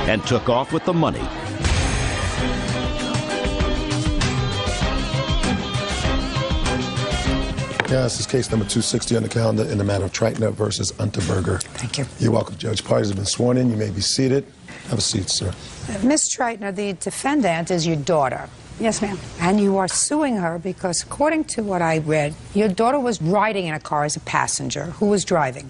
and took off with the money. Yeah, this is case number 260 on the calendar in the matter of Treitner versus Unterberger. Thank you. You're welcome, Judge. Parties have been sworn in. You may be seated. Have a seat, sir. Ms. Treitner, the defendant is your daughter. Yes, ma'am. And you are suing her because, according to what I read, your daughter was riding in a car as a passenger. Who was driving?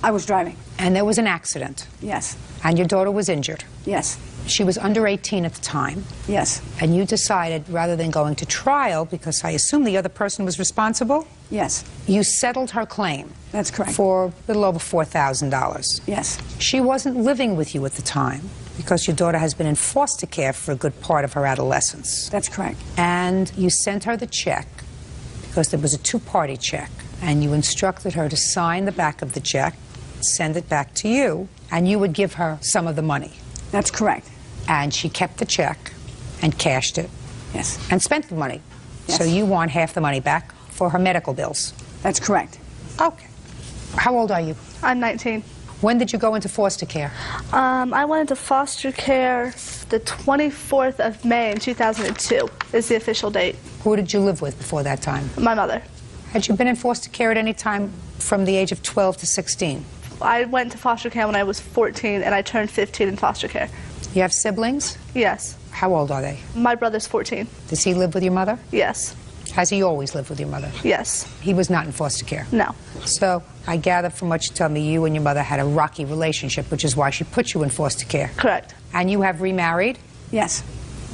I was driving. And there was an accident. Yes. And your daughter was injured. Yes. She was under 18 at the time. Yes. And you decided, rather than going to trial, because I assume the other person was responsible? Yes. You settled her claim. That's correct. For a little over $4,000. Yes. She wasn't living with you at the time because your daughter has been in foster care for a good part of her adolescence. That's correct. And you sent her the check because there was a two-party check, and you instructed her to sign the back of the check, send it back to you, and you would give her some of the money. That's correct. And she kept the check and cashed it. Yes. And spent the money. Yes. So you want half the money back for her medical bills. That's correct. Okay. How old are you? I'm 19. When did you go into foster care? I went into foster care the 24th of May in 2002 is the official date. Who did you live with before that time? My mother. Had you been in foster care at any time from the age of 12 to 16? I went to foster care when I was 14 and I turned 15 in foster care. You have siblings? Yes. How old are they? My brother's 14. Does he live with your mother? Yes. Has he always lived with your mother? Yes. He was not in foster care? No. So I gather from what you tell me, you and your mother had a rocky relationship, which is why she put you in foster care. Correct. And you have remarried? Yes.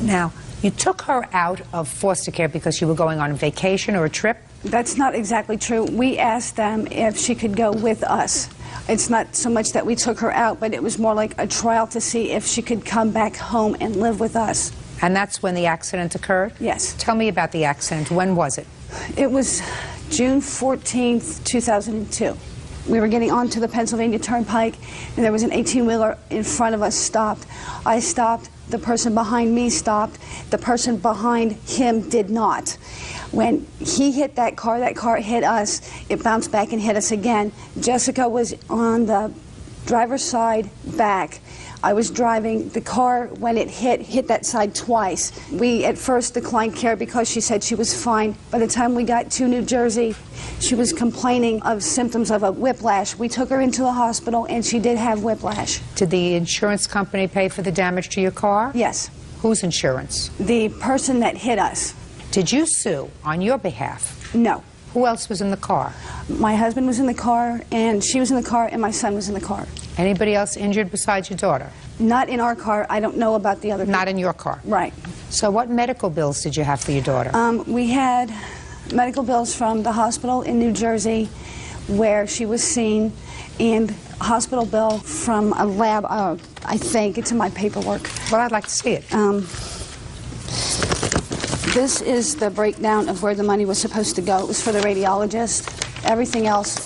Now, you took her out of foster care because you were going on a vacation or a trip? That's not exactly true. We asked them if she could go with us. It's not so much that we took her out, but it was more like a trial to see if she could come back home and live with us. And that's when the accident occurred? Yes. Tell me about the accident. When was it? It was June 14th, 2002. We were getting onto the Pennsylvania Turnpike, and there was an 18-wheeler in front of us stopped. I stopped. The person behind me stopped. The person behind him did not. When he hit that car hit us. It bounced back and hit us again. Jessica was on the driver's side back. I was driving. The car, when it hit that side twice. We at first declined care because she said she was fine. By the time we got to New Jersey, she was complaining of symptoms of a whiplash. We took her into the hospital, and she did have whiplash. Did the insurance company pay for the damage to your car? Yes. Whose insurance? The person that hit us. Did you sue on your behalf? No. Who else was in the car? My husband was in the car, and she was in the car, and my son was in the car. Anybody else injured besides your daughter? Not in our car. I don't know about the other people. Not in your car? Right. So what medical bills did you have for your daughter? We had medical bills from the hospital in New Jersey where she was seen, and a hospital bill from a lab, I think. It's in my paperwork. Well, I'd like to see it. This is the breakdown of where the money was supposed to go. It was for the radiologist. Everything else,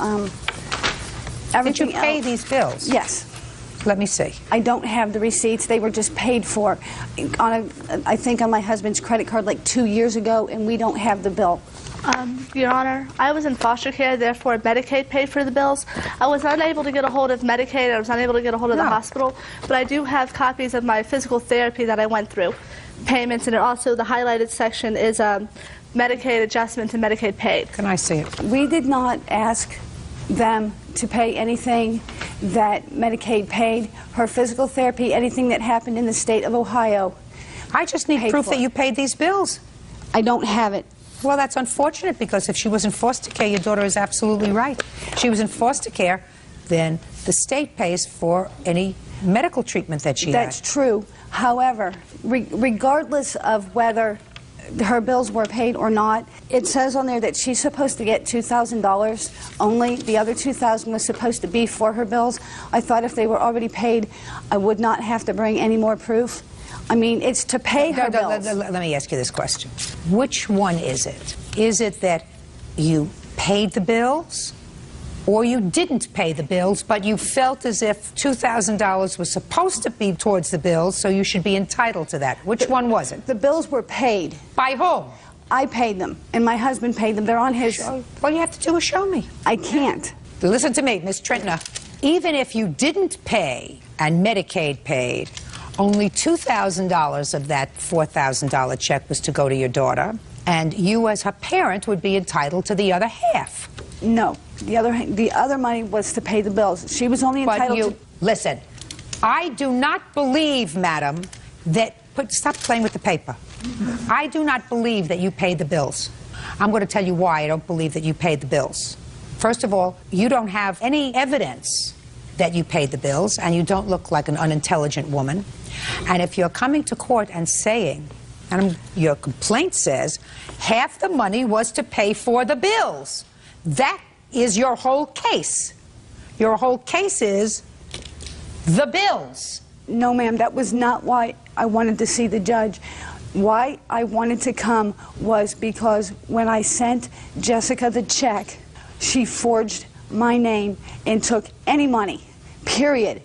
Did you pay these bills? Yes. Let me see. I don't have the receipts. They were just paid for I think on my husband's credit card like 2 years ago, and we don't have the bill. Your Honor, I was in foster care, therefore Medicaid paid for the bills. I was unable to get a hold of Medicaid. I was unable to get a hold of the hospital, but I do have copies of my physical therapy that I went through. Payments, and also the highlighted section is Medicaid adjustment and Medicaid paid. Can I see it? We did not ask them to pay anything that Medicaid paid. Her physical therapy, anything that happened in the state of Ohio. I just need proof that you paid these bills. I don't have it. Well, that's unfortunate, because if she was in foster care, your daughter is absolutely right. If she was in foster care, then the state pays for any medical treatment that she had. That's true. However, regardless of whether her bills were paid or not, it says on there that she's supposed to get $2,000 only. The other $2,000 was supposed to be for her bills. I thought if they were already paid, I would not have to bring any more proof. I mean, it's to pay her bills. Let me ask you this question. Which one is it? Is it that you paid the bills, or you didn't pay the bills, but you felt as if $2,000 was supposed to be towards the bills, so you should be entitled to that? Which one was it? The bills were paid. By whom? I paid them, and my husband paid them. They're on his... All you have to do is show me. I can't. Listen to me, Miss Trentner. Even if you didn't pay and Medicaid paid, Only $2,000 of that $4,000 check was to go to your daughter, and you as her parent would be entitled to the other half. No, the other money was to pay the bills. She was only entitled to... Listen, I do not believe, madam, that... Stop playing with the paper. I do not believe that you paid the bills. I'm going to tell you why I don't believe that you paid the bills. First of all, you don't have any evidence that you paid the bills, and you don't look like an unintelligent woman. And if you're coming to court and saying, and your complaint says, half the money was to pay for the bills, that is your whole case. Your whole case is the bills. No, ma'am, that was not why I wanted to see the judge. Why I wanted to come was because when I sent Jessica the check, she forged my name and took any money, period.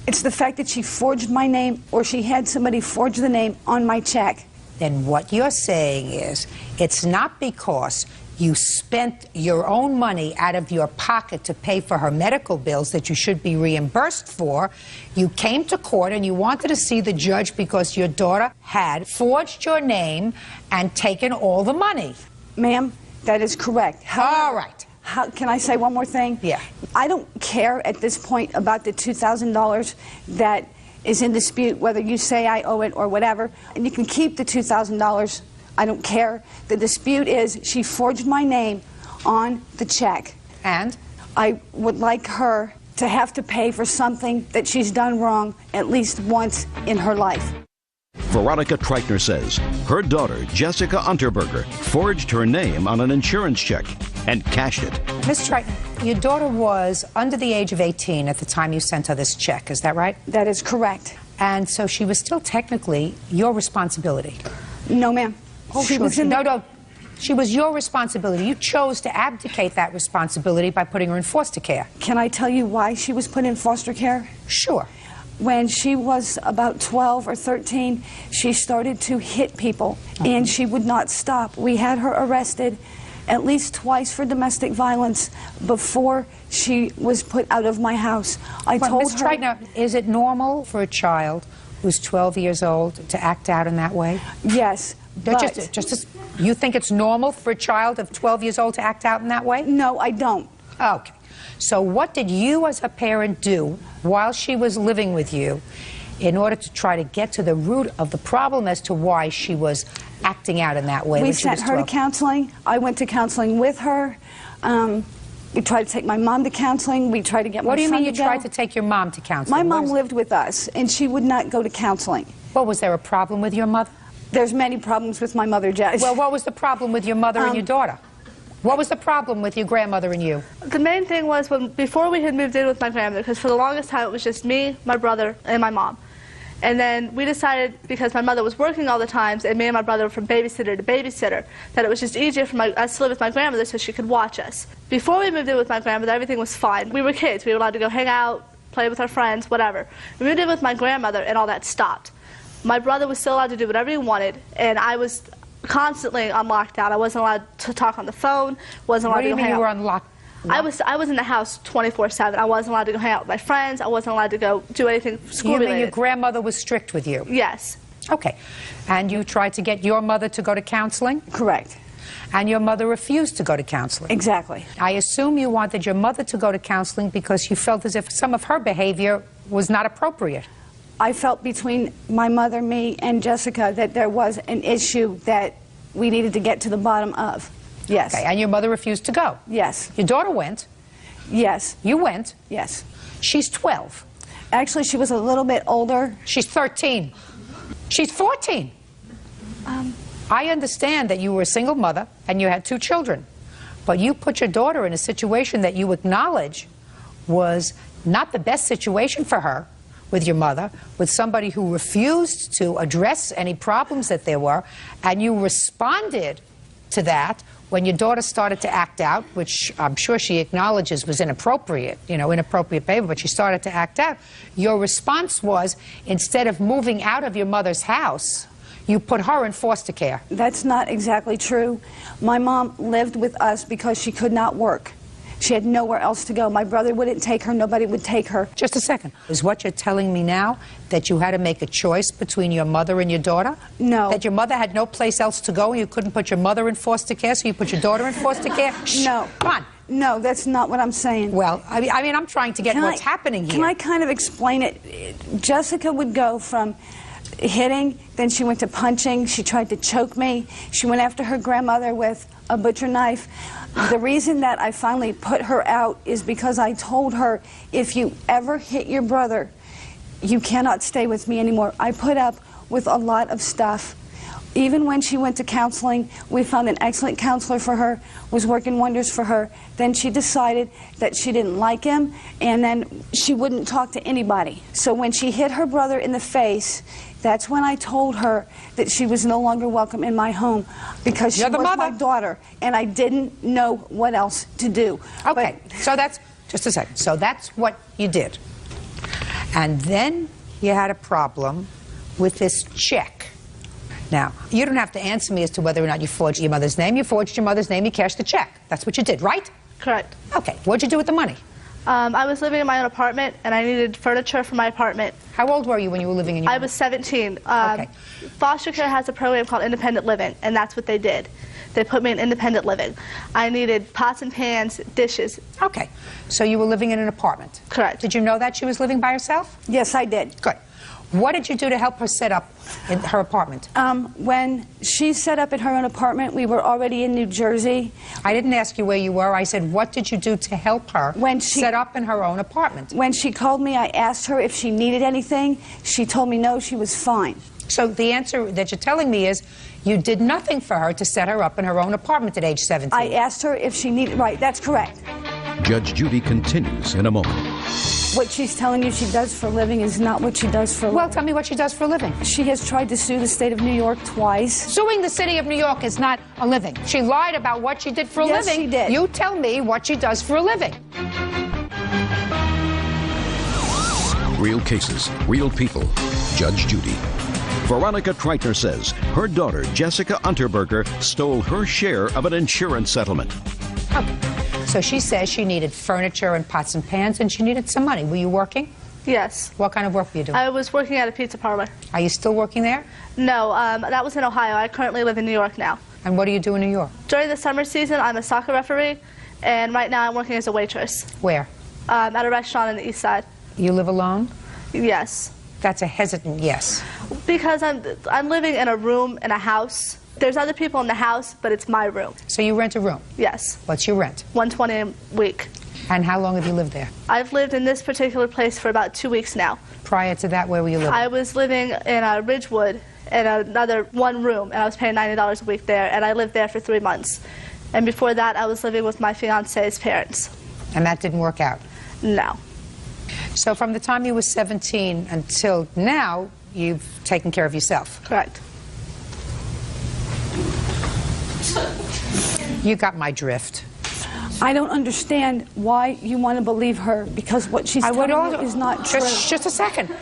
It's the fact that she forged my name or she had somebody forge the name on my check. Then what you're saying is it's not because you spent your own money out of your pocket to pay for her medical bills that you should be reimbursed for. You came to court and you wanted to see the judge because your daughter had forged your name and taken all the money. Ma'am, that is correct. However, all right. Can I say one more thing? Yeah. I don't care at this point about the $2,000 that is in dispute, whether you say I owe it or whatever. And you can keep the $2,000. I don't care. The dispute is she forged my name on the check. And? I would like her to have to pay for something that she's done wrong at least once in her life. Veronica Treichner says her daughter, Jessica Unterberger, forged her name on an insurance check and cashed it. Ms. Treichner, your daughter was under the age of 18 at the time you sent her this check, is that right? That is correct. And so she was still technically your responsibility? No, ma'am. Oh, she was She was your responsibility. You chose to abdicate that responsibility by putting her in foster care. Can I tell you why she was put in foster care? Sure. When she was about 12 or 13, she started to hit people, and she would not stop. We had her arrested at least twice for domestic violence before she was put out of my house. I told Ms. Treichner, is it normal for a child who's 12 years old to act out in that way? Yes. But You think it's normal for a child of 12 years old to act out in that way? No, I don't. Okay. So what did you as a parent do while she was living with you in order to try to get to the root of the problem as to why she was acting out in that way? We sent her to counseling. I went to counseling with her. We tried to take my mom to counseling. We tried to get my son to go. What do you mean you tried to take your mom to counseling? My mom lived with us, and she would not go to counseling. Well, was there a problem with your mother? There's many problems with my mother, Judge. Well, what was the problem with your mother and your daughter? What was the problem with your grandmother and you? The main thing was before we had moved in with my grandmother, because for the longest time it was just me, my brother, and my mom. And then we decided, because my mother was working all the times, and me and my brother were from babysitter to babysitter, that it was just easier for us to live with my grandmother so she could watch us. Before we moved in with my grandmother, everything was fine. We were kids. We were allowed to go hang out, play with our friends, whatever. We moved in with my grandmother, and all that stopped. My brother was still allowed to do whatever he wanted, and I was constantly on lockdown. I wasn't allowed to talk on the phone, wasn't allowed to go hang out. What do you mean you were on lockdown? I was in the house 24/7. I wasn't allowed to go hang out with my friends. I wasn't allowed to go do anything school-related. You mean your grandmother was strict with you? Yes. Okay. And you tried to get your mother to go to counseling? Correct. And your mother refused to go to counseling? Exactly. I assume you wanted your mother to go to counseling because you felt as if some of her behavior was not appropriate. I felt between my mother, me, and Jessica that there was an issue that we needed to get to the bottom of. Yes. Okay, and your mother refused to go? Yes. Your daughter went? Yes. You went? Yes. She's 12. Actually, she was a little bit older. She's 13. She's 14. I understand that you were a single mother and you had 2 children, but you put your daughter in a situation that you acknowledge was not the best situation for her with your mother, with somebody who refused to address any problems that there were, and you responded to that when your daughter started to act out, which I'm sure she acknowledges was inappropriate, inappropriate behavior, but she started to act out. Your response was, instead of moving out of your mother's house, you put her in foster care. That's not exactly true. My mom lived with us because she could not work. She had nowhere else to go. My brother wouldn't take her. Nobody would take her. Just a second. Is what you're telling me now that you had to make a choice between your mother and your daughter? No. That your mother had no place else to go and you couldn't put your mother in foster care, so you put your daughter in foster care? Shh. No. Come on. No, that's not what I'm saying. Well, I mean, I'm trying to get what's happening here. Can I kind of explain it? Jessica would go from hitting, then she went to punching, she tried to choke me, she went after her grandmother with a butcher knife. The reason that I finally put her out is because I told her, if you ever hit your brother, you cannot stay with me anymore. I put up with a lot of stuff. Even when she went to counseling, we found an excellent counselor for her, was working wonders for her. Then she decided that she didn't like him, and then she wouldn't talk to anybody. So when she hit her brother in the face, that's when I told her that she was no longer welcome in my home because she was my daughter, and I didn't know what else to do. Okay, so that's, just a second, so that's what you did. And then you had a problem with this check. Now, you don't have to answer me as to whether or not you forged your mother's name. You forged your mother's name, you cashed the check. That's what you did, right? Correct. Okay, what'd you do with the money? I was living in my own apartment, and I needed furniture for my apartment. How old were you when you were living in your I was 17. Okay. Foster care has a program called independent living, and that's what they did. They put me in independent living. I needed pots and pans, dishes. Okay, so you were living in an apartment. Correct. Did you know that she was living by herself? Yes, I did. Good. What did you do to help her set up in her apartment? When she set up in her own apartment, we were already in New Jersey. I didn't ask you where you were. I said, what did you do to help her set up in her own apartment? When she called me, I asked her if she needed anything. She told me no, she was fine. So the answer that you're telling me is you did nothing for her to set her up in her own apartment at age 17. I asked her if she needed... Right, that's correct. Judge Judy continues in a moment. What she's telling you she does for a living is not what she does for a living. Well, tell me what she does for a living. She has tried to sue the state of New York twice. Suing the city of New York is not a living. She lied about what she did for a living. Yes, she did. You tell me what she does for a living. Real cases, real people. Judge Judy. Veronica Treitner says her daughter, Jessica Unterberger, stole her share of an insurance settlement. Okay. So she says she needed furniture and pots and pans, and she needed some money. Were you working? Yes. What kind of work were you doing? I was working at a pizza parlor. Are you still working there? No, that was in Ohio. I currently live in New York now. And what do you do in New York? During the summer season, I'm a soccer referee, and right now I'm working as a waitress. Where? At a restaurant on the east side. You live alone? Yes. That's a hesitant yes. Because I'm living in a room in a house. There's other people in the house, but it's my room. So you rent a room? Yes. What's your rent? $120 a week. And how long have you lived there? I've lived in this particular place for about 2 weeks now. Prior to that, where were you living? I was living in Ridgewood in another one room, and I was paying $90 a week there, and I lived there for 3 months. And before that, I was living with my fiance's parents. And that didn't work out? No. So from the time you were 17 until now, you've taken care of yourself? Correct. You got my drift. I don't understand why you want to believe her, because what she's telling you is not true. Just a second.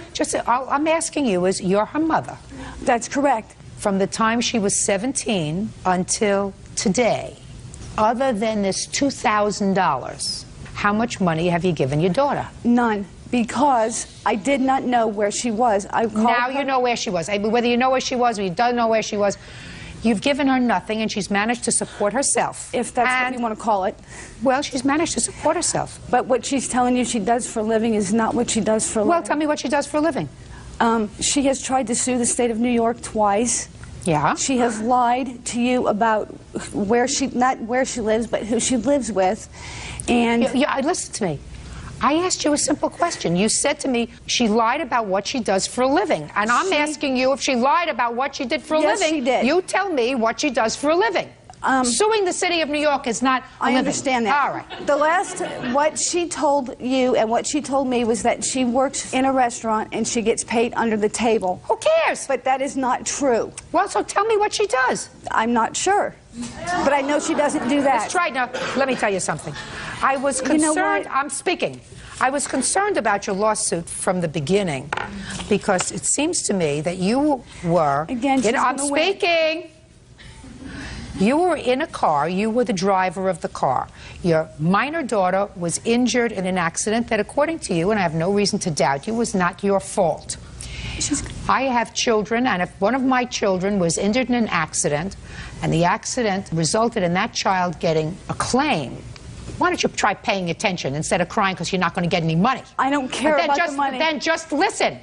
I'm asking you, is you're her mother? That's correct. From the time she was 17 until today, other than this $2,000, how much money have you given your daughter? None, because I did not know where she was. Now you know where she was. Whether you know where she was or you don't know where she was, you've given her nothing, and she's managed to support herself. If that's what you want to call it. Well, she's managed to support herself. But what she's telling you she does for a living is not what she does for a living. Well, tell me what she does for a living. She has tried to sue the state of New York twice. Yeah? She has lied to you about not where she lives, but who she lives with. And listen to me. I asked you a simple question. You said to me she lied about what she does for a living. And I'm asking you if she lied about what she did for a living. Yes, she did. You tell me what she does for a living. Suing the city of New York is not a living. I understand that. All right. What she told you and what she told me was that she works in a restaurant and she gets paid under the table. Who cares? But that is not true. Well, so tell me what she does. I'm not sure. But I know she doesn't do that. Let's try. Now, let me tell you something. I was concerned. You know what? I'm speaking. I was concerned about your lawsuit from the beginning because it seems to me that you were... Again, she's I'm gonna win. speaking. You were in a car. You were the driver of the car. Your minor daughter was injured in an accident that, according to you, and I have no reason to doubt you, was not your fault. I have children, and if one of my children was injured in an accident, and the accident resulted in that child getting a claim, why don't you try paying attention instead of crying because you're not going to get any money? I don't care about the money. Then just listen.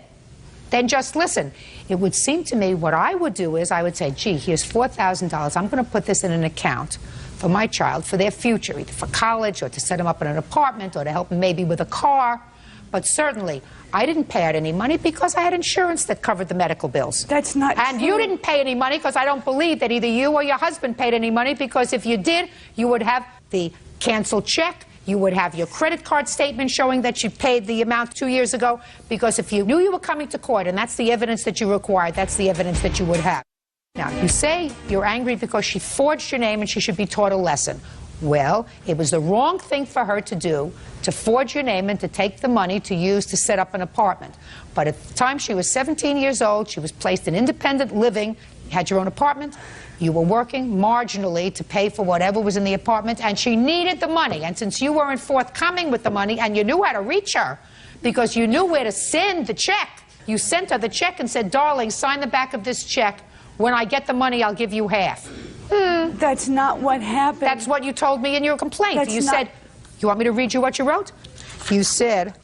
Then just listen. It would seem to me what I would do is I would say, gee, here's $4,000. I'm going to put this in an account for my child, for their future, either for college or to set them up in an apartment or to help them maybe with a car. But certainly, I didn't pay out any money because I had insurance that covered the medical bills. That's not true. And you didn't pay any money because I don't believe that either you or your husband paid any money, because if you did, you would have the canceled check. You would have your credit card statement showing that you paid the amount 2 years ago, because if you knew you were coming to court and that's the evidence that you required, that's the evidence that you would have. Now, you say you're angry because she forged your name and she should be taught a lesson. Well, it was the wrong thing for her to do, to forge your name and to take the money to use to set up an apartment. But at the time she was 17 years old, she was placed in independent living, had your own apartment. You were working marginally to pay for whatever was in the apartment, and she needed the money. And since you weren't forthcoming with the money and you knew how to reach her because you knew where to send the check, you sent her the check and said, darling, sign the back of this check. When I get the money, I'll give you half. That's not what happened. That's what you told me in your complaint. You said, you want me to read you what you wrote? You said,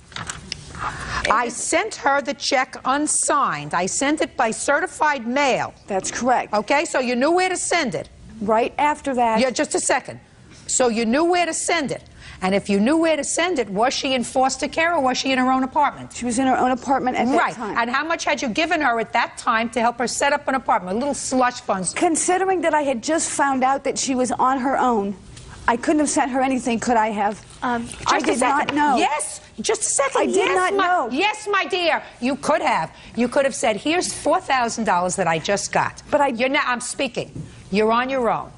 I sent her the check unsigned. I sent it by certified mail. That's correct. Okay, so you knew where to send it. Right after that. Yeah, just a second. So you knew where to send it. And if you knew where to send it, was she in foster care or was she in her own apartment? She was in her own apartment at that time. Right. And how much had you given her at that time to help her set up an apartment? A little slush funds. Considering that I had just found out that she was on her own, I couldn't have sent her anything, could I have? I did not know. Yes, just a second. I did not know. Yes, my dear, you could have. You could have said, here's $4,000 that I just got. But I'm speaking. You're on your own.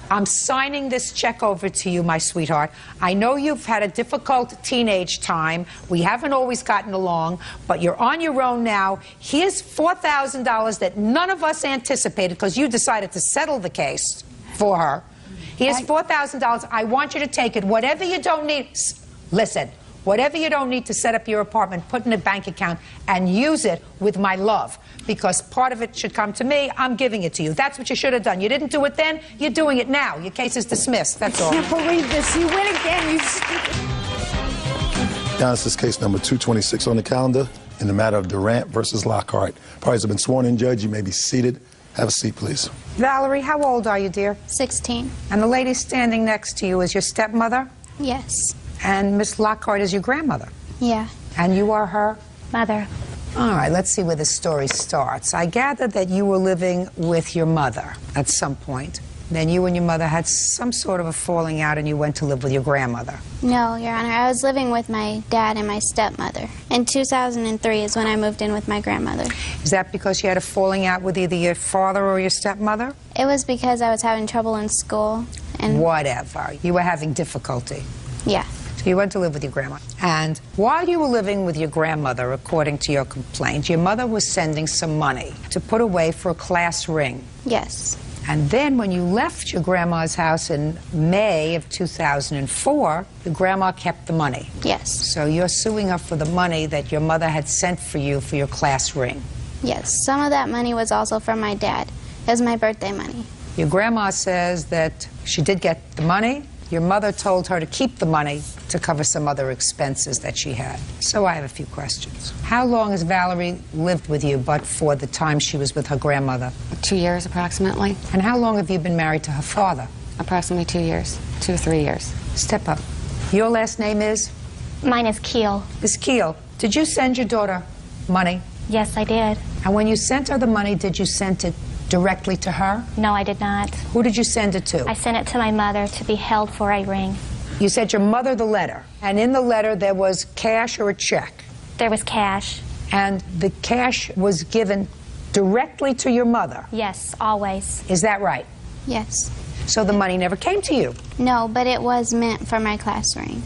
I'm signing this check over to you, my sweetheart. I know you've had a difficult teenage time. We haven't always gotten along, but you're on your own now. Here's $4,000 that none of us anticipated because you decided to settle the case for her. Here's $4,000. I want you to take it. Whatever you don't need, listen, whatever you don't need to set up your apartment, put in a bank account and use it with my love, because part of it should come to me. I'm giving it to you. That's what you should have done. You didn't do it then. You're doing it now. Your case is dismissed. That's all. I can't believe this. You win again, you stupid. Now, this is case number 226 on the calendar in the matter of Durant versus Lockhart. Parties have been sworn in, Judge. You may be seated. Have a seat, please. Valerie, how old are you, dear? 16. And the lady standing next to you is your stepmother? Yes. And Miss Lockhart is your grandmother? Yeah. And you are her? Mother. All right, let's see where the story starts. I gather that you were living with your mother at some point. Then you and your mother had some sort of a falling out and you went to live with your grandmother. No, Your Honor. I was living with my dad and my stepmother. In 2003 is when I moved in with my grandmother. Is that because you had a falling out with either your father or your stepmother? It was because I was having trouble in school. And whatever. You were having difficulty. Yeah. So you went to live with your grandma. And while you were living with your grandmother, according to your complaint, your mother was sending some money to put away for a class ring. Yes. And then when you left your grandma's house in May of 2004, your grandma kept the money. Yes. So you're suing her for the money that your mother had sent for you for your class ring. Yes. Some of that money was also from my dad. It was my birthday money. Your grandma says that she did get the money. Your mother told her to keep the money to cover some other expenses that she had. So I have a few questions. How long has Valerie lived with you but for the time she was with her grandmother? 2 years, approximately. And how long have you been married to her father? Approximately 2 years, 2 to 3 years. Step up. Your last name is? Mine is Keel. Ms. Keel, did you send your daughter money? Yes, I did. And when you sent her the money, did you send it directly to her? No, I did not. Who did you send it to? I sent it to my mother to be held for a ring. You sent your mother the letter, and in the letter there was cash or a check? There was cash. And the cash was given directly to your mother? Yes, always. Is that right? Yes. So the money never came to you? No, but it was meant for my class ring.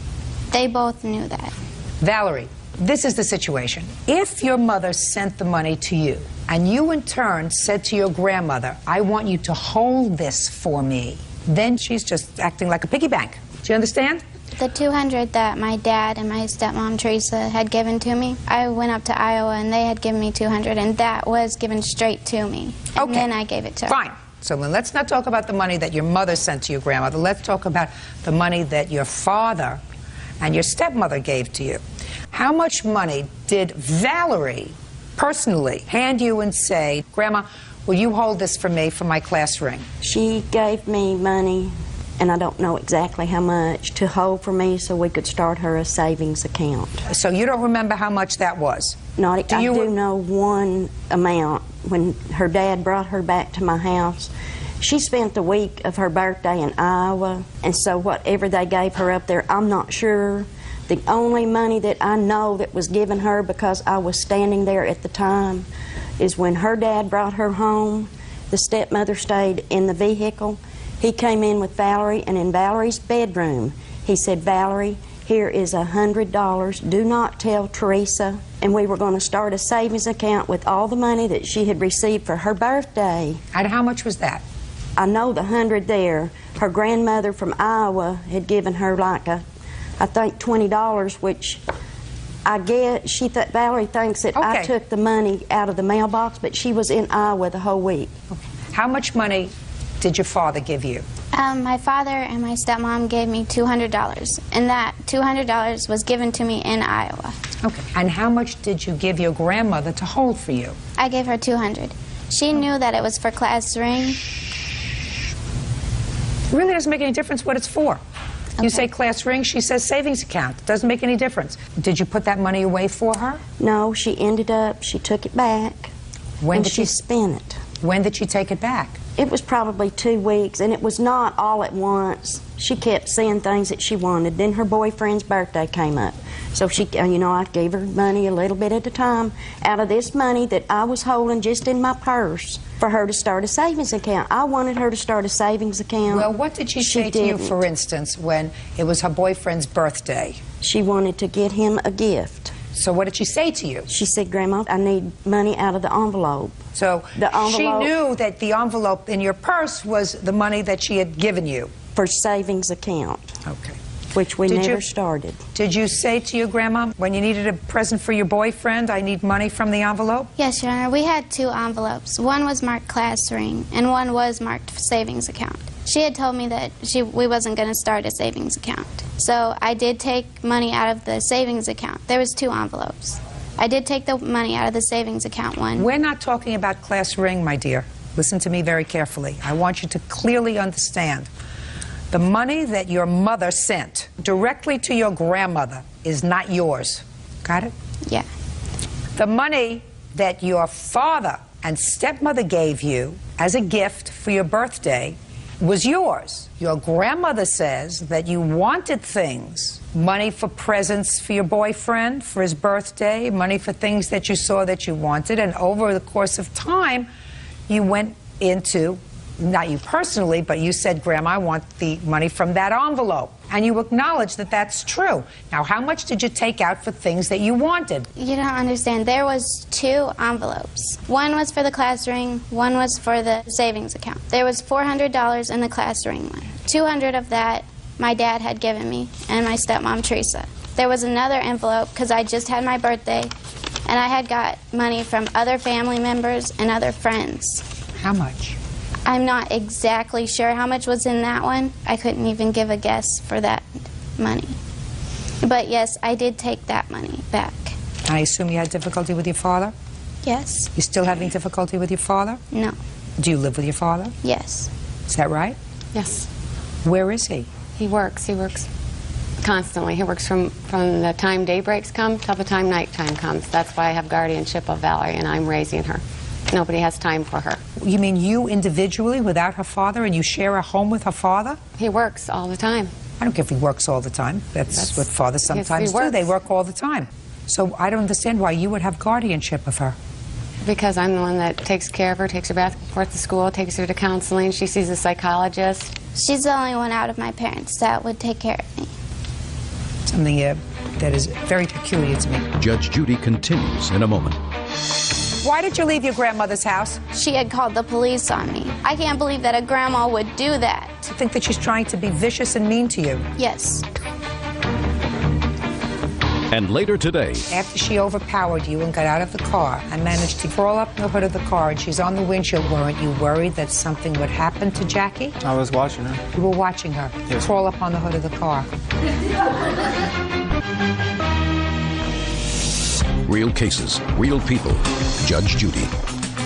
They both knew that. Valerie, this is the situation. If your mother sent the money to you, and you in turn said to your grandmother, I want you to hold this for me, then she's just acting like a piggy bank. Do you understand? The $200 that my dad and my stepmom Teresa had given to me, I went up to Iowa and they had given me $200, and that was given straight to me. And Okay. then I gave it to her. Fine. So then let's not talk about the money that your mother sent to your grandmother. Let's talk about the money that your father and your stepmother gave to you. How much money did Valerie personally hand you and say, Grandma, will you hold this for me for my class ring? She gave me money, and I don't know exactly how much, to hold for me so we could start her a savings account. So you don't remember how much that was? I do know one amount. When her dad brought her back to my house, she spent the week of her birthday in Iowa, and so whatever they gave her up there, I'm not sure. The only money that I know that was given her, because I was standing there at the time, is when her dad brought her home. The stepmother stayed in the vehicle. He came in with Valerie, and in Valerie's bedroom, he said, Valerie, here is $100. Do not tell Teresa. And we were going to start a savings account with all the money that she had received for her birthday. And how much was that? I know the $100 there. Her grandmother from Iowa had given her like I think $20, which I guess Valerie thinks that I took the money out of the mailbox, but she was in Iowa the whole week. How much money did your father give you? My father and my stepmom gave me $200, and that $200 was given to me in Iowa. Okay. And how much did you give your grandmother to hold for you? I gave her $200. She knew that it was for class ring. It really doesn't make any difference what it's for. You say class ring, she says savings account. It doesn't make any difference. Did you put that money away for her? No, she took it back. When and did she spent it. When did she take it back? It was probably 2 weeks, and it was not all at once. She kept saying things that she wanted. Then her boyfriend's birthday came up. So she, I gave her money a little bit at a time out of this money that I was holding just in my purse for her to start a savings account. I wanted her to start a savings account. Well, what did she say to you, for instance, when it was her boyfriend's birthday? She wanted to get him a gift. So what did she say to you? She said, Grandma, I need money out of the envelope. So she knew that the envelope in your purse was the money that she had given you? For savings account. Okay. Which we never started. Did you say to your grandma, when you needed a present for your boyfriend, I need money from the envelope? Yes, Your Honor. We had 2 envelopes. One was marked class ring, and one was marked savings account. She had told me that we wasn't going to start a savings account. So I did take money out of the savings account. There was 2 envelopes. I did take the money out of the savings account one. We're not talking about class ring, my dear. Listen to me very carefully. I want you to clearly understand. The money that your mother sent directly to your grandmother is not yours. Got it? Yeah. The money that your father and stepmother gave you as a gift for your birthday was yours. Your grandmother says that you wanted things, money for presents for your boyfriend for his birthday, money for things that you saw that you wanted, and over the course of time, you went into, not you personally, but you said, Grandma, I want the money from that envelope. And you acknowledge that that's true. Now, how much did you take out for things that you wanted? You don't understand. There was 2 envelopes. One was for the class ring, one was for the savings account. There was $400 in the class ring one. 200 of that my dad had given me, and my stepmom Teresa. There was another envelope because I just had my birthday, and I had got money from other family members and other friends. How much? I'm not exactly sure how much was in that one. I couldn't even give a guess for that money. But yes, I did take that money back. I assume you had difficulty with your father? Yes. You still having difficulty with your father? No. Do you live with your father? Yes. Is that right? Yes. Where is he? He works constantly. He works from the time daybreaks come till the time nighttime comes. That's why I have guardianship of Valerie, and I'm raising her. Nobody has time for her. You mean you individually without her father, and you share a home with her father? He works all the time. I don't care if he works all the time. That's what fathers sometimes do. They work all the time. So I don't understand why you would have guardianship of her. Because I'm the one that takes care of her, takes her back and forth to school, takes her to counseling. She sees a psychologist. She's the only one out of my parents that would take care of me. Something that is very peculiar to me. Judge Judy continues in a moment. Why did you leave your grandmother's house? She had called the police on me. I can't believe that a grandma would do that. You think that she's trying to be vicious and mean to you? Yes. And later today, After she overpowered you and got out of the car and managed to crawl up the hood of the car and she's on the windshield, weren't you worried that something would happen to Jackie? I was watching her. You were watching her crawl up on the hood of the car. real cases, real people. Judge Judy.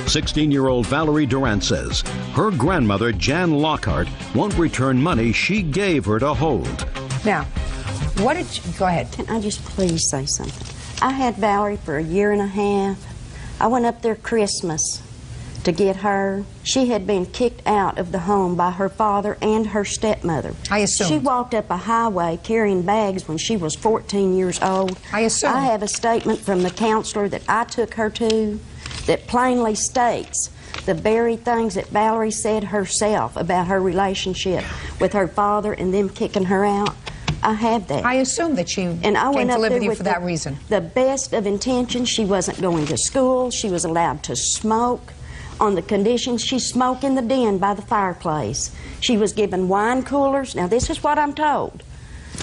16-year-old Valerie Durant says her grandmother, Jan Lockhart, won't return money she gave her to hold. Now, what did you... Go ahead. Can I just please say something? I had Valerie for a year and a half. I went up there Christmas to get her. She had been kicked out of the home by her father and her stepmother. I assume. She walked up a highway carrying bags when she was 14 years old. I assume. I have a statement from the counselor that I took her to that plainly states the very things that Valerie said herself about her relationship with her father and them kicking her out. I have that. I assume that she and I came went to up live there with you with for that reason. The best of intentions. She wasn't going to school. She was allowed to smoke on the conditions she smoked in the den by the fireplace. She was given wine coolers. Now, this is what I'm told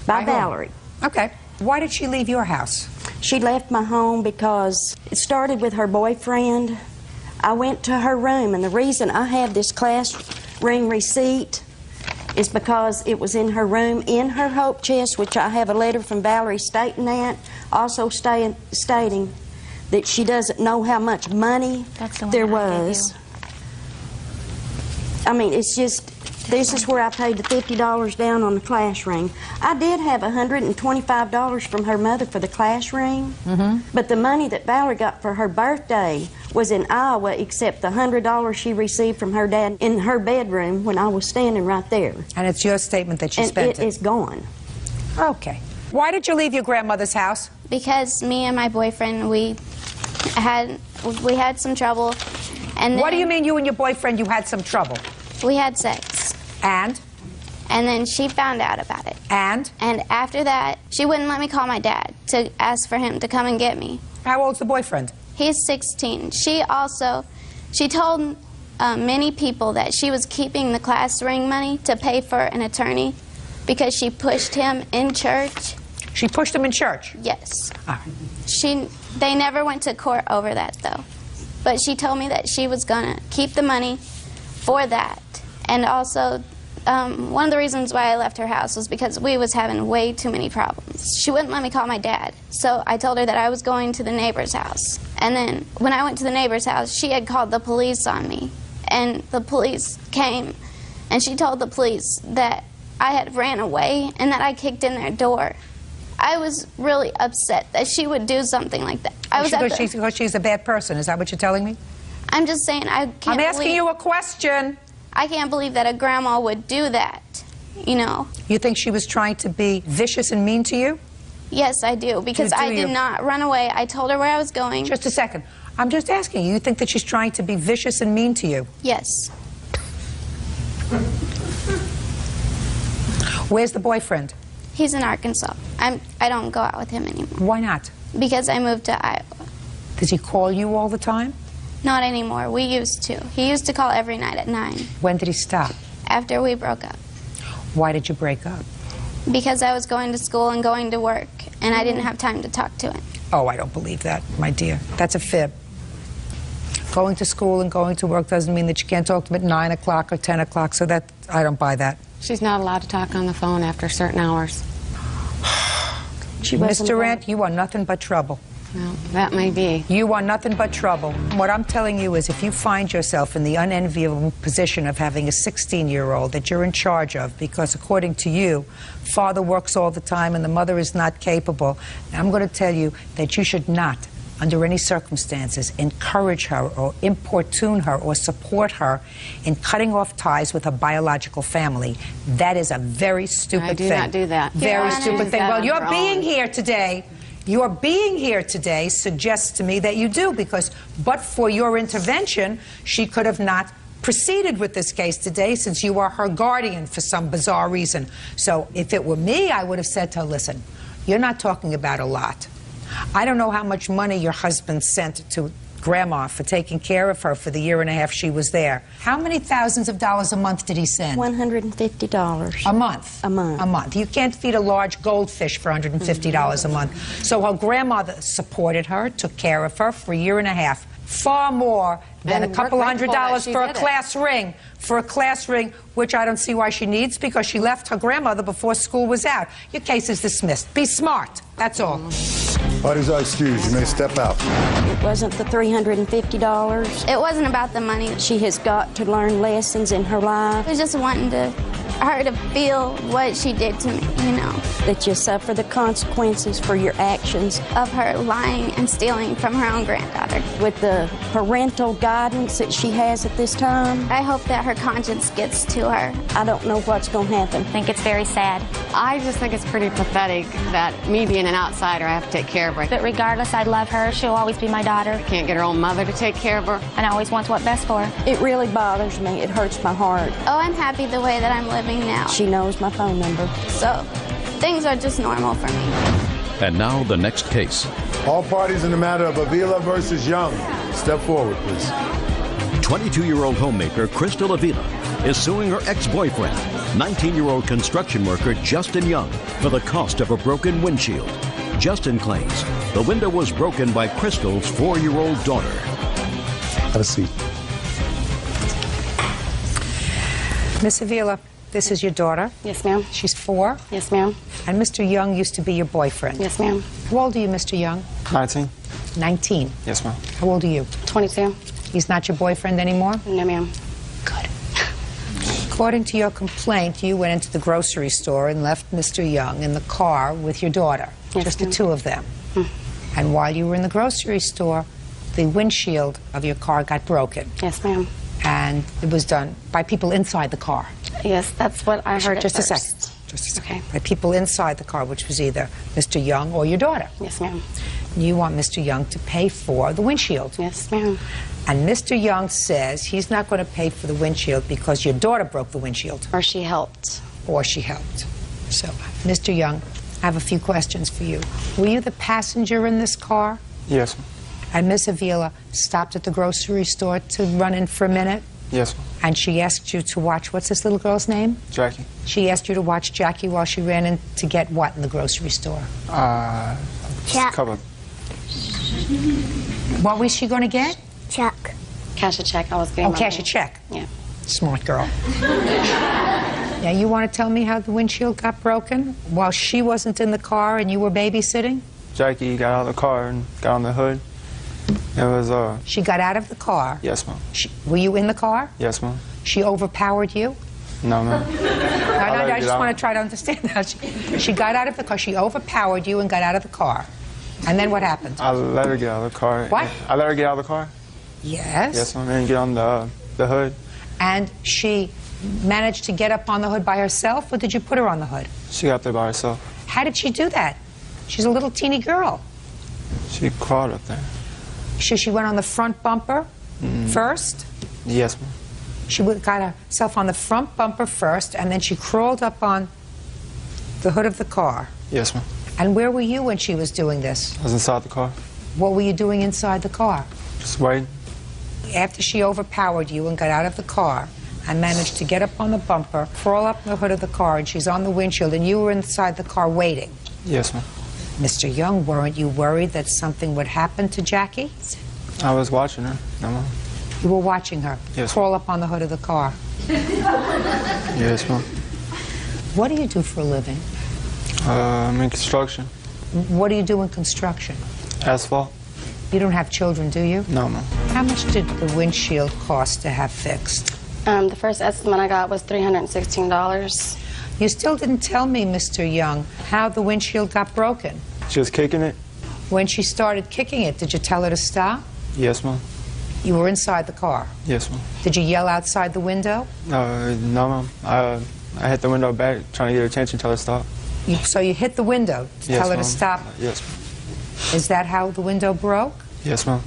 by Valerie. Okay. Why did she leave your house? She left my home because it started with her boyfriend. I went to her room, and the reason I have this class ring receipt is because it was in her room, in her hope chest, which I have a letter from Valerie stating that, also stating that she doesn't know how much money there was. I mean, it's just, this is where I paid the $50 down on the class ring. I did have $125 from her mother for the class ring, but the money that Valerie got for her birthday was in Iowa, except the $100 she received from her dad in her bedroom when I was standing right there. And it's your statement that she spent it. And it is gone. Okay. Why did you leave your grandmother's house? Because me and my boyfriend, we had some trouble. And what do you mean you and your boyfriend, you had some trouble? We had sex. And? And then she found out about it. And? And after that, she wouldn't let me call my dad to ask for him to come and get me. How old's the boyfriend? He's 16. She told many people that she was keeping the class ring money to pay for an attorney because she pushed him in church. She pushed him in church? Yes. Ah. They never went to court over that, though. But she told me that she was going to keep the money for that. And also, one of the reasons why I left her house was because we was having way too many problems. She wouldn't let me call my dad. So I told her that I was going to the neighbor's house. And then when I went to the neighbor's house, she had called the police on me. And the police came, and she told the police that I had ran away and that I kicked in their door. I was really upset that she would do something like that. Because she's a bad person. Is that what you're telling me? I'm just saying I'm asking you a question. I can't believe that a grandma would do that, you know. You think she was trying to be vicious and mean to you? Yes, I do, because I did not run away. I told her where I was going. Just a second. I'm just asking you. You think that she's trying to be vicious and mean to you? Yes. Where's the boyfriend? He's in Arkansas. I don't go out with him anymore. Why not? Because I moved to Iowa. Does he call you all the time? Not anymore. We used to. He used to call every night at 9. When did he stop? After we broke up. Why did you break up? Because I was going to school and going to work, and I didn't have time to talk to him. Oh, I don't believe that, my dear. That's a fib. Going to school and going to work doesn't mean that you can't talk to him at 9 o'clock or 10 o'clock, so that, I don't buy that. She's not allowed to talk on the phone after certain hours. Miss Durant, you are nothing but trouble. Well, that may be. You are nothing but trouble. What I'm telling you is if you find yourself in the unenviable position of having a 16-year-old that you're in charge of, because according to you, father works all the time and the mother is not capable, I'm going to tell you that you should not, under any circumstances, encourage her or importune her or support her in cutting off ties with her biological family. That is a very stupid thing. I do not do that. Very Your stupid Honor. thing. Well, you're being here today. Your being here today suggests to me that you do, because but for your intervention, she could have not proceeded with this case today since you are her guardian for some bizarre reason. So if it were me, I would have said to her, listen, you're not talking about a lot. I don't know how much money your husband sent to Grandma for taking care of her for the year and a half she was there. How many thousands of dollars a month did he send? $150. A month? A month. A month. You can't feed a large goldfish for $150 a month. So her grandmother supported her, took care of her for a year and a half. Far more than And a couple we're $100 grateful for a that she did it. class ring. For a class ring, which I don't see why she needs, because she left her grandmother before school was out. Your case is dismissed. Be smart. That's all. Parties are excused. You may step out. It wasn't the $350. It wasn't about the money. She has got to learn lessons in her life. I was just wanting her to feel what she did to me, you know, That you suffer the consequences for your actions. of her lying and stealing from her own granddaughter. With the parental guidance that she has at this time, I hope that her conscience gets to her. I don't know what's going to happen. I think it's very sad. I just think it's pretty pathetic that me being an outsider, I have to take care of her. But regardless, I love her. She'll always be my daughter. Can't get her own mother to take care of her. And I always want what's best for her. It really bothers me. It hurts my heart. Oh, I'm happy the way that I'm living now. She knows my phone number. So, things are just normal for me. And now the next case. All parties in the matter of Avila versus Young, step forward, please. 22-year-old homemaker Crystal Avila is suing her ex-boyfriend, 19-year-old construction worker Justin Young, for the cost of a broken windshield. Justin claims the window was broken by Crystal's 4-year-old daughter. Have a seat. Miss Avila, this is your daughter. Yes, ma'am. She's 4. Yes, ma'am. And Mr. Young used to be your boyfriend. Yes, ma'am. How old are you, Mr. Young? 19. 19. Yes, ma'am. How old are you? 22. He's not your boyfriend anymore? No, ma'am. Good. According to your complaint, you went into the grocery store and left Mr. Young in the car with your daughter, Yes, just the ma'am. two of them. And while you were in the grocery store, the windshield of your car got broken. Yes, ma'am. And it was done by people inside the car. Yes, that's what I heard Just at a second. first. Just a second. Okay. By people inside the car, which was either Mr. Young or your daughter. Yes, ma'am. You want Mr. Young to pay for the windshield. Yes, ma'am. And Mr. Young says he's not going to pay for the windshield because your daughter broke the windshield. Or she helped. Or she helped. So, Mr. Young, I have a few questions for you. Were you the passenger in this car? Yes, ma'am. And Miss Avila stopped at the grocery store to run in for a minute? Yes, ma'am. And she asked you to watch, what's this little girl's name? Jackie. She asked you to watch Jackie while she ran in to get what in the grocery store? Just a couple. What was she going to get? Chuck. Cash a check. I was getting Oh, my cash a money. check. Yeah. Smart girl. Now, you want to tell me how the windshield got broken while she wasn't in the car and you were babysitting? Jackie got out of the car and got on the hood. It was, She got out of the car. yes, ma'am. Were you in the car? Yes, ma'am. She overpowered you? No, ma'am. I just want to try to understand that. She got out of the car. She overpowered you and got out of the car. And then what happened? I let her get out of the car. What? I let her get out of the car. Yes. Yes, ma'am. And get on the hood. And she managed to get up on the hood by herself, or did you put her on the hood? She got there by herself. How did she do that? She's a little teeny girl. She crawled up there. She went on the front bumper first. Yes, ma'am. She got herself on the front bumper first, and then she crawled up on the hood of the car. Yes, ma'am. And where were you when she was doing this? I was inside the car. What were you doing inside the car? Just waiting. After she overpowered you and got out of the car and managed to get up on the bumper, crawl up the hood of the car, and she's on the windshield, and you were inside the car waiting. Yes, ma'am. Mr. Young, weren't you worried that something would happen to Jackie? I was watching her. No, ma'am. You were watching her Yes. crawl up on the hood of the car. Yes, ma'am. What do you do for a living? I'm in construction. What do you do in construction? Asphalt. You don't have children, do you? No, ma'am. How much did the windshield cost to have fixed? The first estimate I got was $316. You still didn't tell me, Mr. Young, how the windshield got broken. She was kicking it. When she started kicking it, did you tell her to stop? Yes, ma'am. You were inside the car. Yes, ma'am. Did you yell outside the window? No, ma'am. I hit the window back, trying to get her attention, tell her to stop. So you hit the window to Yes, tell her to ma'am. stop. Yes, ma'am. Is that how the window broke? Yes, ma'am.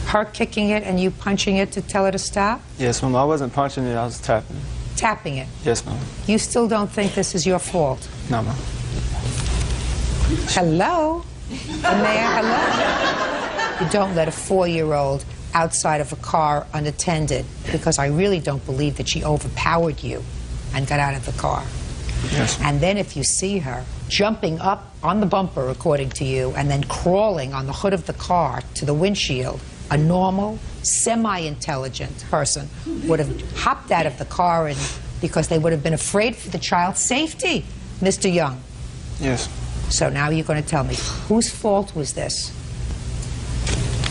Her kicking it and you punching it to tell her to stop? Yes, ma'am. I wasn't punching it, I was tapping it. Tapping it. Yes, ma'am. You still don't think this is your fault? No, ma'am. Hello? The mayor, hello? you don't let a 4-year-old outside of a car unattended, because I really don't believe that she overpowered you and got out of the car. Yes. And then if you see her jumping up on the bumper, according to you, and then crawling on the hood of the car to the windshield, a normal, semi-intelligent person would have hopped out of the car, and because they would have been afraid for the child's safety, Mr. Young. Yes. So now you're going to tell me, whose fault was this?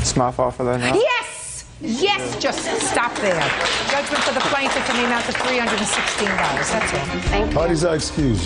It's my fault for that now. Yes! Yes! Just stop there. Judgment for the plaintiff in the amount of $316. That's all. Thank you. Parties are excused.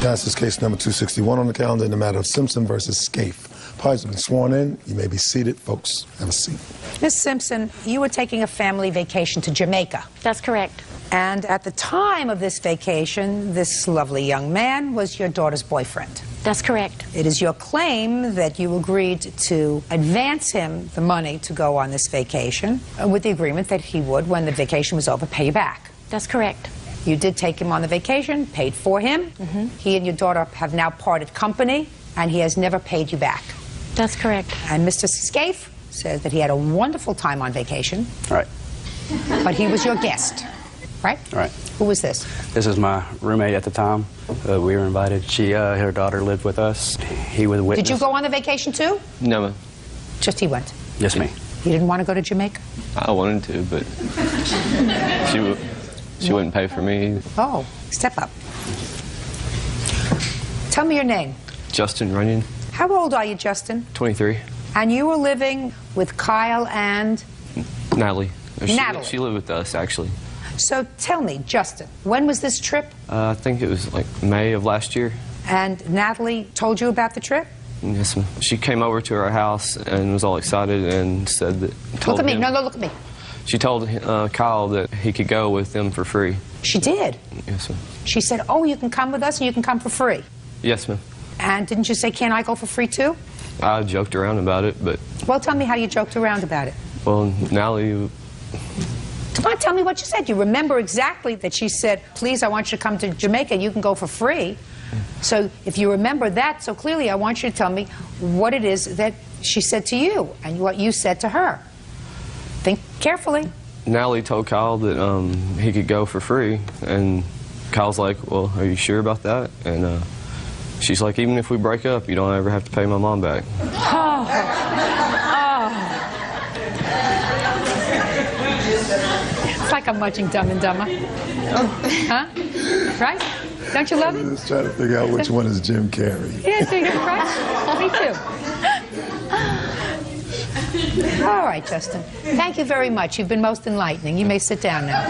This is case number 261 on the calendar in the matter of Simpson versus Scaife. Parties have been sworn in. You may be seated. Folks, have a seat. Ms. Simpson, you were taking a family vacation to Jamaica. That's correct. And at the time of this vacation, this lovely young man was your daughter's boyfriend. That's correct. It is your claim that you agreed to advance him the money to go on this vacation with the agreement that he would, when the vacation was over, pay you back. That's correct. You did take him on the vacation, paid for him. He and your daughter have now parted company, and he has never paid you back. That's correct. And Mr. Scaife says that he had a wonderful time on vacation. Right. But he was your guest, right? Right. Who was this? This is my roommate at the time. We were invited. Her daughter lived with us. He was a witness. Did you go on the vacation too? No, ma'am. Just he went. Yes, me. You didn't want to go to Jamaica? I wanted to, but she wouldn't pay for me. Oh, step up. Tell me your name. Justin Runyon. How old are you, Justin? 23. And you were living with Kyle and Natalie. Natalie. She lived with us, actually. So tell me, Justin, when was this trip? I think it was like May of last year. And Natalie told you about the trip? Yes, ma'am. She came over to our house and was all excited and said that... Look at me. No, look at me. She told Kyle that he could go with them for free. She did? Yes, ma'am. She said, oh, you can come with us and you can come for free. Yes, ma'am. And didn't you say, can't I go for free too? I joked around about it, but... Well, tell me how you joked around about it. Well, Natalie... Come on, tell me what you said. You remember exactly that she said, please, I want you to come to Jamaica. You can go for free. So if you remember that so clearly, I want you to tell me what it is that she said to you and what you said to her. Think carefully. Natalie told Kyle that he could go for free, and Kyle's like, well, are you sure about that? And she's like, even if we break up, you don't ever have to pay my mom back. It's like I'm watching Dumb and Dumber. Huh? Right? Don't you love it? I'm just trying to figure out which one is Jim Carrey. Yeah, so you're right. Me too. All right, Justin. Thank you very much. You've been most enlightening. You may sit down now.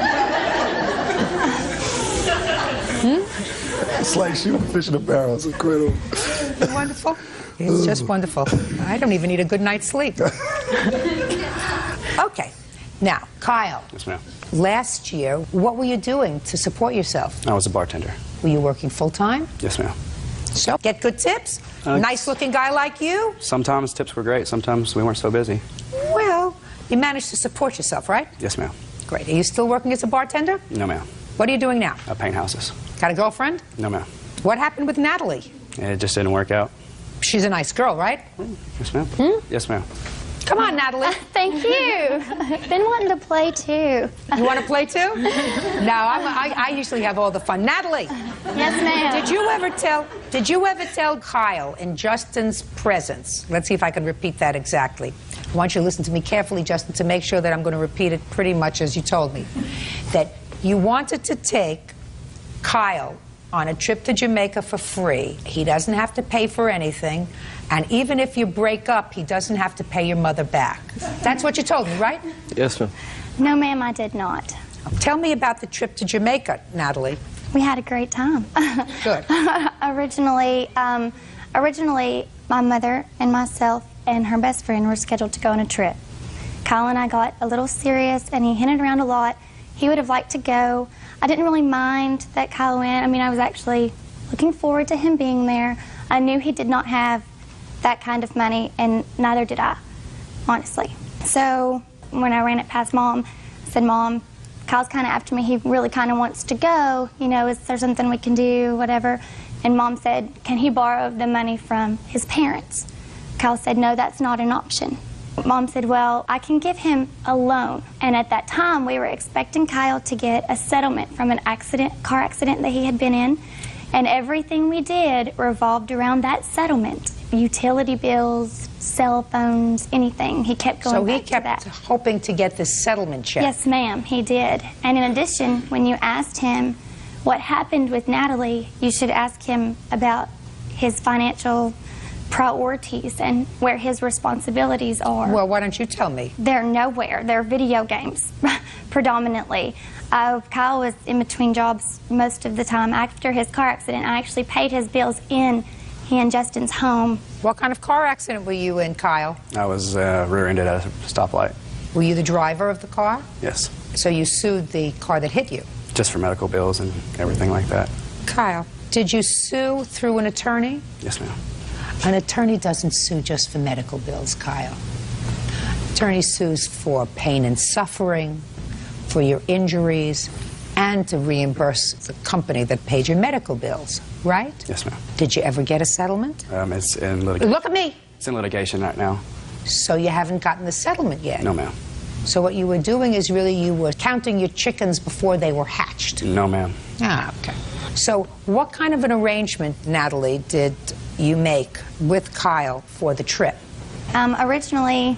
It's like shooting fish in a barrel. It's incredible. Wonderful. It's just wonderful. I don't even need a good night's sleep. Okay. Now, Kyle. Yes, ma'am. Last year, what were you doing to support yourself? I was a bartender. Were you working full-time? Yes, ma'am. So, get good tips? Nice-looking guy like you? Sometimes tips were great. Sometimes we weren't so busy. Well, you managed to support yourself, right? Yes, ma'am. Great. Are you still working as a bartender? No, ma'am. What are you doing now? I paint houses. Got a girlfriend? No, ma'am. What happened with Natalie? It just didn't work out. She's a nice girl, right? Yes, ma'am. Yes, ma'am. Come on, Natalie. Thank you. Been wanting to play too. You want to play too? No, I usually have all the fun. Natalie. Yes, ma'am. Did you ever tell Kyle in Justin's presence? Let's see if I can repeat that exactly. I want you to listen to me carefully, Justin, to make sure that I'm going to repeat it pretty much as you told me. That you wanted to take Kyle on a trip to Jamaica for free. He doesn't have to pay for anything. And even if you break up, he doesn't have to pay your mother back. That's what you told me, right? Yes, ma'am. No, ma'am, I did not. Tell me about the trip to Jamaica, Natalie. We had a great time. Good. Originally, my mother and myself and her best friend were scheduled to go on a trip. Kyle and I got a little serious, and he hinted around a lot. He would have liked to go. I didn't really mind that Kyle went. I mean, I was actually looking forward to him being there. I knew he did not have that kind of money, and neither did I, honestly. So when I ran it past Mom, I said, Mom, Kyle's kind of after me. He really kind of wants to go. You know, is there something we can do, whatever? And Mom said, can he borrow the money from his parents? Kyle said, no, that's not an option. Mom said, well, I can give him a loan. And at that time, we were expecting Kyle to get a settlement from an car accident that he had been in. And everything we did revolved around that settlement. Utility bills, cell phones, anything. He kept going back to that. So he kept hoping to get this settlement check. Yes, ma'am, he did. And in addition, when you asked him what happened with Natalie, you should ask him about his financial priorities and where his responsibilities are. Well, why don't you tell me? They're nowhere. They're video games, predominantly. Kyle was in between jobs most of the time. After his car accident, I actually paid his bills in he and Justin's home. What kind of car accident were you in, Kyle? I was rear-ended at a stoplight. Were you the driver of the car? Yes. So you sued the car that hit you? Just for medical bills and everything like that. Kyle, did you sue through an attorney? Yes, ma'am. An attorney doesn't sue just for medical bills, Kyle. Attorney sues for pain and suffering, for your injuries, and to reimburse the company that paid your medical bills, right? Yes, ma'am. Did you ever get a settlement? It's in litigation. Look at me! It's in litigation right now. So you haven't gotten the settlement yet? No, ma'am. So what you were doing is really you were counting your chickens before they were hatched? No, ma'am. Ah, okay. So what kind of an arrangement, Natalie, did you make with Kyle for the trip? Originally,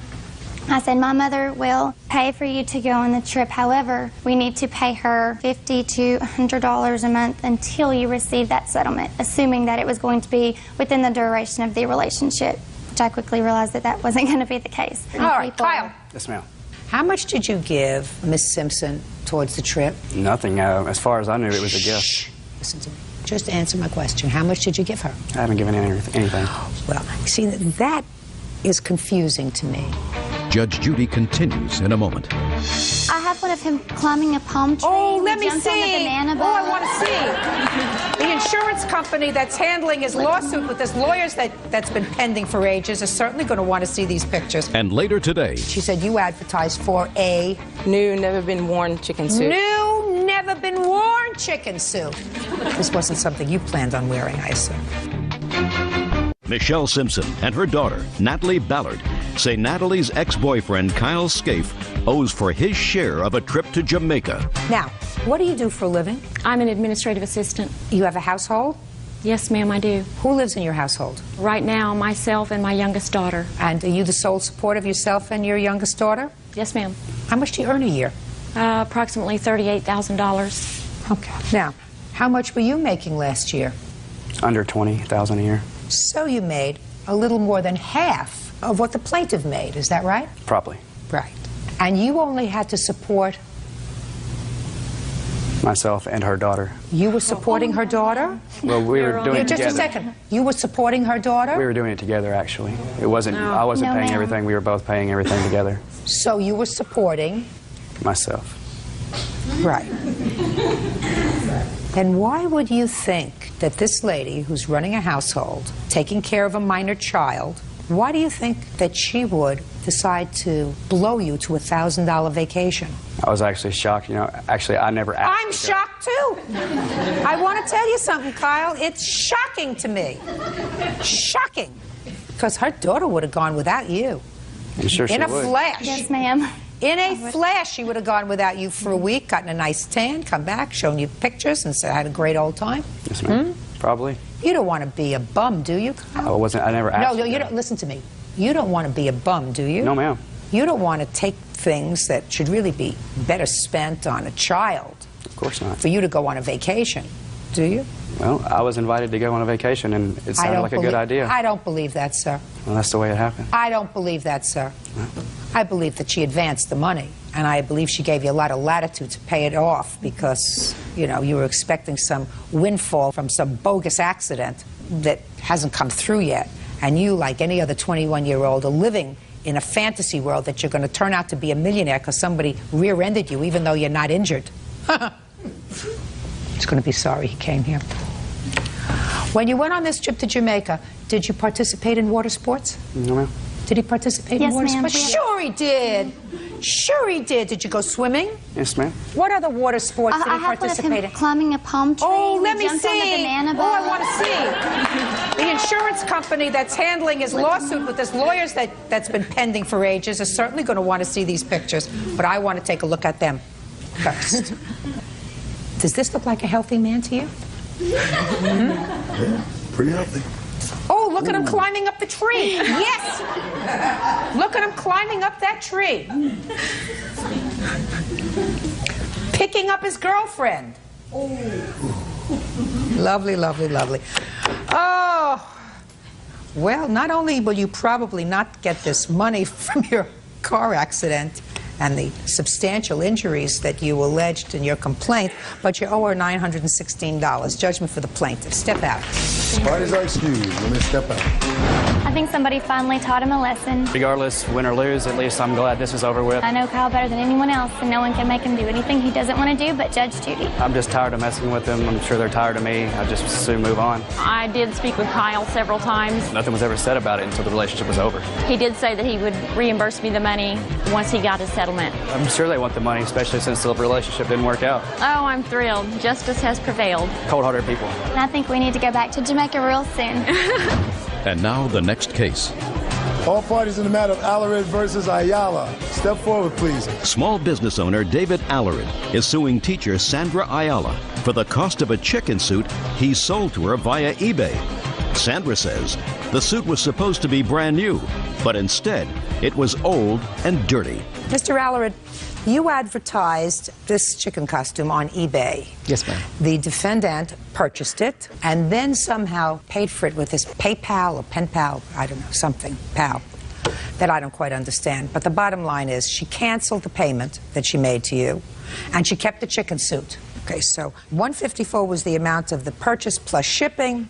I said, my mother will pay for you to go on the trip. However, we need to pay her $50 to $100 a month until you receive that settlement, assuming that it was going to be within the duration of the relationship, which I quickly realized that that wasn't going to be the case. All right, Kyle. Yes, ma'am. How much did you give Miss Simpson towards the trip? Nothing. As far as I knew, it was a gift. Listen to me. Just answer my question. How much did you give her? I haven't given anything. Well, see, that is confusing to me. Judge Judy continues in a moment. I have one of him climbing a palm tree. Oh, let me jumped see. on the banana boat. Oh, I want to see. The insurance company that's handling his lawsuit with his lawyers that's been pending for ages is certainly going to want to see these pictures. And later today, she said you advertised for a new, never been worn chicken suit. New, never been worn chicken suit. This wasn't something you planned on wearing, I assume. Michelle Simpson and her daughter, Natalie Ballard, say Natalie's ex-boyfriend, Kyle Scaife, owes for his share of a trip to Jamaica. Now, what do you do for a living? I'm an administrative assistant. You have a household? Yes, ma'am, I do. Who lives in your household? Right now, myself and my youngest daughter. And are you the sole support of yourself and your youngest daughter? Yes, ma'am. How much do you earn a year? Approximately $38,000. Okay. Now, how much were you making last year? Under $20,000 a year. So you made a little more than half of what the plaintiff made, is that right? Probably. Right. And you only had to support myself and her daughter. You were supporting her daughter? Well, we were doing it together. Just a second. You were supporting her daughter? We were doing it together, actually. It wasn't. I wasn't paying everything. We were both paying everything together. So you were supporting myself. Right. Then why would you think that this lady who's running a household, taking care of a minor child, why do you think that she would decide to blow you to a $1,000 vacation? I was actually shocked. You know, actually, I never asked. I'm shocked, too. I want to tell you something, Kyle. It's shocking to me. Shocking. Because her daughter would have gone without you. I'm sure she would. In a flash. Yes, ma'am. In a flash, she would have gone without you for a week, gotten a nice tan, come back, shown you pictures, and said, I had a great old time. Yes, ma'am. Probably. You don't want to be a bum, do you, Kyle? I wasn't. I never asked. No, you don't. Listen to me. You don't want to be a bum, do you? No, ma'am. You don't want to take things that should really be better spent on a child. Of course not. For you to go on a vacation, do you? Well, I was invited to go on a vacation, and it sounded like a good idea. I don't believe that, sir. Well, that's the way it happened. I don't believe that, sir. I believe that she advanced the money, and I believe she gave you a lot of latitude to pay it off because, you know, you were expecting some windfall from some bogus accident that hasn't come through yet. And you, like any other 21-year-old, are living in a fantasy world that you're going to turn out to be a millionaire because somebody rear-ended you even though you're not injured. He's going to be sorry he came here. When you went on this trip to Jamaica, did you participate in water sports? No, ma'am. Did he participate Yes, in water ma'am. sports? Sure he did. Sure he did. Did you go swimming? Yes, ma'am. What other water sports did I he have one of participate him in? climbing a palm tree. Oh, We let me jumped on the see. banana Oh, I boat. want to see. The insurance company that's handling his lawsuit with his lawyers that's been pending for ages is certainly going to want to see these pictures, but I want to take a look at them first. Does this look like a healthy man to you? Yeah, pretty healthy. Oh, look at him climbing up the tree. Yes. Look at him climbing up that tree. Picking up his girlfriend. Lovely, lovely, lovely. Oh, well, not only will you probably not get this money from your car accident and the substantial injuries that you alleged in your complaint, but you owe her $916. Judgment for the plaintiff. Step out. Parties are excused. Let me step out. I think somebody finally taught him a lesson. Regardless, win or lose, at least I'm glad this is over with. I know Kyle better than anyone else, and no one can make him do anything he doesn't want to do but Judge Judy. I'm just tired of messing with them. I'm sure they're tired of me. I just soon move on. I did speak with Kyle several times. Nothing was ever said about it until the relationship was over. He did say that he would reimburse me the money once he got his settlement. I'm sure they want the money, especially since the relationship didn't work out. Oh, I'm thrilled. Justice has prevailed. Cold-hearted people. And I think we need to go back to Jamaica real soon. And now the next case. All parties in the matter of Alarid versus Ayala. Step forward, please. Small business owner David Alarid is suing teacher Sandra Ayala for the cost of a chicken suit he sold to her via eBay. Sandra says the suit was supposed to be brand new, but instead it was old and dirty. Mr. Alarid, you advertised this chicken costume on eBay. Yes, ma'am. The defendant purchased it and then somehow paid for it with his PayPal or pen pal, I don't know, something, pal, that I don't quite understand. But the bottom line is she canceled the payment that she made to you and she kept the chicken suit. Okay, so $154 was the amount of the purchase plus shipping,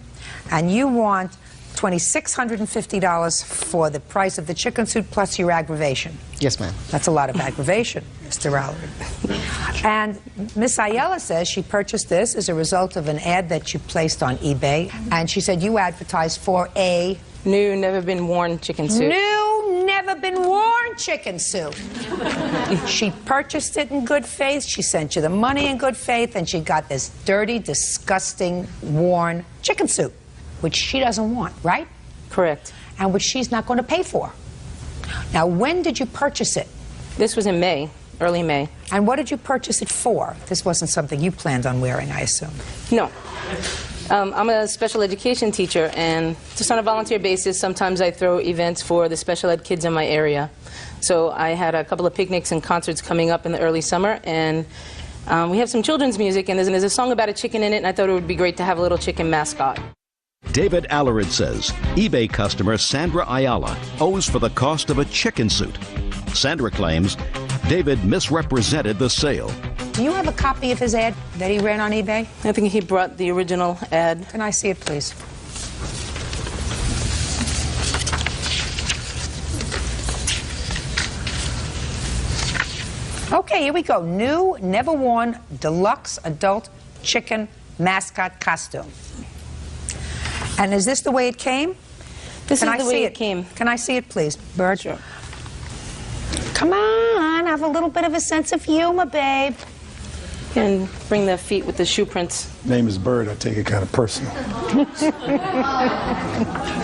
and you want $2,650 for the price of the chicken suit plus your aggravation. Yes, ma'am. That's a lot of aggravation, Mr. Alarid. And Miss Ayala says she purchased this as a result of an ad that you placed on eBay, and she said you advertised for a new, never been worn chicken suit. New, never been worn chicken suit. She purchased it in good faith, she sent you the money in good faith, and she got this dirty, disgusting, worn chicken suit, which she doesn't want, right? Correct. And which she's not going to pay for. Now, when did you purchase it? This was in May, early May. And what did you purchase it for? This wasn't something you planned on wearing, I assume. No. I'm a special education teacher, and just on a volunteer basis, sometimes I throw events for the special ed kids in my area. So I had a couple of picnics and concerts coming up in the early summer, and we have some children's music, and there's a song about a chicken in it, and I thought it would be great to have a little chicken mascot. David Alarid says eBay customer Sandra Ayala owes for the cost of a chicken suit. Sandra claims David misrepresented the sale. Do you have a copy of his ad that he ran on eBay? I think he brought the original ad. Can I see it, please? Okay, here we go. New, never worn, deluxe adult chicken mascot costume. And is this the way it came? This is the way it came. Can I see it, please, Byrd? Sure. Come on, have a little bit of a sense of humor, babe. And bring the feet with the shoe prints. Name is Byrd. I take it kind of personal.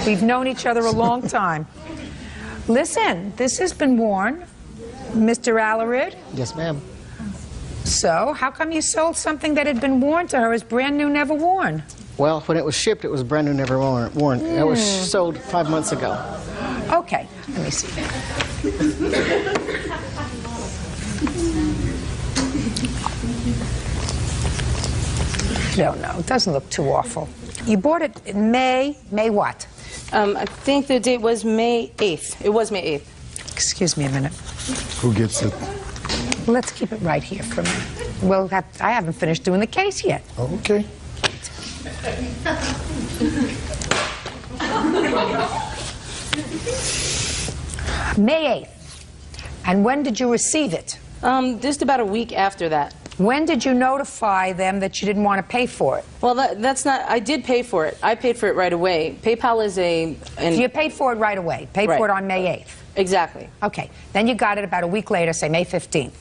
We've known each other a long time. Listen, this has been worn, Mr. Alarid. Yes, ma'am. So, how come you sold something that had been worn to her as brand new, never worn? Well, when it was shipped, it was brand new, never worn. It was sold 5 months ago. Okay, let me see. I don't know. It doesn't look too awful. You bought it in May what? I think the date was May 8th. It was May 8th. Excuse me a minute. Who gets it? Let's keep it right here for a minute. Well, I haven't finished doing the case yet. Okay. May 8th. And when did you receive it? Just about a week after that. When did you notify them that you didn't want to pay for it? Well, that's not, I did pay for it. I paid for it right away. PayPal is a... So you paid for it right away. Paid for it on May 8th. Exactly. Okay. Then you got it about a week later, say May 15th.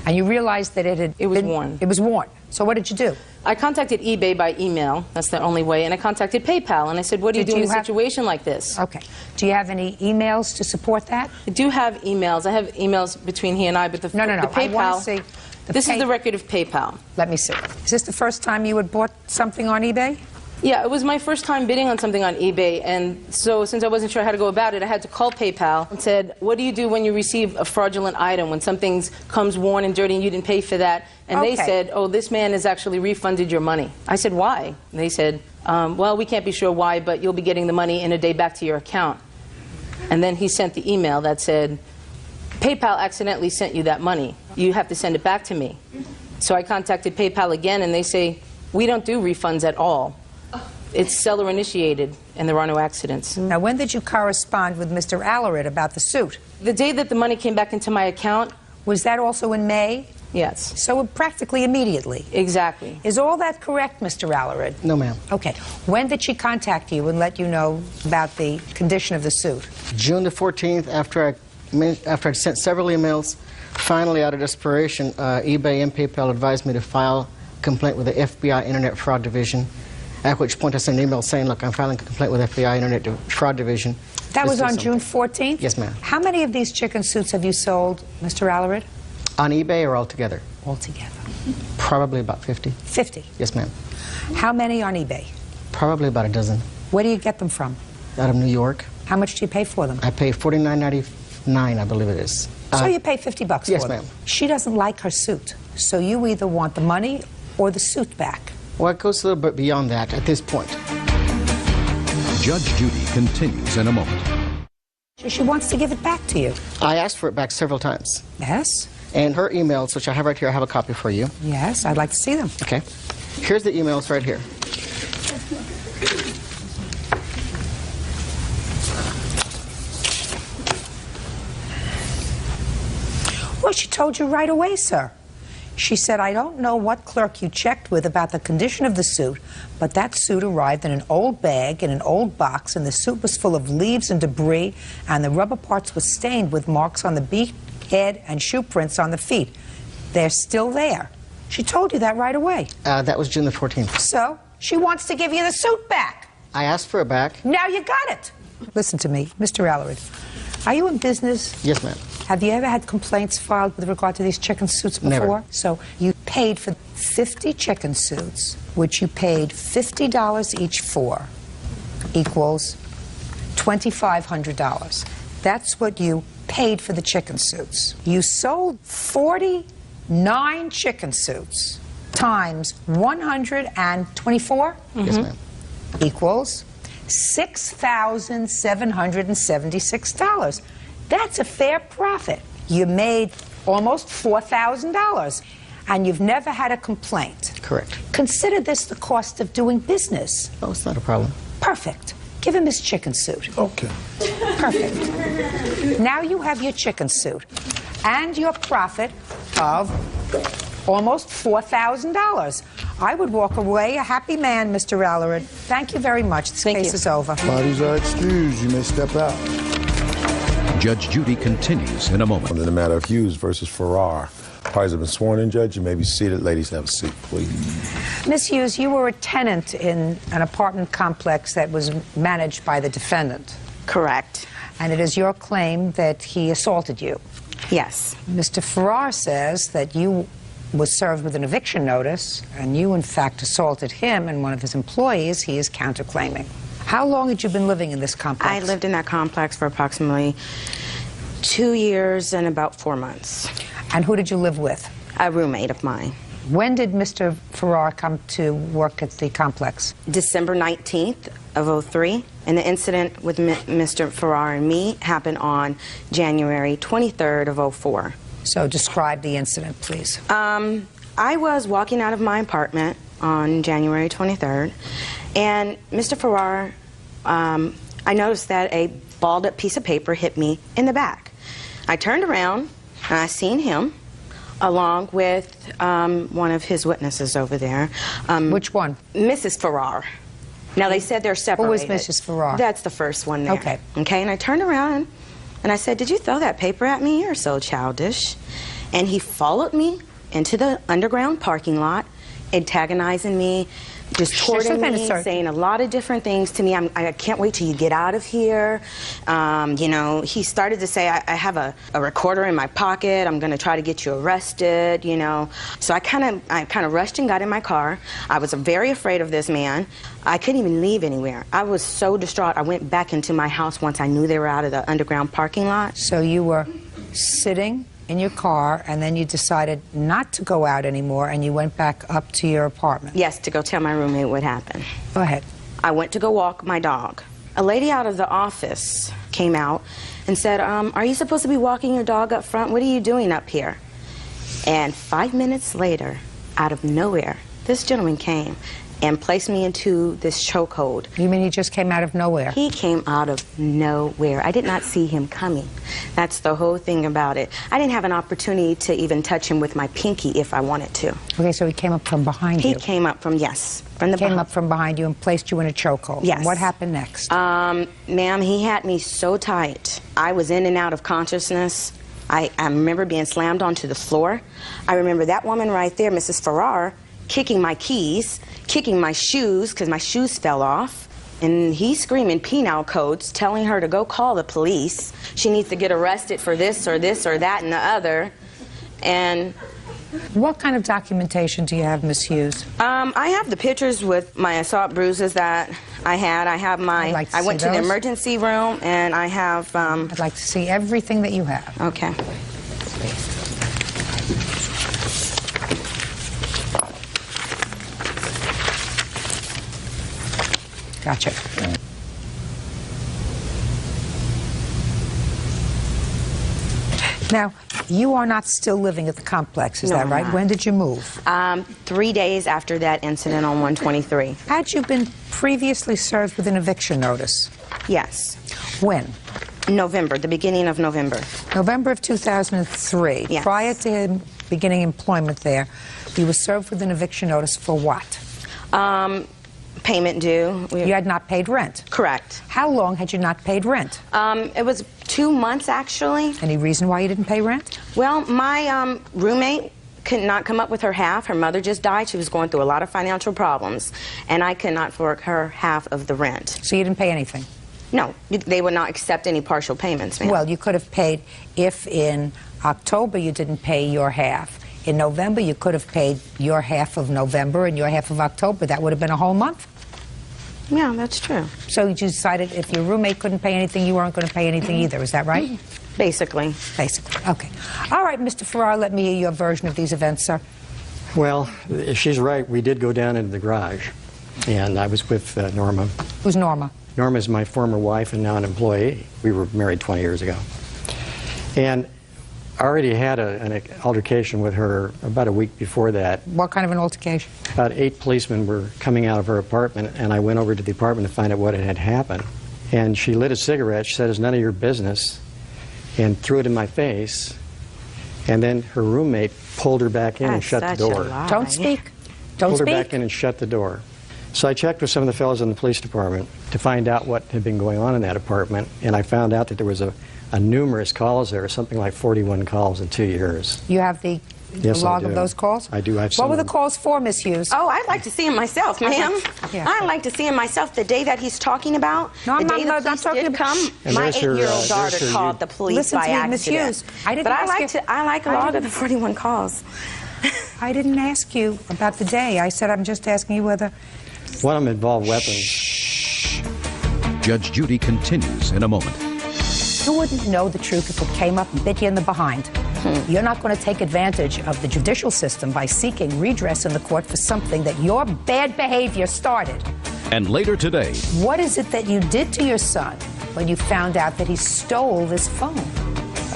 And you realized that it was worn. It was worn. So what did you do? I contacted eBay by email. That's the only way. And I contacted PayPal. And I said, what do you do in a situation like this? Okay. Do you have any emails to support that? I do have emails. I have emails between he and I, but the No. the PayPal... I want to see... This is the record of PayPal. Let me see. Is this the first time you had bought something on eBay? Yeah, it was my first time bidding on something on eBay, and so since I wasn't sure how to go about it, I had to call PayPal and said, what do you do when you receive a fraudulent item, when something comes worn and dirty and you didn't pay for that? And they said, oh, this man has actually refunded your money. I said, why? And they said, well, we can't be sure why, but you'll be getting the money in a day back to your account. And then he sent the email that said, PayPal accidentally sent you that money. You have to send it back to me. So I contacted PayPal again, and they say, we don't do refunds at all. It's seller initiated, and there are no accidents. Now, when did you correspond with Mr. Alarid about the suit? The day that the money came back into my account. Was that also in May? Yes. So practically immediately? Exactly. Is all that correct, Mr. Alarid? No, ma'am. Okay. When did she contact you and let you know about the condition of the suit? June the 14th, after I'd sent several emails, finally, out of desperation, eBay and PayPal advised me to file a complaint with the FBI Internet Fraud Division, at which point I sent an email saying, look, I'm filing a complaint with FBI Internet Fraud Division. That was on June 14th? Yes, ma'am. How many of these chicken suits have you sold, Mr. Alarid? On eBay or altogether? Altogether. Probably about 50. 50? Yes, ma'am. How many on eBay? Probably about a dozen. Where do you get them from? Out of New York. How much do you pay for them? I pay $49.99, I believe it is. So you pay $50 for them? Yes, ma'am. She doesn't like her suit, so you either want the money or the suit back. Well, it goes a little bit beyond that at this point. Judge Judy continues in a moment. She wants to give it back to you. I asked for it back several times. Yes? And her emails, which I have right here, I have a copy for you. Yes, I'd like to see them. Okay. Here's the emails right here. Well, she told you right away, sir. She said, I don't know what clerk you checked with about the condition of the suit, but that suit arrived in an old bag, in an old box, and the suit was full of leaves and debris, and the rubber parts were stained with marks on the beak, head, and shoe prints on the feet. They're still there. She told you that right away. That was June the 14th. So, she wants to give you the suit back. I asked for it back. Now you got it. Listen to me, Mr. Alarid. Are you in business? Yes, ma'am. Have you ever had complaints filed with regard to these chicken suits before? Never. So you paid for 50 chicken suits, which you paid $50 each for, equals $2,500. That's what you paid for the chicken suits. You sold 49 chicken suits times 124? Yes, ma'am. Equals $6,776. That's a fair profit. You made almost $4,000, and you've never had a complaint. Correct. Consider this the cost of doing business. Oh, it's not a problem. Perfect. Give him his chicken suit. Okay. Perfect. Now you have your chicken suit and your profit of almost $4,000. I would walk away a happy man, Mr. Alarid. Thank you very much. This case is over. Bodies are excused. You may step out. Judge Judy continues in a moment. In the matter of Hughes versus Farrar. Parties have been sworn in, Judge. You may be seated. Ladies, have a seat, please. Miss Hughes, you were a tenant in an apartment complex that was managed by the defendant. Correct. And it is your claim that he assaulted you. Yes. Mr. Farrar says that you was served with an eviction notice, and you, in fact, assaulted him and one of his employees. He is counterclaiming. How long had you been living in this complex? I lived in that complex for approximately 2 years and about 4 months. And who did you live with? A roommate of mine. When did Mr. Farrar come to work at the complex? December 19th of 2003. And the incident with Mr. Farrar and me happened on January 23rd of 2004. So describe the incident, please. I was walking out of my apartment on January 23rd, and Mr. Farrar, I noticed that a balled up piece of paper hit me in the back. I turned around, and I seen him along with one of his witnesses over there. Which one? Mrs. Farrar. Now, they said they're separated. Who was Mrs. Farrar? That's the first one there. Okay. Okay, and I turned around and I said, "Did you throw that paper at me? You're so childish." And he followed me into the underground parking lot, antagonizing me, just taunting me, saying a lot of different things to me. I can't wait till you get out of here. You know, he started to say, I have a recorder in my pocket. I'm going to try to get you arrested, you know. So I kind of rushed and got in my car. I was very afraid of this man. I couldn't even leave anywhere. I was so distraught. I went back into my house once I knew they were out of the underground parking lot. So you were sitting in your car, and then you decided not to go out anymore, and you went back up to your apartment. Yes, to go tell my roommate what happened. Go ahead. I went to go walk my dog. A lady out of the office came out and said, "Are you supposed to be walking your dog up front? What are you doing up here?" And 5 minutes later, out of nowhere, this gentleman came and placed me into this chokehold. You mean he just came out of nowhere? He came out of nowhere. I did not see him coming. That's the whole thing about it. I didn't have an opportunity to even touch him with my pinky if I wanted to. Okay, so he came up from behind you. He came up from, yes, from the came up from behind you and placed you in a chokehold. Yes. What happened next? Ma'am, he had me so tight. I was in and out of consciousness. I remember being slammed onto the floor. I remember that woman right there, Mrs. Farrar, kicking my keys, kicking my shoes because my shoes fell off, and he's screaming penal codes, telling her to go call the police. She needs to get arrested for this or that and the other. And what kind of documentation do you have, Miss Hughes? I have the pictures with my assault bruises that I had. I have my. I went to the emergency room, and I have. I'd like to see everything that you have. Okay. Gotcha. Now, you are not still living at the complex, is that right? When did you move? 3 days after that incident on 123. Had you been previously served with an eviction notice? Yes. When? November, the beginning of November. November of 2003. Yes. Prior to him beginning employment there, you were served with an eviction notice for what? Payment due. You had not paid rent? Correct. How long had you not paid rent? It was 2 months, actually. Any reason why you didn't pay rent? Well, my roommate could not come up with her half. Her mother just died. She was going through a lot of financial problems, and I could not fork her half of the rent. So you didn't pay anything? No, they would not accept any partial payments, ma'am. Well, you could have paid if in October you didn't pay your half. In November, you could have paid your half of November and your half of October. That would have been a whole month. Yeah, that's true. So you decided if your roommate couldn't pay anything, you weren't going to pay anything either. Is that right? Basically. Basically. Okay. All right, Mr. Farrar, let me hear your version of these events, sir. Well, she's right. We did go down into the garage, and I was with Norma. Who's Norma? Norma is my former wife and now an employee. We were married 20 years ago. And I already had an altercation with her about a week before that. What kind of an altercation? About 8 policemen were coming out of her apartment, and I went over to the apartment to find out what had happened. And she lit a cigarette. She said, "It's none of your business," and threw it in my face. And then her roommate pulled her back in and shut the door. Don't speak. Don't pulled speak. her back in and shut the door. So I checked with some of the fellows in the police department to find out what had been going on in that apartment, and I found out that there was a numerous calls there, something like 41 calls in 2 years. You have the log of those calls? I do. I have what were the calls for, Miss Hughes? Oh, I'd like to see him myself, ma'am. Yeah. I'd like to see him myself the day that he's talking about. No, I'm the day not the police talking did come. And My there's her, 8-year-old daughter there's her called the police Listen by to me, accident. Miss Hughes. I didn't but ask I like a log of the 41 calls. I didn't ask you about the day. I said I'm just asking you whether... One of them involved weapons. Shh. Judge Judy continues in a moment. Who wouldn't know the truth if it came up and bit you in the behind? You're not going to take advantage of the judicial system by seeking redress in the court for something that your bad behavior started. And later today... What is it that you did to your son when you found out that he stole this phone?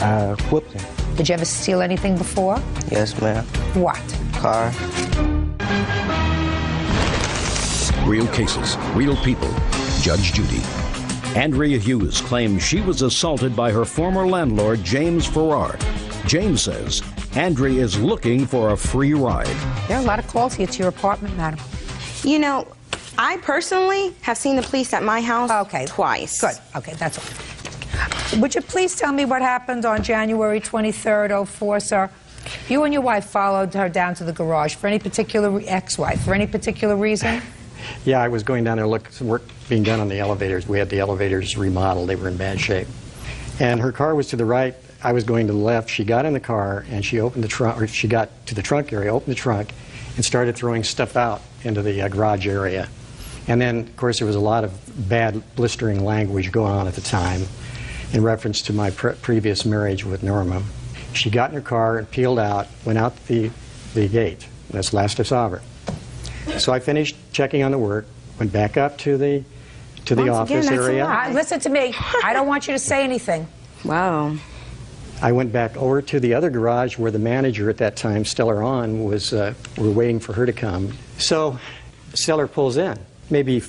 I whipped him. Did you ever steal anything before? Yes, ma'am. What? Car. Real cases, real people. Judge Judy. Andrea Hughes claims she was assaulted by her former landlord, James Farrar. James says Andrea is looking for a free ride. There are a lot of calls here to your apartment, madam. You know, I personally have seen the police at my house twice. Good. Okay, that's all. Would you please tell me what happened on January 23rd, 04, sir? You and your wife followed her down to the garage for any particular ex-wife, for any particular reason? Yeah, I was going down there to look at some work being done on the elevators. We had the elevators remodeled. They were in bad shape. And her car was to the right. I was going to the left. She got in the car and she opened the trunk, or she got to the trunk area, opened the trunk, and started throwing stuff out into the garage area. And then, of course, there was a lot of bad, blistering language going on at the time in reference to my previous marriage with Norma. She got in her car and peeled out, went out the gate. That's the last I saw of her. So I finished checking on the work, went back up to the office area. Listen to me. I don't want you to say anything. Wow. I went back over to the other garage where the manager at that time, Stellar On, was. We were waiting for her to come. So Stellar pulls in, maybe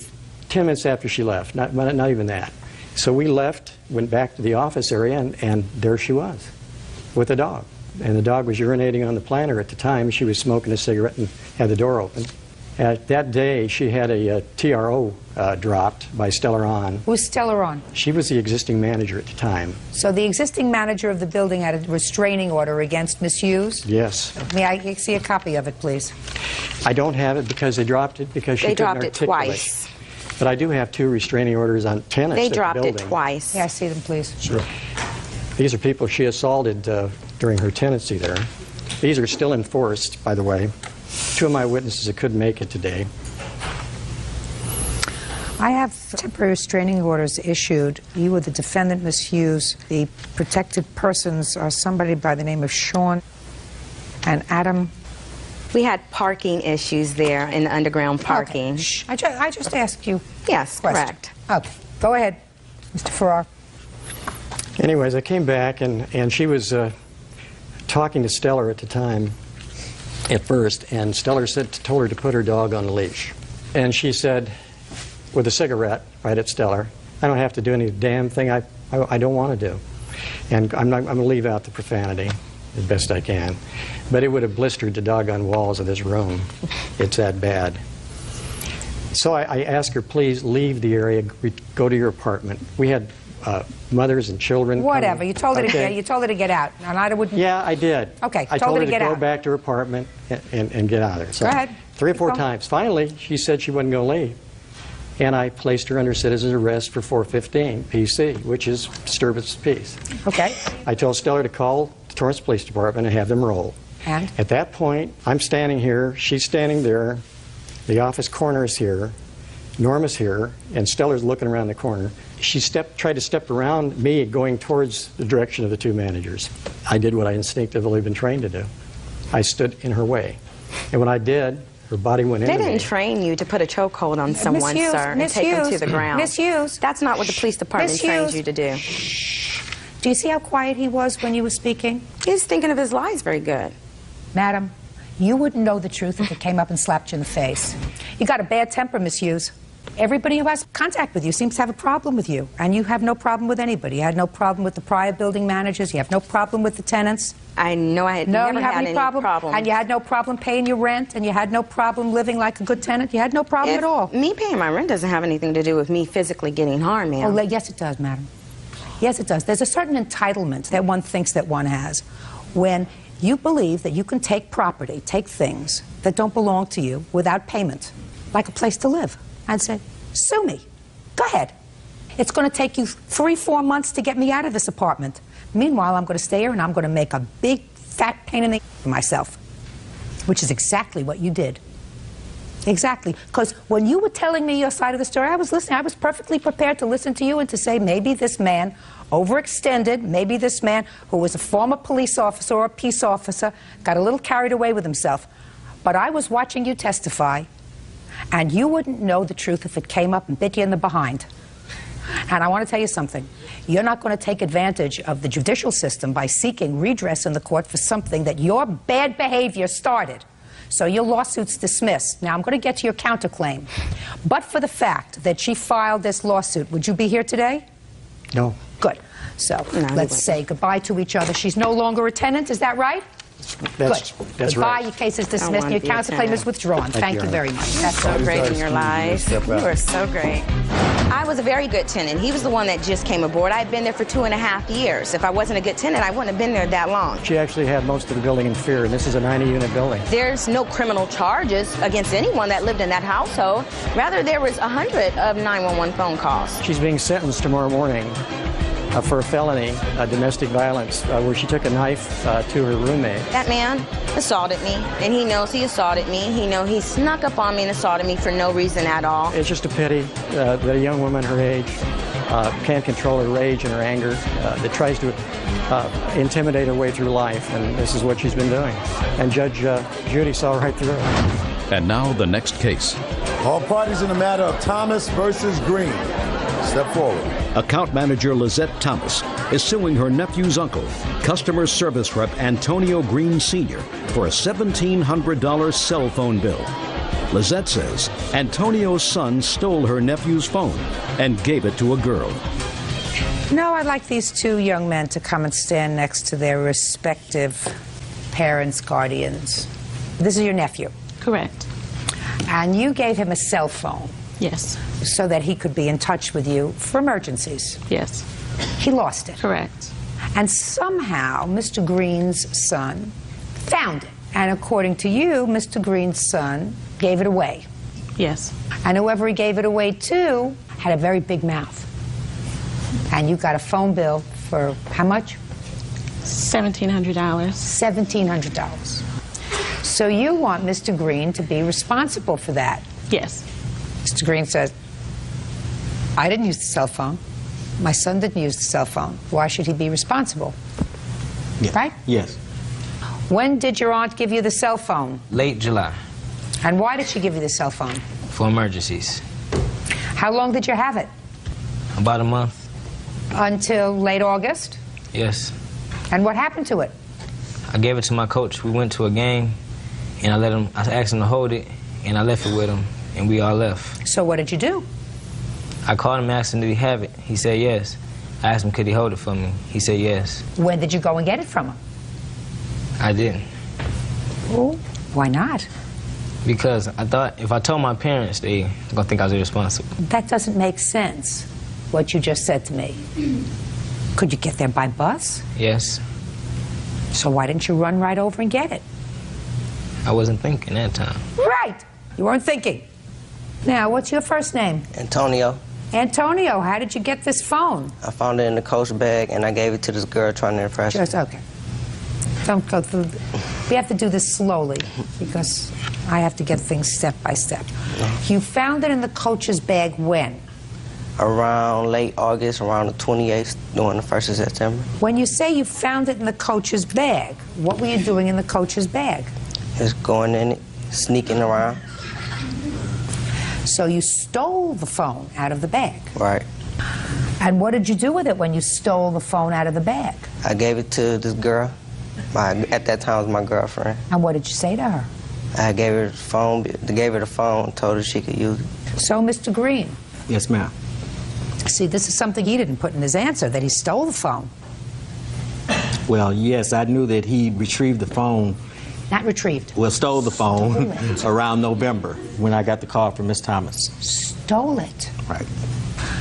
10 minutes after she left, not even that. So we left, went back to the office area, and there she was with a dog. And the dog was urinating on the planter at the time. She was smoking a cigarette and had the door open. That day, she had a TRO dropped by Stellar On. Who's Stellar On? She was the existing manager at the time. So the existing manager of the building had a restraining order against Miss Hughes? Yes. May I see a copy of it, please? I don't have it because they dropped it because she couldn't articulate. They dropped it twice. But I do have 2 restraining orders on tenants at the building. They dropped it twice. Yeah, I see them, please. Sure. These are people she assaulted during her tenancy there. These are still enforced, by the way. 2 of my witnesses that couldn't make it today. I have temporary restraining orders issued. You were the defendant, Miss Hughes. The protected persons are somebody by the name of Sean and Adam. We had parking issues there in the underground parking. Okay. Shh. I just asked you. Yes, correct. Okay, go ahead, Mr. Farrar. Anyways, I came back and she was talking to Stellar at the time, at first, and Stellar told her to put her dog on a leash. And she said, with a cigarette right at Stellar, I don't have to do any damn thing I don't want to do. And I'm going to leave out the profanity as best I can. But it would have blistered the doggone walls of this room. It's that bad. So I asked her, please leave the area, go to your apartment. We had mothers and children. Whatever. Coming. You told her to get. You told her to get out, and I wouldn't. Yeah, I did. Okay. I told her to get go out. back to her apartment and get out of there. So go ahead. 3 or 4 times. Finally, she said she wasn't going to leave, and I placed her under citizen's arrest for 415 PC, which is disturbance of peace. Okay. I told Stellar to call the Torrance Police Department and have them roll. And at that point, I'm standing here. She's standing there. The office corner is here. Norma's here, and Stellar's looking around the corner. She tried to step around me going towards the direction of the 2 managers. I did what I instinctively been trained to do. I stood in her way. And when I did, her body went into me. They didn't train you to put a chokehold on someone, sir, and take them to the ground. Miss Hughes. That's not what the police department trains you to do. Do you see how quiet he was when you were speaking? He's thinking of his lies very good. Madam, you wouldn't know the truth if it came up and slapped you in the face. You got a bad temper, Miss Hughes. Everybody who has contact with you seems to have a problem with you, and you have no problem with anybody. You had no problem with the prior building managers. You have no problem with the tenants. I know I had never had any problem. And you had no problem paying your rent, and you had no problem living like a good tenant. You had no problem at all. Me paying my rent doesn't have anything to do with me physically getting harmed, ma'am. Oh, yes, it does, madam. Yes, it does. There's a certain entitlement that one thinks that one has when you believe that you can take property, take things that don't belong to you without payment, like a place to live, and say, sue me. Go ahead. It's going to take you 3-4 months to get me out of this apartment. Meanwhile, I'm going to stay here and I'm going to make a big, fat pain in the for myself, which is exactly what you did. Exactly. Because when you were telling me your side of the story, I was listening. I was perfectly prepared to listen to you and to say maybe this man overextended, maybe this man who was a former police officer or a peace officer got a little carried away with himself. But I was watching you testify, and you wouldn't know the truth if it came up and bit you in the behind. And I want to tell you something. You're not going to take advantage of the judicial system by seeking redress in the court for something that your bad behavior started. So your lawsuit's dismissed. Now, I'm going to get to your counterclaim. But for the fact that she filed this lawsuit, would you be here today? No. Good. So let's say goodbye to each other. She's no longer a tenant, is that right? That's Goodbye. right. Your case is I dismissed and your wanna be a counterclaim is tenant. withdrawn. Thank you Your very Honor. much. That's so great in your life. Step You out. are so great. I was a very good tenant. He was the one that just came aboard. I had been there for 2.5 years. If I wasn't a good tenant, I wouldn't have been there that long. She actually had most of the building in fear, and this is a 90-unit building. There's no criminal charges against anyone that lived in that household. Rather, there was 100 of 911 phone calls. She's being sentenced tomorrow morning for a felony, domestic violence, where she took a knife to her roommate. That man assaulted me, and he knows he assaulted me. He knows he snuck up on me and assaulted me for no reason at all. It's just a pity that a young woman her age can't control her rage and her anger, that tries to intimidate her way through life, and this is what she's been doing. And Judge Judy saw right through it. And now the next case. All parties in the matter of Thomas versus Green. Step forward. Account manager Lizette Thomas is suing her nephew's uncle, customer service rep Antonio Green Sr., for a $1,700 cell phone bill. Lizette says Antonio's son stole her nephew's phone and gave it to a girl. Now I'd like these two young men to come and stand next to their respective parents, guardians. This is your nephew. Correct. And you gave him a cell phone. Yes. So that he could be in touch with you for emergencies. Yes. He lost it. Correct. And somehow Mr. Green's son found it. And according to you, Mr. Green's son gave it away. Yes. And whoever he gave it away to had a very big mouth. And you got a phone bill for how much? $1,700. $1,700. So you want Mr. Green to be responsible for that. Yes. Mr. Green says, I didn't use the cell phone. My son didn't use the cell phone. Why should he be responsible? Yeah. Right? Yes. When did your aunt give you the cell phone? Late July. And why did she give you the cell phone? For emergencies. How long did you have it? About a month. Until late August? Yes. And what happened to it? I gave it to my coach. We went to a game, and I asked him to hold it, and I left it with him, and we all left. So what did you do? I called him and asked him, did he have it? He said yes. I asked him, could he hold it for me? He said yes. When did you go and get it from him? I didn't. Oh, why not? Because I thought if I told my parents, they were going to think I was irresponsible. That doesn't make sense, what you just said to me. Could you get there by bus? Yes. So why didn't you run right over and get it? I wasn't thinking that time. Right. You weren't thinking. Now, what's your first name? Antonio. Antonio, how did you get this phone? I found it in the coach bag and I gave it to this girl trying to impress her. Just, okay. Don't go through. We have to do this slowly because I have to get things step by step. You found it in the coach's bag when? Around late August, around the 28th, during the 1st of September. When you say you found it in the coach's bag, what were you doing in the coach's bag? Just going in it, sneaking around. So you stole the phone out of the bag. Right. And what did you do with it when you stole the phone out of the bag? I gave it to this girl. At that time, it was my girlfriend. And what did you say to her? I gave her the phone, told her she could use it. So, Mr. Green. Yes, ma'am. See, this is something he didn't put in his answer, that he stole the phone. Well, yes, I knew that he retrieved the phone. Not retrieved. Well, stole the phone around November when I got the call from Miss Thomas. Stole it. Right.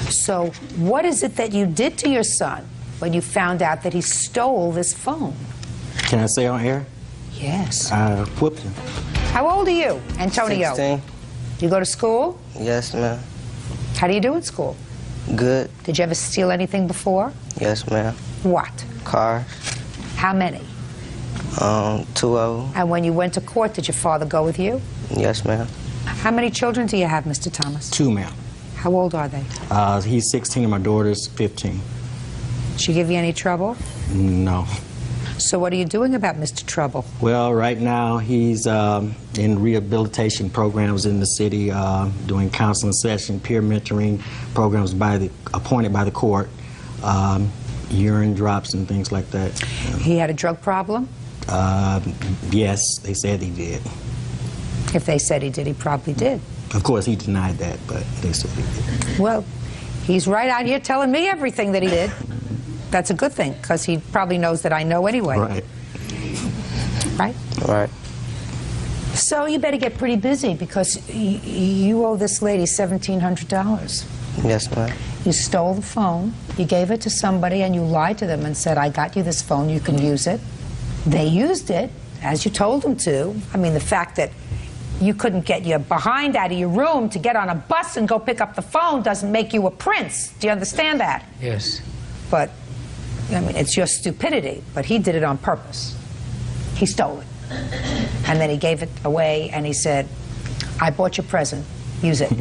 So what is it that you did to your son when you found out that he stole this phone? Can I say on air? Yes. I whooped him. How old are you, Antonio? 16. You go to school? Yes, ma'am. How do you do in school? Good. Did you ever steal anything before? Yes, ma'am. What? Cars. How many? 2 of them. And when you went to court, did your father go with you? Yes, ma'am. How many children do you have, Mr. Thomas? 2, ma'am. How old are they? He's 16 and my daughter's 15. Did she give you any trouble? No. So what are you doing about Mr. Trouble? Well, right now he's in rehabilitation programs in the city, doing counseling session, peer mentoring programs appointed by the court, urine drops and things like that. He had a drug problem? Yes, they said he did. If they said he did, he probably did. Of course, he denied that, but they said he did. Well, he's right out here telling me everything that he did. That's a good thing, because he probably knows that I know anyway. Right. right? Right. So you better get pretty busy because you owe this lady $1,700. Yes, ma'am. You stole the phone, you gave it to somebody, and you lied to them and said, I got you this phone, you can use it. They used it, as you told them to. I mean, the fact that you couldn't get your behind out of your room to get on a bus and go pick up the phone doesn't make you a prince. Do you understand that? Yes. But, I mean, it's your stupidity, but he did it on purpose. He stole it. And then he gave it away, and he said, I bought your present, use it.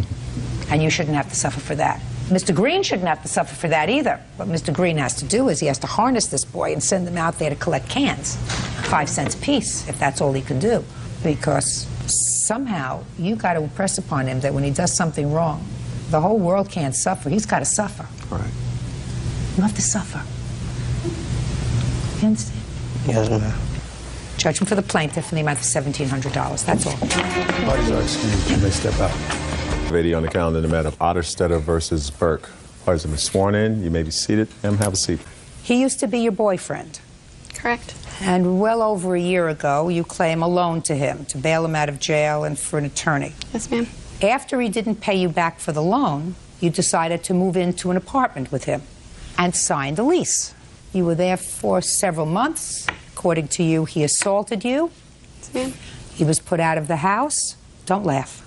And you shouldn't have to suffer for that. Mr. Green shouldn't have to suffer for that either. What Mr. Green has to do is he has to harness this boy and send him out there to collect cans, 5 cents a piece, if that's all he can do. Because somehow you got to impress upon him that when he does something wrong, the whole world can't suffer. He's got to suffer. Right. You have to suffer. You understand? Yes, ma'am. Judgment for the plaintiff in the amount of $1,700. That's all. Parties are excused. You may step out. Video on the calendar in the matter of Otterstetter versus Burke. Parties have been sworn in. You may be seated. Ma'am, have a seat. He used to be your boyfriend. Correct. And well over a year ago, you claim a loan to him to bail him out of jail and for an attorney. Yes, ma'am. After he didn't pay you back for the loan, you decided to move into an apartment with him and signed a lease. You were there for several months. According to you, he assaulted you. Yes, ma'am. He was put out of the house. Don't laugh.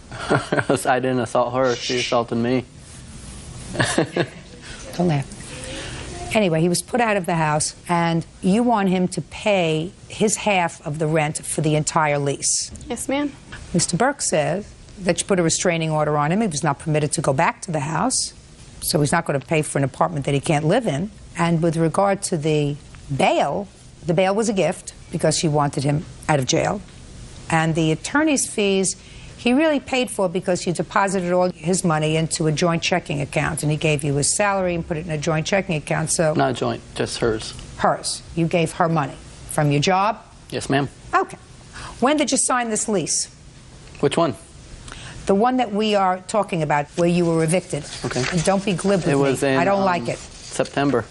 I didn't assault her. She assaulted me. Don't laugh. Anyway, he was put out of the house, and you want him to pay his half of the rent for the entire lease. Yes, ma'am. Mr. Burke says that you put a restraining order on him. He was not permitted to go back to the house, so he's not going to pay for an apartment that he can't live in. And with regard to the bail was a gift because you wanted him out of jail. And the attorney's fees, he really paid for because you deposited all his money into a joint checking account, and he gave you his salary and put it in a joint checking account. So Not joint, just hers. Hers. You gave her money from your job? Yes, ma'am. Okay. When did you sign this lease? Which one? The one that we are talking about, where you were evicted. Okay. And don't be glib with It was me. in, I don't like it. September.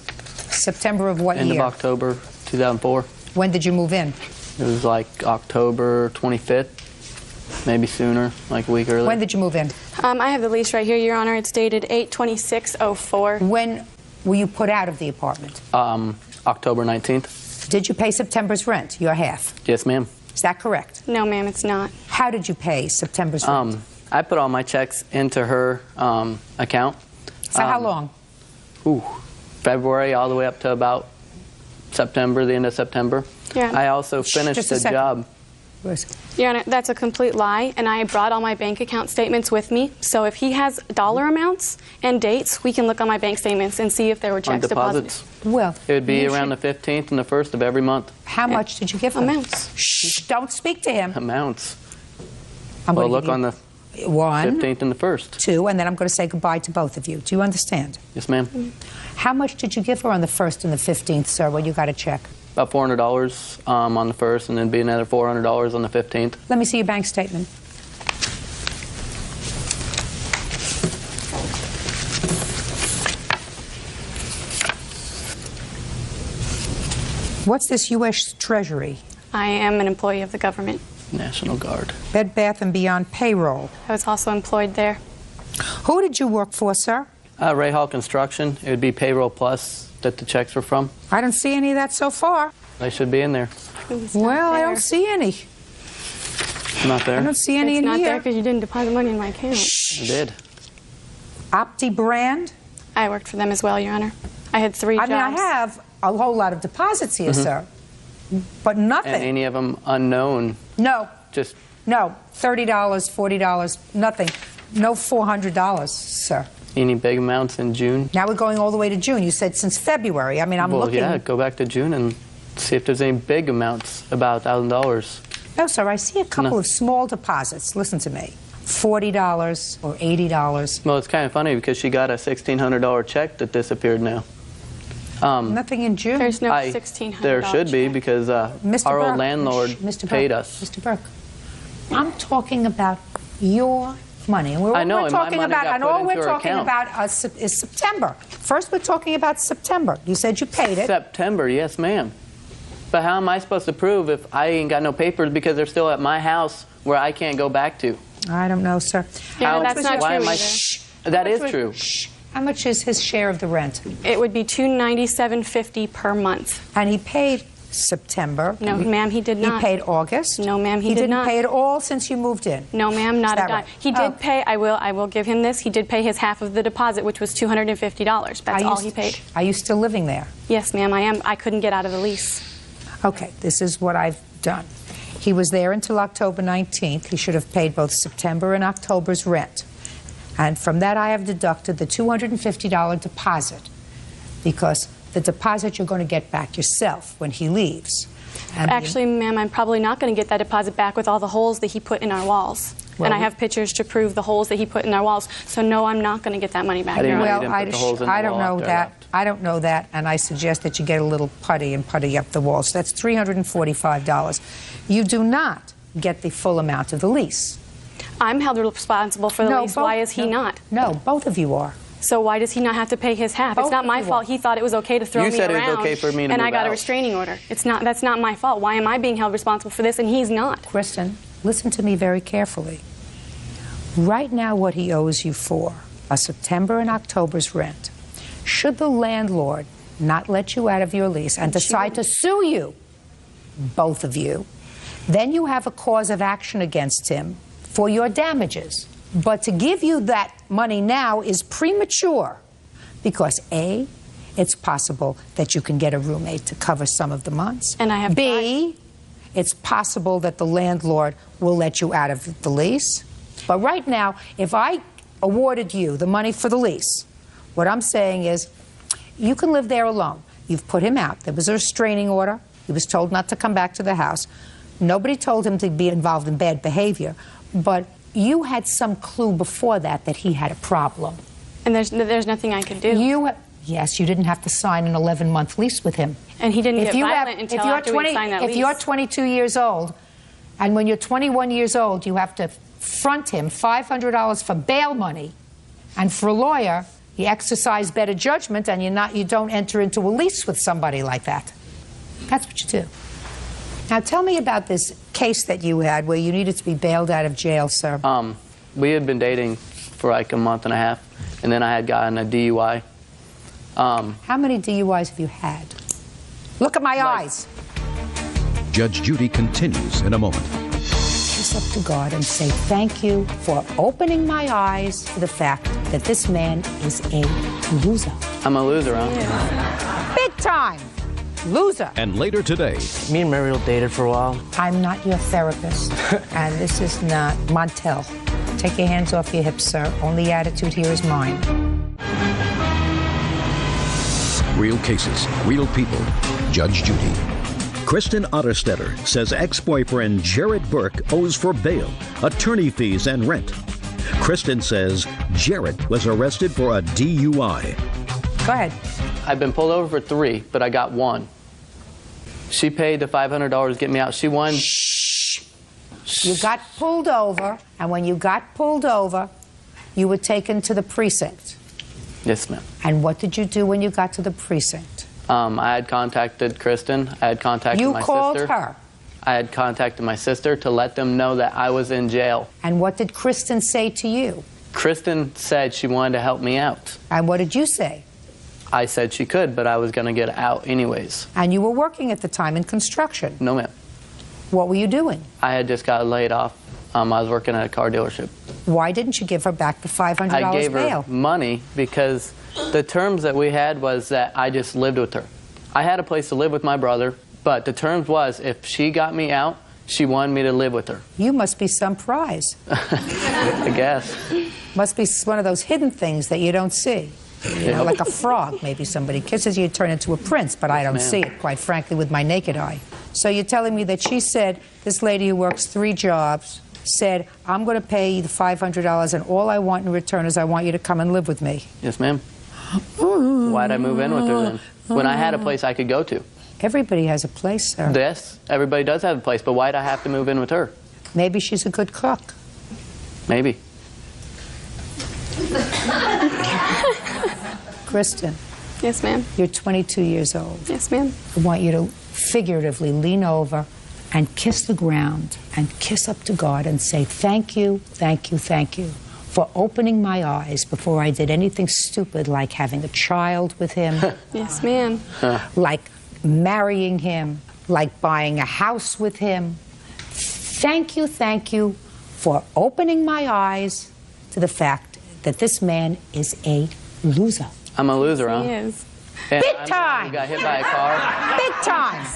September of what End year? of October 2004. When did you move in? It was like October 25th, maybe sooner, like a week earlier. When did you move in? I have the lease right here, Your Honor. It's dated 8/26/04. When were you put out of the apartment? October 19th. Did you pay September's rent, your half? Yes, ma'am. Is that correct? No, ma'am, it's not. How did you pay September's rent? I put all my checks into her account. So how long? February all the way up to about September, the end of September. Yeah. I also finished Just a the second. job. Your Honor, that's a complete lie, and I brought all my bank account statements with me. So if he has dollar amounts and dates, we can look on my bank statements and see if there were On checks deposits. deposited. Well, It would be you around the 15th and the 1st of every month. How much did you give him? Amounts. Shh, don't speak to him. Amounts. I'm Well, gonna look give on you the 1, 15th and the 1st. 2, and then I'm going to say goodbye to both of you. Do you understand? Yes, ma'am. How much did you give her on the 1st and the 15th, sir, when you got a check? About $400 on the 1st, and then be another $400 on the 15th. Let me see your bank statement. What's this U.S. Treasury? I am an employee of the government. National Guard. Bed Bath & Beyond payroll. I was also employed there. Who did you work for, sir? Ray Hall Construction. It would be Payroll Plus that the checks were from. I don't see any of that so far. They should be in there. Well, I don't see any. Not there. I don't see any It's in not here. there because you didn't deposit money in my account. I did. Opti Brand? I worked for them as well, Your Honor. I had 3 jobs. I mean, I have a whole lot of deposits here, sir, but nothing. And any of them unknown? No. Just No. $30, $40, nothing. No $400, sir. any big amounts in June? Now we're going all the way to June. You said since February. I mean, I'm well, looking. yeah, go back to June and see if there's any big amounts, about $1,000. No, sir, I see a couple No. of small deposits. Listen to me. $40 or $80. Well, it's kind of funny because she got a $1,600 check that disappeared now. Nothing in June. There's no $1,600 There should be because Mr. our Burke, old landlord Mr. paid Burke, us. Mr. Burke, I'm talking about your money. And I know, we're and my talking money about, got and put all into we're her talking account. about is September. First, we're talking about September. You said you paid it. September, yes, ma'am. But how am I supposed to prove if I ain't got no papers because they're still at my house where I can't go back to? I don't know, sir. Yeah, that's not why true am I, either. That is true. How much is his share of the rent? It would be $297.50 per month. And he paid September. No, ma'am, he did not. He paid August. No, ma'am, he did didn't not. pay it all since you moved in. No, ma'am, not Is a that dime. right? He did pay. I will give him this. He did pay his half of the deposit, which was $250. That's all he paid. Are you still living there? Yes, ma'am, I am. I couldn't get out of the lease. Okay, this is what I've done. He was there until October 19th. He should have paid both September and October's rent. And from that, I have deducted the $250 deposit, because the deposit you're going to get back yourself when he leaves. And Actually, ma'am, I'm probably not going to get that deposit back with all the holes that he put in our walls. Well, and I have pictures to prove the holes that he put in our walls. So no, I'm not going to get that money back. Well, I don't know that. I don't know that, and I suggest that you get a little putty and putty up the walls. That's $345. You do not get the full amount of the lease. I'm held responsible for the lease. Why is he not? No, both of you are. So why does he not have to pay his half? Both it's not of my you fault. are. He thought it was okay to throw You me said around, it was okay for me to and move I got a out. restraining order. That's not my fault. Why am I being held responsible for this and he's not? Kristen, listen to me very carefully. Right now, what he owes you for are September and October's rent. Should the landlord not let you out of your lease and decide to sue you, both of you, then you have a cause of action against him for your damages. But to give you that money now is premature, because A, it's possible that you can get a roommate to cover some of the months. And I have B, it's possible that the landlord will let you out of the lease. But right now, if I awarded you the money for the lease, what I'm saying is you can live there alone. You've put him out. There was a restraining order. He was told not to come back to the house. Nobody told him to be involved in bad behavior. But you had some clue before that he had a problem. And there's nothing I could do. Yes, you didn't have to sign an 11-month lease with him. And he didn't get violent until after we signed that lease. If you're 22 years old, and when you're 21 years old, you have to front him $500 for bail money, and for a lawyer, you exercise better judgment, and you don't enter into a lease with somebody like that. That's what you do. Now tell me about this case that you had where you needed to be bailed out of jail, sir. We had been dating for like a month and a half, and then I had gotten a DUI. How many DUIs have you had? Look at my eyes. Judge Judy continues in a moment. Kiss up to God and say thank you for opening my eyes to the fact that this man is a loser. I'm a loser, huh? Big time loser. And later today, me and Mariel dated for a while. I'm not your therapist, and this is not Montel. Take your hands off your hips, sir. Only attitude here is mine. real cases, real people. Judge Judy. Kristen Otterstetter says ex-boyfriend Jared Burke owes for bail, attorney fees, and rent. Kristen says Jared was arrested for a DUI. Go ahead. I've been pulled over for 3, but I got 1. She paid the $500 to get me out. She won. You got pulled over, and when you got pulled over, you were taken to the precinct. Yes, ma'am. And what did you do when you got to the precinct? I had contacted Kristen. I had contacted my sister. You called her? I had contacted my sister to let them know that I was in jail. And what did Kristen say to you? Kristen said she wanted to help me out. And what did you say? I said she could, but I was going to get out anyways. And you were working at the time in construction? No, ma'am. What were you doing? I had just got laid off. I was working at a car dealership. Why didn't you give her back the $500 I gave bail? her money because the terms that we had was that I just lived with her. I had a place to live with my brother, but the terms was if she got me out, she wanted me to live with her. You must be some prize. I guess. Must be one of those hidden things that you don't see. You know, like a frog. Maybe somebody kisses you, turn into a prince, but I don't see it, quite frankly, with my naked eye. So you're telling me that she said, this lady who works 3 jobs, said, I'm going to pay you the $500, and all I want in return is I want you to come and live with me. Yes, ma'am. Why'd I move in with her then? When I had a place I could go to. Everybody has a place, sir. Yes, everybody does have a place, but why'd I have to move in with her? Maybe she's a good cook. Maybe. Kristen. Yes, ma'am. You're 22 years old. Yes, ma'am. I want you to figuratively lean over and kiss the ground and kiss up to God and say, thank you, thank you, thank you for opening my eyes before I did anything stupid like having a child with him. Yes, ma'am. Like marrying him, like buying a house with him. Thank you for opening my eyes to the fact that this man is a loser. I'm a loser, huh? He is. And Big I'm the one time. who got hit by a car. Big time.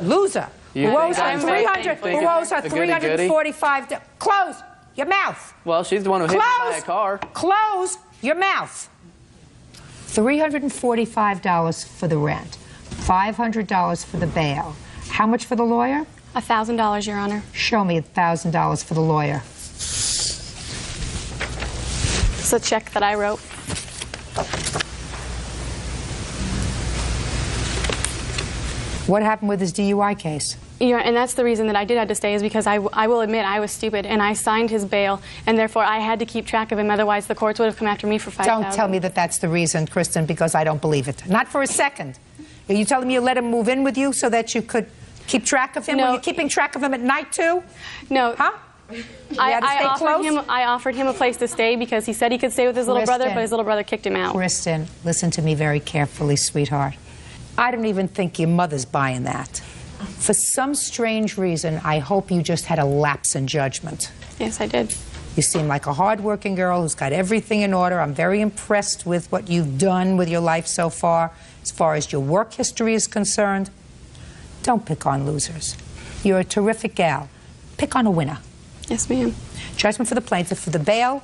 Loser. You Who think owes her I'm 300, thinking who owes her the goody-goody? $345. Close your mouth. Well, she's the one who hit me by a car. Close your mouth. $345 for the rent. $500 for the bail. How much for the lawyer? $1,000, Your Honor. Show me $1,000 for the lawyer. It's a check that I wrote. What happened with his DUI case? And that's the reason that I did have to stay, is because I will admit I was stupid, and I signed his bail, and therefore I had to keep track of him. Otherwise, the courts would have come after me for $5,000. Don't tell me that that's the reason, Kristen, because I don't believe it. Not for a second. Are you telling me you let him move in with you so that you could keep track of him? No. Were you keeping track of him at night, too? No. Huh? I offered him a place to stay because he said he could stay with his little brother, but his little brother kicked him out. Kristen, listen to me very carefully, sweetheart. I don't even think your mother's buying that. For some strange reason, I hope you just had a lapse in judgment. Yes, I did. You seem like a hard-working girl who's got everything in order. I'm very impressed with what you've done with your life so far as your work history is concerned. Don't pick on losers. You're a terrific gal. Pick on a winner. Yes, ma'am. Judgment for the plaintiff for the bail,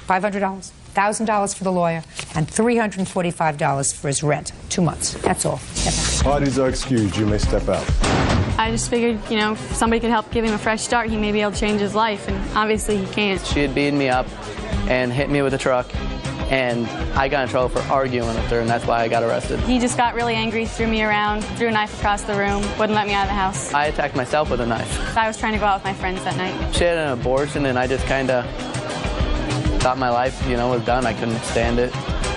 $500, $1,000 for the lawyer, and $345 for his rent. 2 months. That's all. Parties are excused. You may step out. I just figured, you know, if somebody could help give him a fresh start, he may be able to change his life, and obviously he can't. She had beaten me up and hit me with a truck, and I got in trouble for arguing with her, and that's why I got arrested. He just got really angry, threw me around, threw a knife across the room, wouldn't let me out of the house. I attacked myself with a knife. I was trying to go out with my friends that night. She had an abortion, and I just kind of thought my life, you know, was done. I couldn't stand it.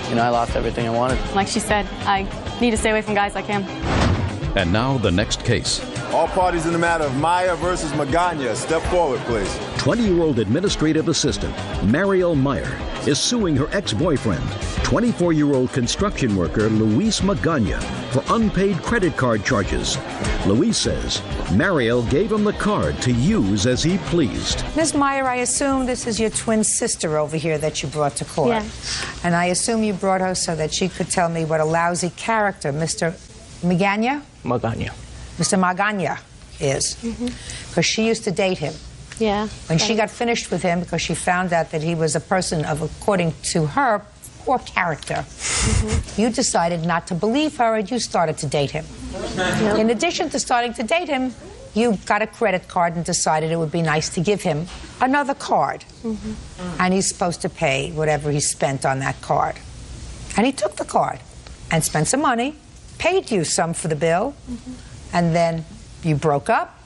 You know, I lost everything I wanted. Like she said, I need to stay away from guys like him. And now the next case. All parties in the matter of Meyer versus Magana, step forward, please. 20-year-old administrative assistant Mariel Meyer is suing her ex-boyfriend, 24-year-old construction worker Luis Magana, for unpaid credit card charges. Luis says Mariel gave him the card to use as he pleased. Ms. Meyer, I assume this is your twin sister over here that you brought to court. Yes. And I assume you brought her so that she could tell me what a lousy character Mr. Magana? Magana. Mr. Magana is. Because she used to date him. Yeah. When she got finished with him because she found out that he was a person of, according to her, poor character, you decided not to believe her and you started to date him. Yep. In addition to starting to date him, you got a credit card and decided it would be nice to give him another card. And he's supposed to pay whatever he spent on that card. And he took the card and spent some money, paid you some for the bill, and then you broke up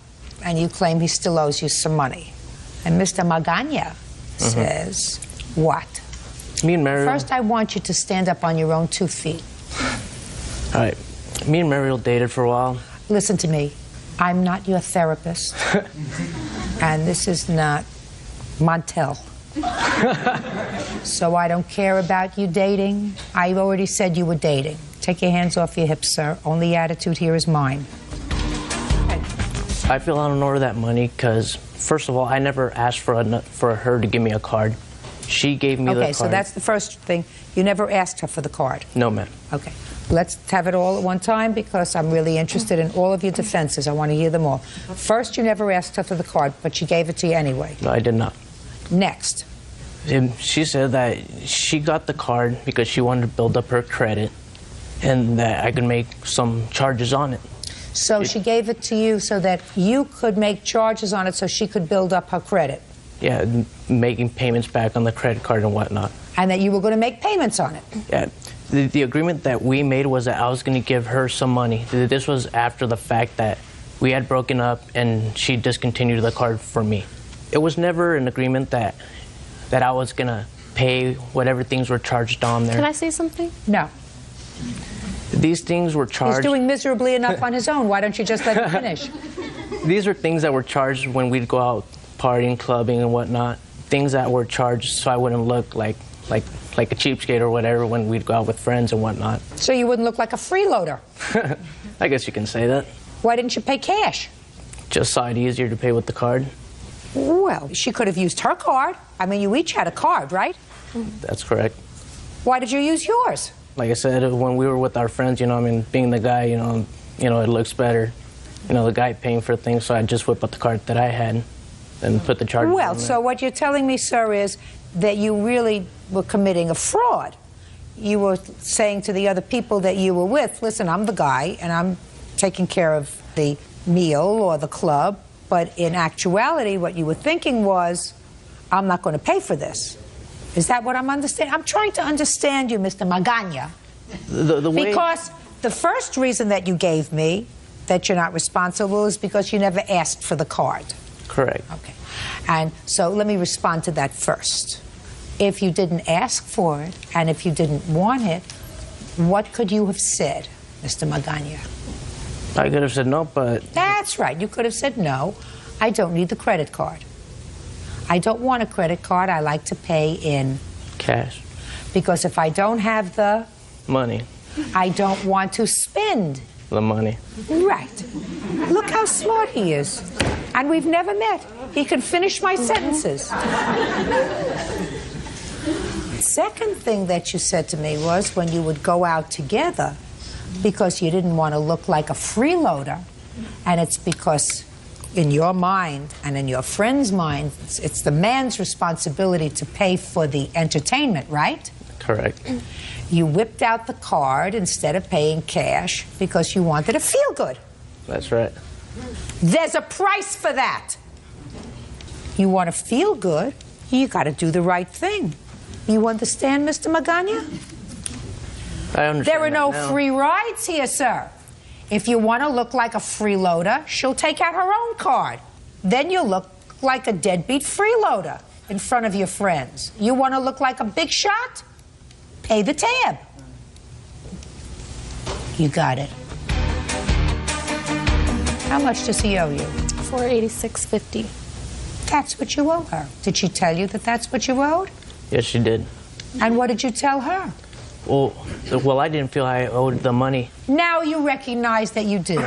and you claim he still owes you some money. And Mr. Magana says, what? Me and Mariel. First, I want you to stand up on your own 2 feet. All right. Me and Mariel dated for a while. Listen to me. I'm not your therapist. And this is not Montel. So I don't care about you dating. I already said you were dating. Take your hands off your hips, sir. Only attitude here is mine. I feel I don't owe her that money because, first of all, I never asked for her to give me a card. She gave me the card. Okay, so that's the first thing. You never asked her for the card. No, ma'am. Okay. Let's have it all at one time because I'm really interested in all of your defenses. I want to hear them all. First, you never asked her for the card, but she gave it to you anyway. No, I did not. Next. She said that she got the card because she wanted to build up her credit and that I could make some charges on it. So she gave it to you so that you could make charges on it so she could build up her credit. Yeah, making payments back on the credit card and whatnot. And that you were going to make payments on it. Yeah. The agreement that we made was that I was going to give her some money. This was after the fact that we had broken up and she discontinued the card for me. It was never an agreement that I was going to pay whatever things were charged on there. Can I say something? No. These things were charged. He's doing miserably enough on his own. Why don't you just let him finish? These are things that were charged when we'd go out partying, clubbing, and whatnot. Things that were charged so I wouldn't look like a cheapskate or whatever when we'd go out with friends and whatnot. So you wouldn't look like a freeloader. I guess you can say that. Why didn't you pay cash? Just saw it easier to pay with the card. Well, she could have used her card. I mean, you each had a card, right? That's correct. Why did you use yours? Like I said, when we were with our friends, you know, I mean, being the guy, you know, it looks better. You know, the guy paying for things, so I just whip out the card that I had and put the charges on Well, there. so what you're telling me, sir, is that you really were committing a fraud. You were saying to the other people that you were with, listen, I'm the guy, and I'm taking care of the meal or the club, but in actuality, what you were thinking was, I'm not going to pay for this. Is that what I'm understanding? I'm trying to understand you, Mr. Magana. Because the first reason that you gave me that you're not responsible is because you never asked for the card. Correct. Okay. And so let me respond to that first. If you didn't ask for it, and if you didn't want it, what could you have said, Mr. Magana? I could have said no, but... That's right. You could have said, no, I don't need the credit card. I don't want a credit card. I like to pay in... cash. Because if I don't have the... money. I don't want to spend... the money. Right. Look how smart he is. And we've never met. He can finish my sentences. Second thing that you said to me was when you would go out together, because you didn't want to look like a freeloader, and it's because in your mind and in your friend's mind, it's the man's responsibility to pay for the entertainment, right? Correct. You whipped out the card instead of paying cash because you wanted to feel good. That's right. There's a price for that. You want to feel good, you got to do the right thing. You understand, Mr. Magana? I understand. There are no now. free rides here, sir. If you want to look like a freeloader, she'll take out her own card. Then you'll look like a deadbeat freeloader in front of your friends. You want to look like a big shot? Pay the tab. You got it. How much does he owe you? $486.50. That's what you owe her. Did she tell you that that's what you owed? Yes, she did. And what did you tell her? Well, I didn't feel I owed the money. Now you recognize that you do.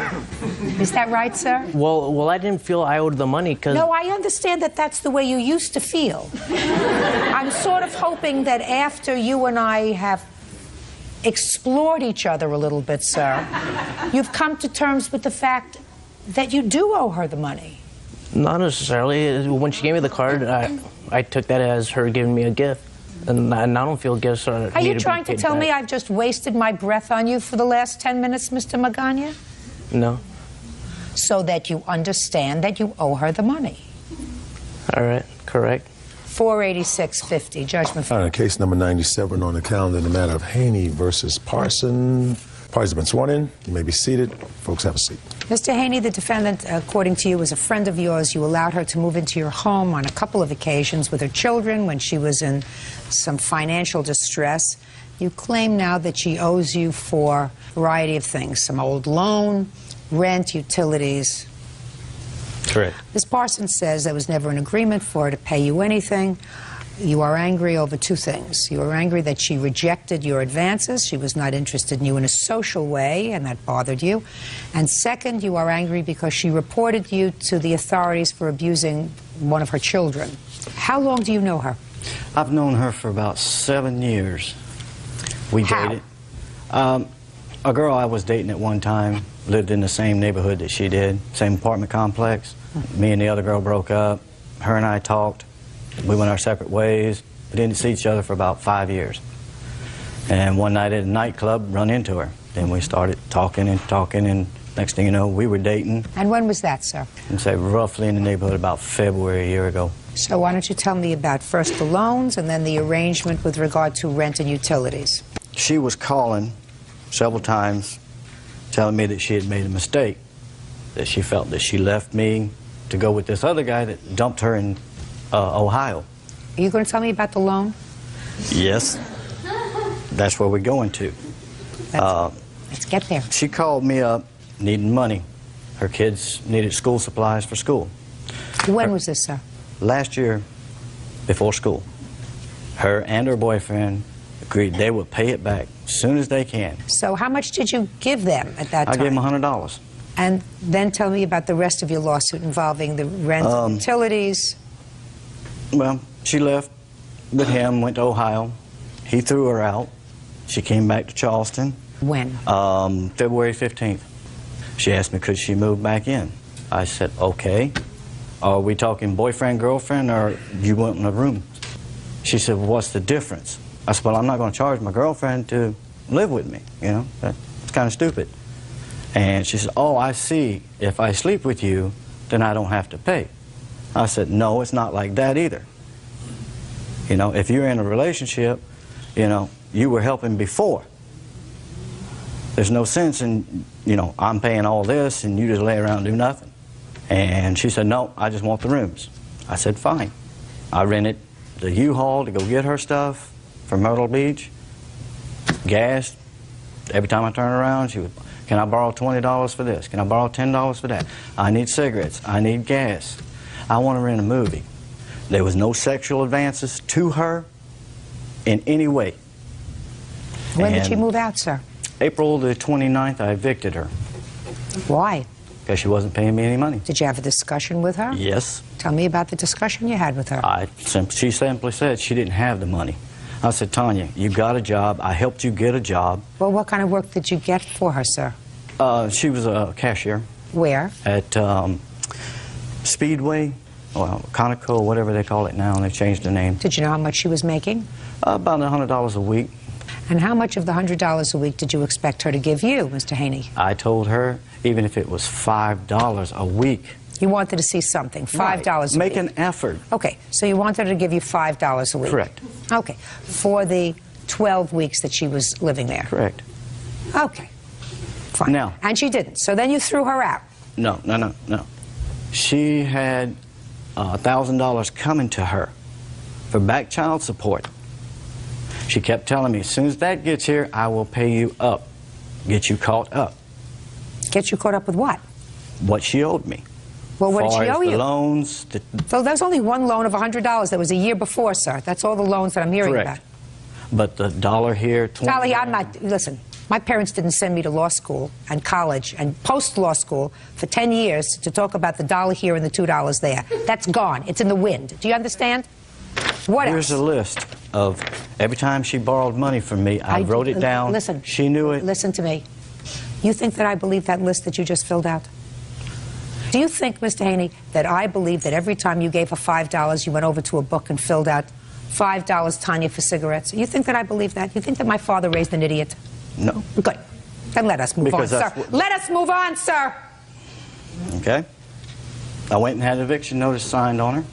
Is that right, sir? Well, I didn't feel I owed the money because... No, I understand that that's the way you used to feel. I'm sort of hoping that after you and I have explored each other a little bit, sir, you've come to terms with the fact that you do owe her the money. Not necessarily. When she gave me the card, I took that as her giving me a gift. And I don't feel gifts are... Are you trying to tell me I've just wasted my breath on you for the last 10 minutes, Mr. Magana? No. So that you understand that you owe her the money. All right, correct. $486.50, judgment. All right, case number 97 on the calendar in the matter of Haney versus Parson. Parties have been sworn in. You may be seated. Folks, have a seat. Mr. Haney, the defendant, according to you, was a friend of yours. You allowed her to move into your home on a couple of occasions with her children when she was in some financial distress. You claim now that she owes you for a variety of things, some old loan, rent, utilities. Correct. Ms. Parsons says there was never an agreement for her to pay you anything. You are angry over two things. You are angry that she rejected your advances. She was not interested in you in a social way, and that bothered you. And second, you are angry because she reported you to the authorities for abusing one of her children. How long do you know her? I've known her for about 7 years. We dated. A girl I was dating at one time lived in the same neighborhood that she did, same apartment complex. Me and the other girl broke up. Her and I talked. We went our separate ways. We didn't see each other for about 5 years. And one night at a nightclub, run into her. Then we started talking, and next thing you know, we were dating. And when was that, sir? I'd say roughly in the neighborhood about February a year ago. So why don't you tell me about first the loans and then the arrangement with regard to rent and utilities? She was calling several times telling me that she had made a mistake, that she felt that she left me to go with this other guy that dumped her in Ohio. Are you going to tell me about the loan? Yes. That's where we're going to. Let's get there. She called me up needing money. Her kids needed school supplies for school. When was this, sir? Last year, before school. Her and her boyfriend agreed they would pay it back as soon as they can. So how much did you give them at that I time? gave them $100. And then tell me about the rest of your lawsuit involving the rent and utilities. Well, she left with him, went to Ohio. He threw her out. She came back to Charleston. When? February 15th. She asked me could she move back in. I said, okay. Are we talking boyfriend, girlfriend, or you want in a room? She said, well, what's the difference? I said, well, I'm not going to charge my girlfriend to live with me, you know? That's kind of stupid. And she said, oh, I see. If I sleep with you, then I don't have to pay. I said, no, it's not like that either. You know, if you're in a relationship, you know, you were helping before. There's no sense in, you know, I'm paying all this and you just lay around and do nothing. And she said, no, I just want the rooms. I said, fine. I rented the U-Haul to go get her stuff from Myrtle Beach. Gas. Every time I turn around, she would, can I borrow $20 for this? Can I borrow $10 for that? I need cigarettes. I need gas. I want to rent a movie. There was no sexual advances to her in any way. When did she move out, sir? April the 29th, I evicted her. Why? Because she wasn't paying me any money. Did you have a discussion with her? Yes. Tell me about the discussion you had with her. She simply said she didn't have the money. I said, Tanya, you got a job. I helped you get a job. Well, what kind of work did you get for her, sir? She was a cashier. Where? At Speedway, well, Conoco, whatever they call it now, and they've changed the name. Did you know how much she was making? About $100 a week. And how much of the $100 a week did you expect her to give you, Mr. Haney? I told her, even if it was $5 a week. You wanted to see something, $5 a week. Make an effort. Okay, so you wanted her to give you $5 a week. Correct. Okay, for the 12 weeks that she was living there. Correct. Okay, fine. Now. And she didn't, so then you threw her out. No. She had $1,000 coming to her for back child support. She kept telling me, as soon as that gets here, I will pay you up, get you caught up. Get you caught up with what? What she owed me. Well, what did she owe you? The loans. So there's only one loan of $100. That was a year before, sir. That's all the loans that I'm hearing Correct. But the dollar here, Dolly, I'm not, listen, my parents didn't send me to law school and college and post-law school for 10 years to talk about the dollar here and the $2 there. That's gone. It's in the wind. Do you understand? What Here's else? a list of every time she borrowed money from me, I wrote it down. Listen. She knew it. Listen to me. You think that I believe that list that you just filled out? Do you think, Mr. Haney, that I believe that every time you gave her $5, you went over to a book and filled out $5, Tanya, for cigarettes? You think that I believe that? You think that my father raised an idiot? No. Good. Then let us move on, sir. Let us move on, sir. Okay. I went and had an eviction notice signed on her.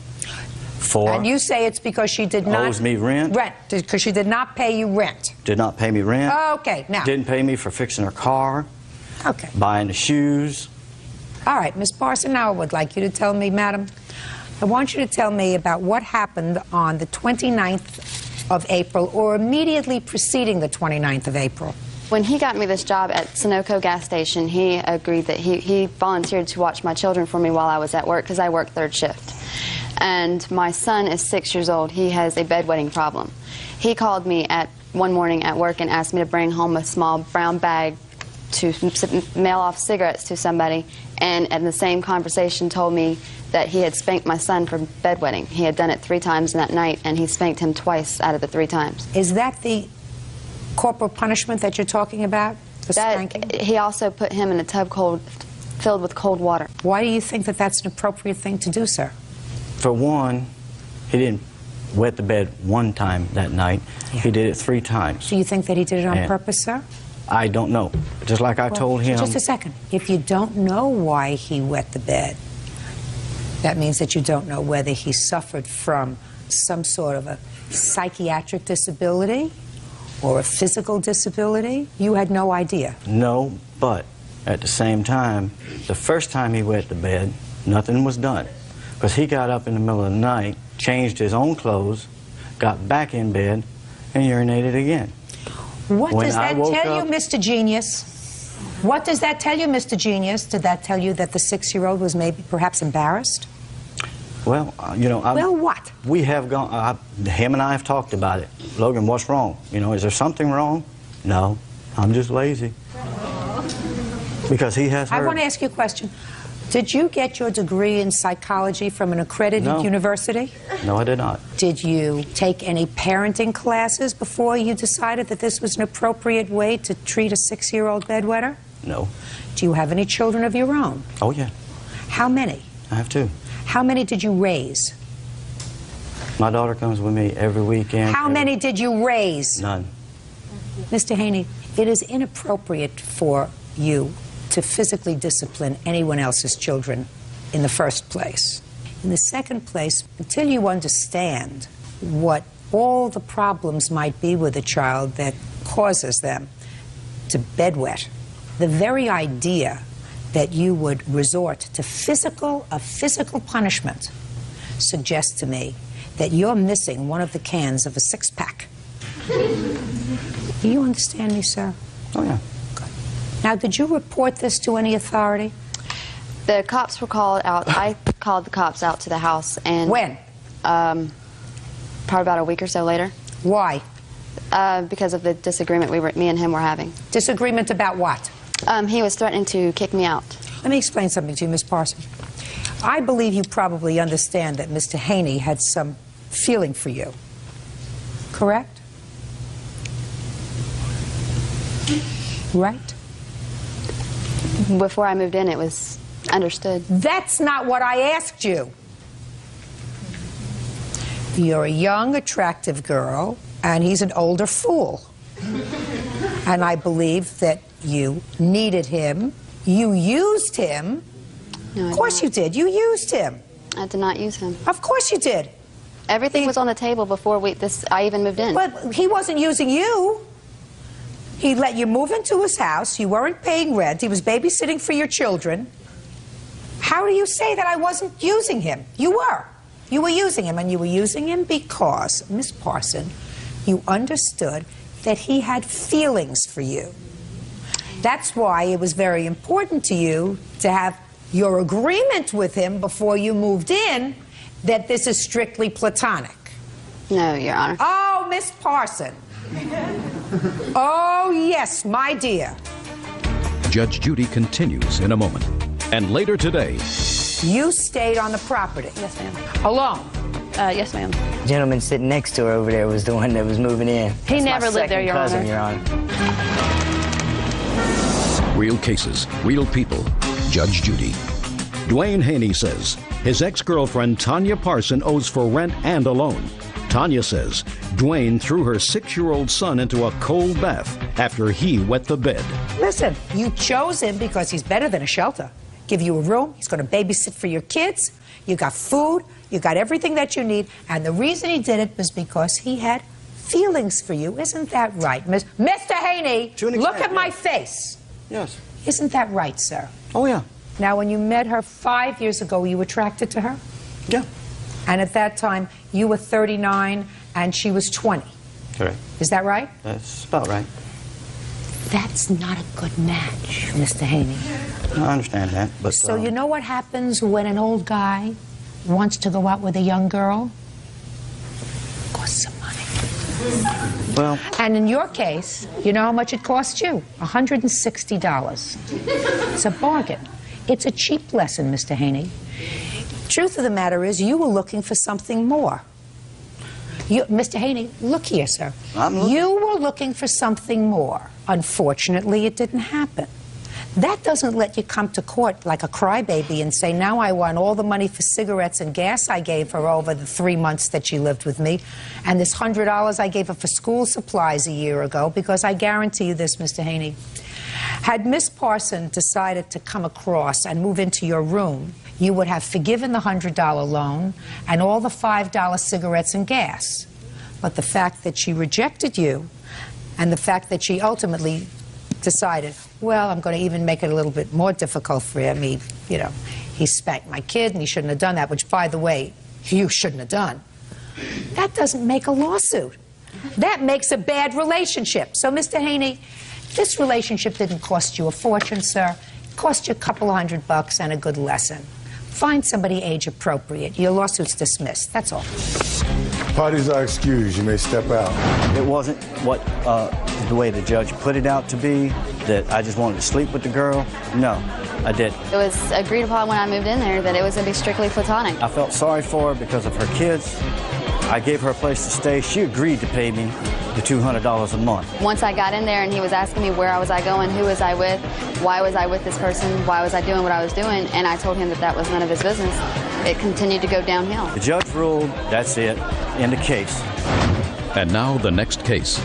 And you say it's because she did not... Owes me rent. Rent. Because she did not pay you rent. Did not pay me rent. Okay, now... Didn't pay me for fixing her car. Okay. Buying the shoes. All right, Miss Parson, now I would like you to tell me, madam, I want you to tell me about what happened on the 29th of April or immediately preceding the 29th of April. When he got me this job at Sunoco gas station, he agreed that he volunteered to watch my children for me while I was at work because I worked third shift. And my son is 6 years old. He has a bedwetting problem. He called me one morning at work and asked me to bring home a small brown bag to mail off cigarettes to somebody, and in the same conversation told me that he had spanked my son for bedwetting. He had done it 3 times in that night, and he spanked him twice out of the 3 times. Is that the corporal punishment that you're talking about? The spanking? He also put him in a tub filled with cold water. Why do you think that that's an appropriate thing to do, sir? For one, he didn't wet the bed one time that night. Yeah. He did it 3 times. Do you think that he did it on purpose, sir? I don't know. Just like I told him... Just a second. If you don't know why he wet the bed, that means that you don't know whether he suffered from some sort of a psychiatric disability or a physical disability. You had no idea. No, but at the same time, the first time he wet the bed, nothing was done. Because he got up in the middle of the night, changed his own clothes, got back in bed, and urinated again. What does that tell you, Mr. Genius? What does that tell you, Mr. Genius? Did that tell you that the 6-year-old was maybe perhaps embarrassed? Well, you know, well, what? We have gone, him and I have talked about it. Logan, what's wrong? You know, is there something wrong? No, I'm just lazy. Because he has her. I want to ask you a question. Did you get your degree in psychology from an accredited university? No, I did not. Did you take any parenting classes before you decided that this was an appropriate way to treat a 6-year-old bedwetter? No. Do you have any children of your own? Oh, yeah. How many? I have 2. How many did you raise? My daughter comes with me every weekend. How many did you raise? None. Mr. Haney, it is inappropriate for you to physically discipline anyone else's children in the first place. In the second place, until you understand what all the problems might be with a child that causes them to bedwet, the very idea that you would resort to physical punishment suggests to me that you're missing one of the cans of a 6-pack. Do you understand me, sir? Oh, yeah. Now, did you report this to any authority? The cops were called out. I called the cops out to the house. And when? Probably about a week or so later. Why? Because of the disagreement me and him were having. Disagreement about what? He was threatening to kick me out. Let me explain something to you, Miss Parson. I believe you probably understand that Mr. Haney had some feeling for you. Correct? Right? Before I moved in, it was understood. That's not what I asked you. You're a young, attractive girl, and he's an older fool. And I believe that you needed him. You used him. No, of course you did. You used him. I did not use him. Of course you did. Everything was on the table before I even moved in. But he wasn't using you. He let you move into his house. You weren't paying rent. He was babysitting for your children. How do you say that I wasn't using him? You were. You were using him, and you were using him because, Miss Parson, you understood that he had feelings for you. That's why it was very important to you to have your agreement with him before you moved in that this is strictly platonic. No, Your Honor. Oh, Miss Parson. Oh, yes, my dear. Judge Judy continues in a moment. And later today, you stayed on the property. Yes, ma'am. Alone? Yes, ma'am. The gentleman sitting next to her over there was the one that was moving in. He That's never my lived there, second Your cousin, Honor. Your Honor. real cases, real people. Judge Judy. Dwayne Haney says his ex-girlfriend Tanya Parson owes for rent and a loan. Tanya says Dwayne threw her 6-year-old son into a cold bath after he wet the bed. Listen, you chose him because he's better than a shelter. Give you a room, he's going to babysit for your kids, you got food, you got everything that you need, and the reason he did it was because he had feelings for you. Isn't that right, Mr. Haney? Look at my face. Yes. Isn't that right, sir? Oh, yeah. Now, when you met her 5 years ago, were you attracted to her? Yeah. And at that time, you were 39 and she was 20. Correct. Is that right? That's about right. That's not a good match, Mr. Haney. I understand that, but... So you know what happens when an old guy wants to go out with a young girl? Costs some money. Well... And in your case, you know how much it cost you? $160. It's a bargain. It's a cheap lesson, Mr. Haney. Truth of the matter is, you were looking for something more. Mr. Haney, look here, sir. You were looking for something more. Unfortunately, it didn't happen. That doesn't let you come to court like a crybaby and say, now I want all the money for cigarettes and gas I gave her over the 3 months that she lived with me, and this $100 I gave her for school supplies a year ago, because I guarantee you this, Mr. Haney. Had Miss Parson decided to come across and move into your room, you would have forgiven the $100 loan and all the $5 cigarettes and gas. But the fact that she rejected you, and the fact that she ultimately decided, well, I'm going to even make it a little bit more difficult for him. He spanked my kid and he shouldn't have done that, which, by the way, you shouldn't have done. That doesn't make a lawsuit. That makes a bad relationship. So, Mr. Haney, This relationship didn't cost you a fortune, sir. It cost you a couple $100 and a good lesson. Find somebody age appropriate. Your lawsuit's dismissed. That's all. Parties are excused. You may step out. It wasn't what the way the judge put it out to be, that I just wanted to sleep with the girl. No, I didn't. It was agreed upon when I moved in there that it was going to be strictly platonic. I felt sorry for her because of her kids. I gave her a place to stay. She agreed to pay me the $200 a month. Once I got in there and he was asking me where was I going, who was I with, why was I with this person, why was I doing what I was doing, and I told him that that was none of his business. It continued to go downhill. The judge ruled, that's it, end of case. And now the next case.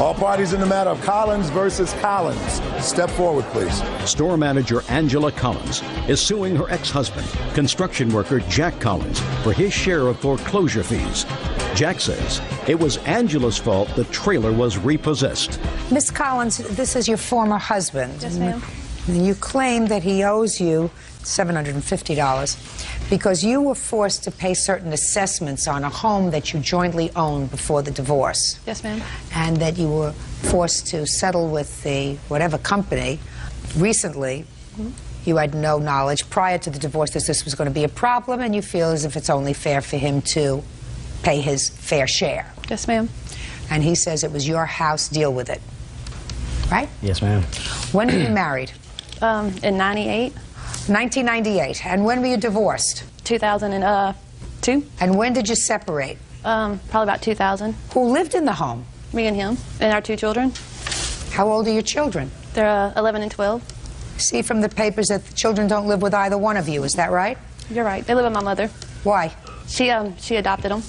All parties in the matter of Collins versus Collins. Step forward, please. Store manager Angela Collins is suing her ex-husband, construction worker Jack Collins, for his share of foreclosure fees. Jack says it was Angela's fault the trailer was repossessed. Miss Collins, this is your former husband. Yes, ma'am. And you claim that he owes you $750 because you were forced to pay certain assessments on a home that you jointly owned before the divorce. Yes, ma'am. And that you were forced to settle with the whatever company recently. You had no knowledge prior to the divorce that this was going to be a problem, and you feel as if it's only fair for him to pay his fair share. Yes, ma'am. And he says it was your house, deal with it. Right? Yes, ma'am. When were you married? In 98. 1998. And when were you divorced? 2002. And when did you separate? Probably about 2000. Who lived in the home? Me and him, and our 2 children. How old are your children? They're 11 and 12. See from the papers that the children don't live with either one of you. Is that right? You're right. They live with my mother. Why? She adopted them.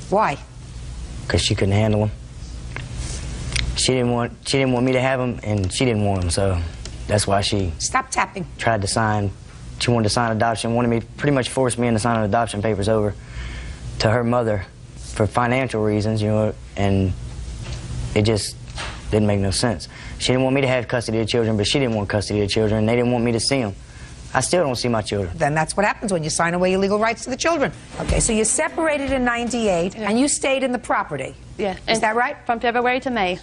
Why? Because she couldn't handle them. She didn't want me to have them, and she didn't want them, so that's why she Stop tapping. tried to sign. She wanted to sign adoption, wanted me, pretty much forced me into signing adoption papers over to her mother for financial reasons, you know, and it just didn't make no sense. She didn't want me to have custody of the children, but she didn't want custody of the children, and they didn't want me to see them. I still don't see my children. Then that's what happens when you sign away your legal rights to the children. Okay, so you separated in 98, and you stayed in the property. Yeah. Is that right? From February to May.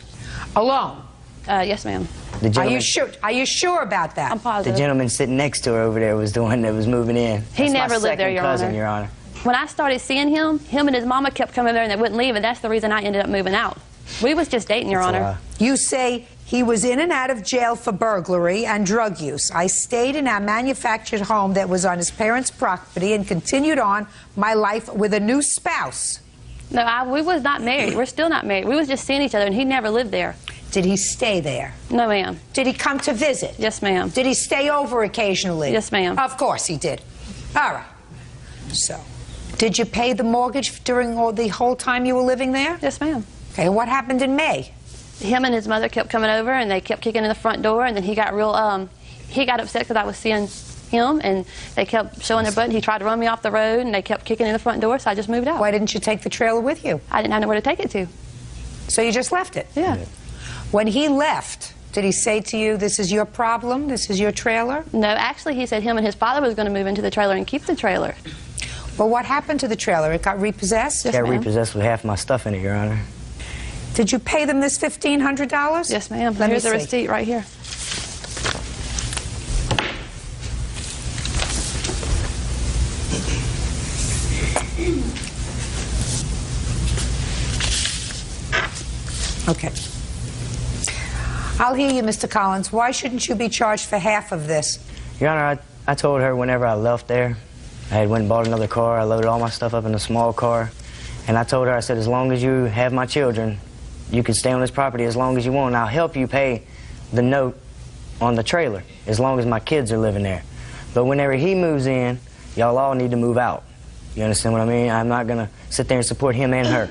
Alone? Yes, ma'am. The Are you gentleman, sure? Are you sure about that? I'm the positive. gentleman sitting next to her over there was the one that was moving in. He That's never my lived there, second Your cousin, Honor. Your Honor. When I started seeing him and his mama kept coming there and they wouldn't leave, and that's the reason I ended up moving out. We was just dating, Your Honor. You say he was in and out of jail for burglary and drug use. I stayed in our manufactured home that was on his parents' property and continued on my life with a new spouse. No, we was not married. We're still not married. We was just seeing each other, and he never lived there. Did he stay there? No, ma'am. Did he come to visit? Yes, ma'am. Did he stay over occasionally? Yes, ma'am. Of course he did. All right. So, did you pay the mortgage during the whole time you were living there? Yes, ma'am. Okay, what happened in May? Him and his mother kept coming over, and they kept kicking in the front door, and then he got he got upset because I was seeing him, and they kept showing their butt, and he tried to run me off the road, and they kept kicking in the front door, so I just moved out. Why didn't you take the trailer with you? I didn't have nowhere to take it to. So you just left it? Yeah. When he left, did he say to you, this is your problem, this is your trailer? No, actually, he said him and his father was going to move into the trailer and keep the trailer. But what happened to the trailer? It got repossessed? It got repossessed with half my stuff in it, Your Honor. Did you pay them this $1,500? Yes, ma'am. Let Here's me the see. receipt right here. Okay. I'll hear you, Mr. Collins. Why shouldn't you be charged for half of this? Your Honor, I told her whenever I left there, I had went and bought another car. I loaded all my stuff up in a small car. And I told her, I said, as long as you have my children, you can stay on this property as long as you want. And I'll help you pay the note on the trailer as long as my kids are living there. But whenever he moves in, y'all all need to move out. You understand what I mean? I'm not going to sit there and support him and her.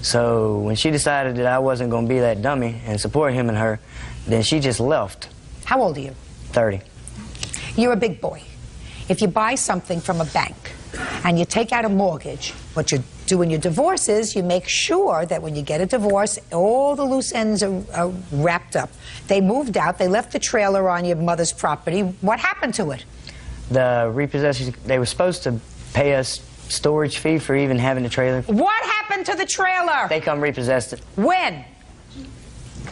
So when she decided that I wasn't going to be that dummy and support him and her, then she just left. How old are you? 30. You're a big boy. If you buy something from a bank and you take out a mortgage, what you do when you divorce is you make sure that when you get a divorce, all the loose ends are wrapped up. They moved out. They left the trailer on your mother's property. What happened to it? The repossessors, they were supposed to pay us storage fee for even having the trailer. What happened to the trailer? They come repossessed it. When?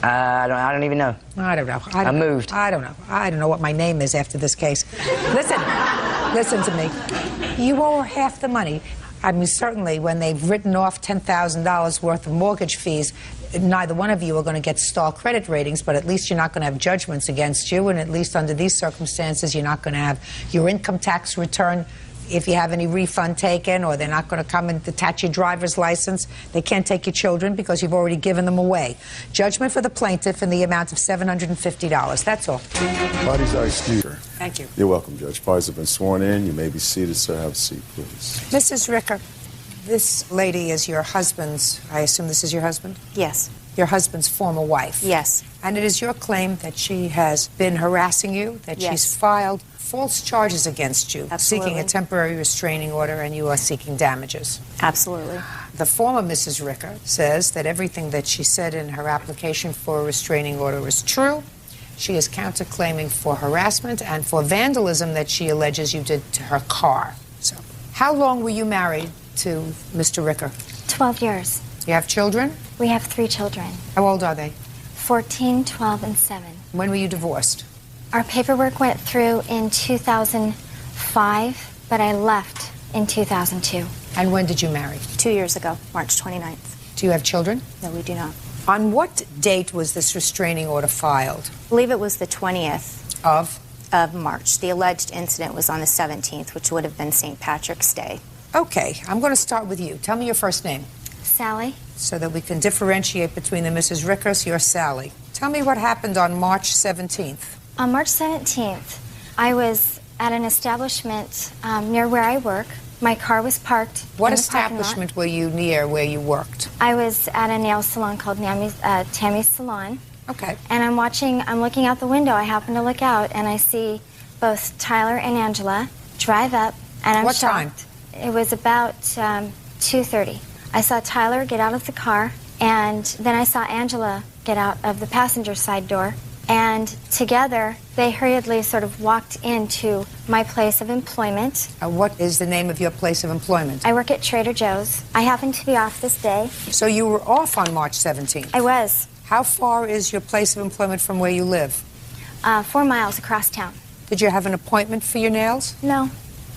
I don't even know. I don't know. I moved. I don't know. I don't know what my name is after this case. Listen to me. You owe her half the money. I mean, certainly when they've written off $10,000 worth of mortgage fees, neither one of you are going to get star credit ratings, but at least you're not going to have judgments against you, and at least under these circumstances, you're not going to have your income tax return, if you have any refund taken, or they're not going to come and detach your driver's license. They can't take your children because you've already given them away. Judgment for the plaintiff in the amount of $750. That's all. Parties are excused. Thank you. You're welcome, Judge. Parties have been sworn in. You may be seated, sir. Have a seat, please. Mrs. Ricker, this lady is your husband's, I assume this is your husband? Yes. Your husband's former wife? Yes. And it is your claim that she has been harassing you, that she's filed false charges against you, Absolutely. seeking a temporary restraining order, and you are seeking damages. Absolutely. The former Mrs. Ricker says that everything that she said in her application for a restraining order is true. She is counterclaiming for harassment and for vandalism that she alleges you did to her car. So, how long were you married to Mr. Ricker? 12 years. You have children? We have 3 children. How old are they? 14, 12, and 7. When were you divorced? Our paperwork went through in 2005, but I left in 2002. And when did you marry? 2 years ago, March 29th. Do you have children? No, we do not. On what date was this restraining order filed? I believe it was the 20th of March. The alleged incident was on the 17th, which would have been St. Patrick's Day. Okay, I'm going to start with you. Tell me your first name. Sally. So that we can differentiate between the Mrs. Rickers. You're Sally. Tell me what happened on March 17th. On March 17th, I was at an establishment near where I work. My car was parked. What in the parking lot. establishment were you near where you worked? I was at a nail salon called Tammy's Salon. Okay. And I'm looking out the window. I happen to look out and I see both Tyler and Angela drive up, and I'm What shocked. time? It was about 2:30. I saw Tyler get out of the car, and then I saw Angela get out of the passenger side door. And together, they hurriedly sort of walked into my place of employment. What is the name of your place of employment? I work at Trader Joe's. I happened to be off this day. So you were off on March 17th? I was. How far is your place of employment from where you live? 4 miles across town. Did you have an appointment for your nails? No.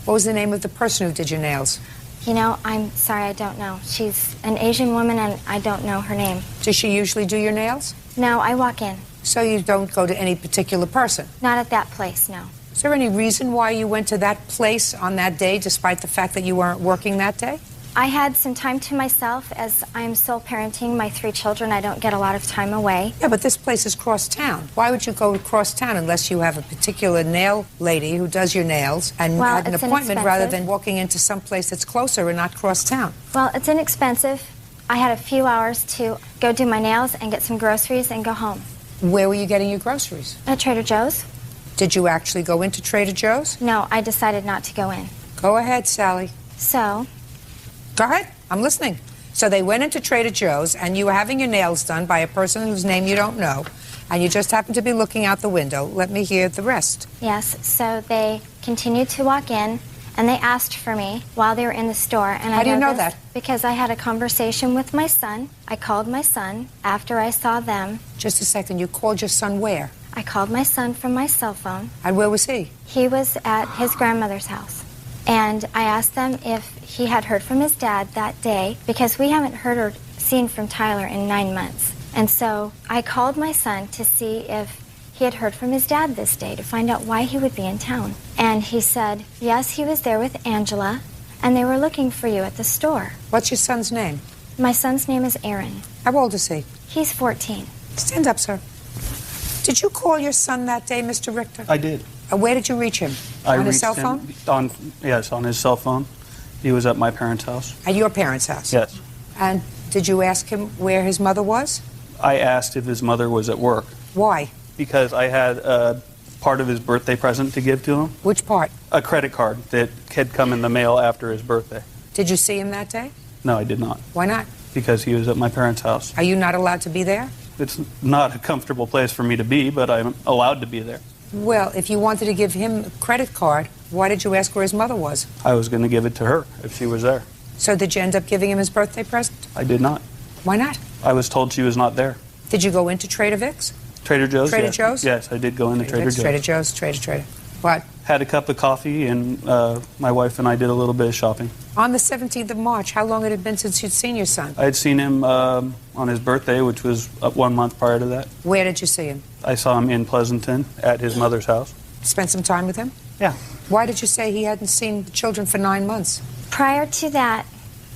What was the name of the person who did your nails? You know, I'm sorry, I don't know. She's an Asian woman, and I don't know her name. Does she usually do your nails? No, I walk in. So you don't go to any particular person? Not at that place, no. Is there any reason why you went to that place on that day, despite the fact that you weren't working that day? I had some time to myself. As I'm sole parenting my 3 children, I don't get a lot of time away. Yeah, but this place is cross town. Why would you go across town unless you have a particular nail lady who does your nails and Well, had an it's appointment rather inexpensive. than walking into some place that's closer and not cross town? Well, it's inexpensive. I had a few hours to go do my nails and get some groceries and go home. Where were you getting your groceries? At Trader Joe's? Did you actually go into Trader Joe's? No, I decided not to go in. Go ahead, Sally. So? Go ahead. I'm listening. So they went into Trader Joe's, and you were having your nails done by a person whose name you don't know, and you just happened to be looking out the window. Let me hear the rest. Yes, so they continued to walk in, and they asked for me while they were in the store. And How do you know this that? Because I had a conversation with my son. I called my son after I saw them. Just a second. You called your son where? I called my son from my cell phone. And where was he? He was at his grandmother's house. And I asked them if he had heard from his dad that day, because we haven't heard or seen from Tyler in 9 months. And so I called my son to see if he had heard from his dad this day, to find out why he would be in town. And he said, yes, he was there with Angela, and they were looking for you at the store. What's your son's name? My son's name is Aaron. How old is he? He's 14. Stand up, sir. Did you call your son that day, Mr. Richter? I did. Where did you reach him? I On his reached cell him phone? Yes, on his cell phone. He was at my parents' house. At your parents' house? Yes. And did you ask him where his mother was? I asked if his mother was at work. Why? Because I had part of his birthday present to give to him. Which part? A credit card that had come in the mail after his birthday. Did you see him that day? No, I did not. Why not? Because he was at my parents' house. Are you not allowed to be there? It's not a comfortable place for me to be, but I'm allowed to be there. Well, if you wanted to give him a credit card, why did you ask where his mother was? I was going to give it to her if she was there. So did you end up giving him his birthday present? I did not. Why not? I was told she was not there. Did you go into Trader Vic's? Trader Joe's? Trader yes. Joe's? Yes, I did go into Trader Joe's. Trader Joe's, Trader. What? Had a cup of coffee, and my wife and I did a little bit of shopping. On the 17th of March, how long had it been since you'd seen your son? I had seen him on his birthday, which was 1 month prior to that. Where did you see him? I saw him in Pleasanton at his mother's house. Spent some time with him? Yeah. Why did you say he hadn't seen the children for 9 months? Prior to that,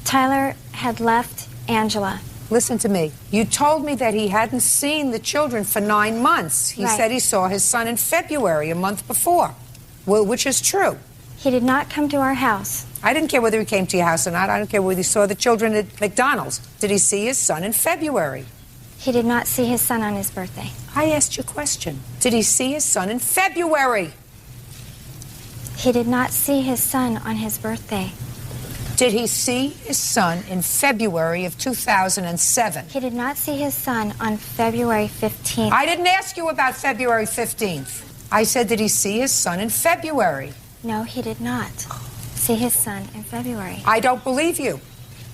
Tyler had left Angela. Listen to me. You told me that he hadn't seen the children for 9 months. He Right. said he saw his son in February, a month before. Well, which is true. He did not come to our house. I didn't care whether he came to your house or not. I don't care whether he saw the children at McDonald's. Did he see his son in February? He did not see his son on his birthday. I asked you a question. Did he see his son in February? He did not see his son on his birthday. Did he see his son in February of 2007? He did not see his son on February 15th. I didn't ask you about February 15th. I said, did he see his son in February? No, he did not see his son in February. I don't believe you.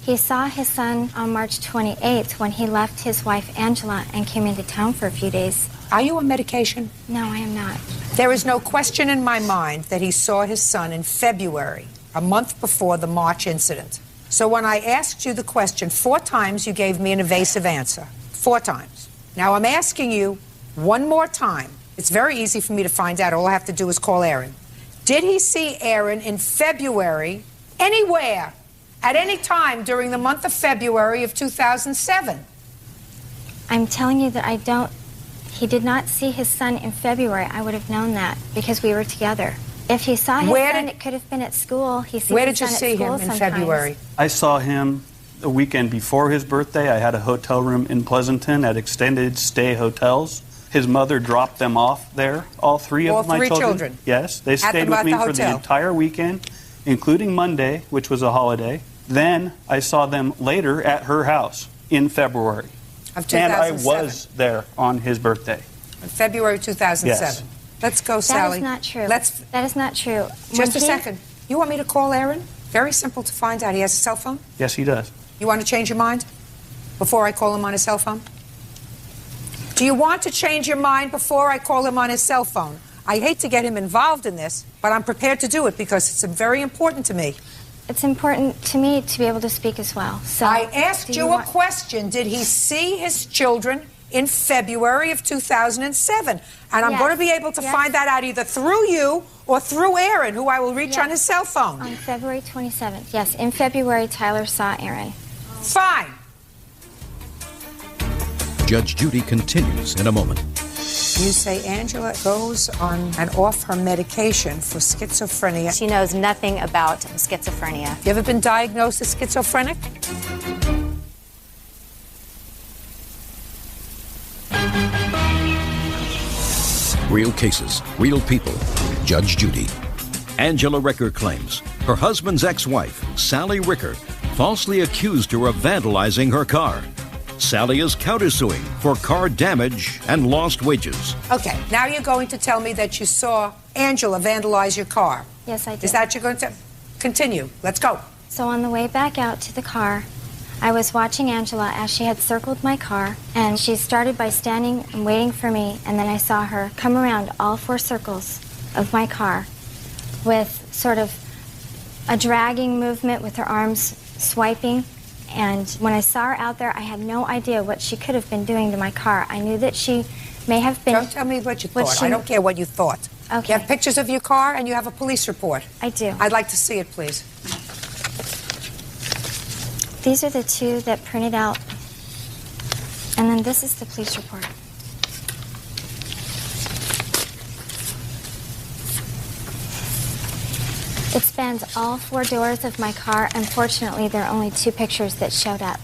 He saw his son on March 28th when he left his wife Angela and came into town for a few days. Are you on medication? No, I am not. There is no question in my mind that he saw his son in February, a month before the March incident. So when I asked you the question 4 times, you gave me an evasive answer. 4 times. Now I'm asking you one more time. It's very easy for me to find out. All I have to do is call Aaron. Did he see Aaron in February, anywhere, at any time during the month of February of 2007? I'm telling you that I don't. He did not see his son in February. I would have known that because we were together. If he saw his son, it could have been at school. He sees Where his did you son at see school him in sometimes. February? I saw him the weekend before his birthday. I had a hotel room in Pleasanton at Extended Stay Hotels. His mother dropped them off there, all 3 All of my 3 children. children? Yes, they stayed the with me for the hotel? entire weekend, including Monday, which was a holiday. Then I saw them later at her house in February. Of And I 2007. was there on his birthday. In February 2007. Yes. Let's go, That Sally. is not true. Let's That is not true. just a second. You want me to call Aaron? Very simple to find out. He has a cell phone. Yes, he does. You want to change your mind before I call him on his cell phone? Do you want to change your mind before I call him on his cell phone? I hate to get him involved in this, but I'm prepared to do it because it's very important to me. It's important to me to be able to speak as well. So I asked you a question. Did he see his children in February of 2007? And I'm Yes. going to be able to Yes. find that out either through you or through Aaron, who I will reach Yes. on his cell phone. On February 27th. Yes, in February, Tyler saw Aaron. Fine. Judge Judy continues in a moment. You say Angela goes on and off her medication for schizophrenia. She knows nothing about schizophrenia. You ever been diagnosed as schizophrenic? Real cases, real people. Judge Judy. Angela Ricker claims her husband's ex-wife, Sally Ricker, falsely accused her of vandalizing her car. Sally is countersuing for car damage and lost wages. Okay, now you're going to tell me that you saw Angela vandalize your car. Yes, I did. Is that you're going to continue? Let's go. So on the way back out to the car, I was watching Angela as she had circled my car, and she started by standing and waiting for me, and then I saw her come around all 4 circles of my car with sort of a dragging movement with her arms swiping. And when I saw her out there, I had no idea what she could have been doing to my car. I knew that she may have been... Don't tell me what you thought. I don't care what you thought. Okay. You have pictures of your car and you have a police report. I do. I'd like to see it, please. These are the 2 that printed out. And then this is the police report. It spans all 4 doors of my car. Unfortunately, there are only 2 pictures that showed up.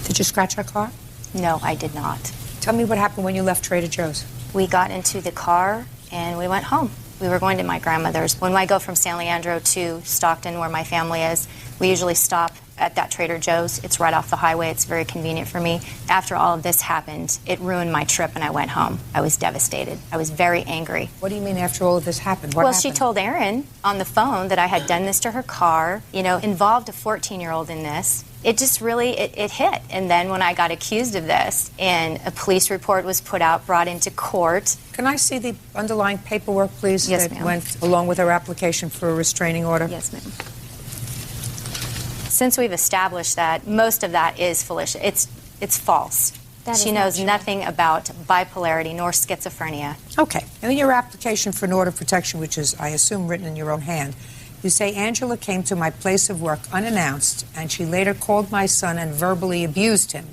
Did you scratch our car? No, I did not. Tell me what happened when you left Trader Joe's. We got into the car and we went home. We were going to my grandmother's. When I go from San Leandro to Stockton, where my family is, we usually stop at that Trader Joe's. It's right off the highway. It's very convenient for me. After all of this happened, it ruined my trip and I went home. I was devastated. I was very angry. What do you mean after all of this happened? What Well, happened? she told Erin on the phone that I had done this to her car, involved a 14-year-old in this. it just really, it hit. And then when I got accused of this and a police report was put out, brought into court. Can I see the underlying paperwork, please, Yes, that ma'am. went along with her application for a restraining order? Yes, ma'am. Since we've established that, most of that is fallacious. It's false. That She is not knows true. nothing about bipolarity nor schizophrenia. Okay. And in your application for an order of protection, which is, I assume, written in your own hand, you say, Angela came to my place of work unannounced, and she later called my son and verbally abused him.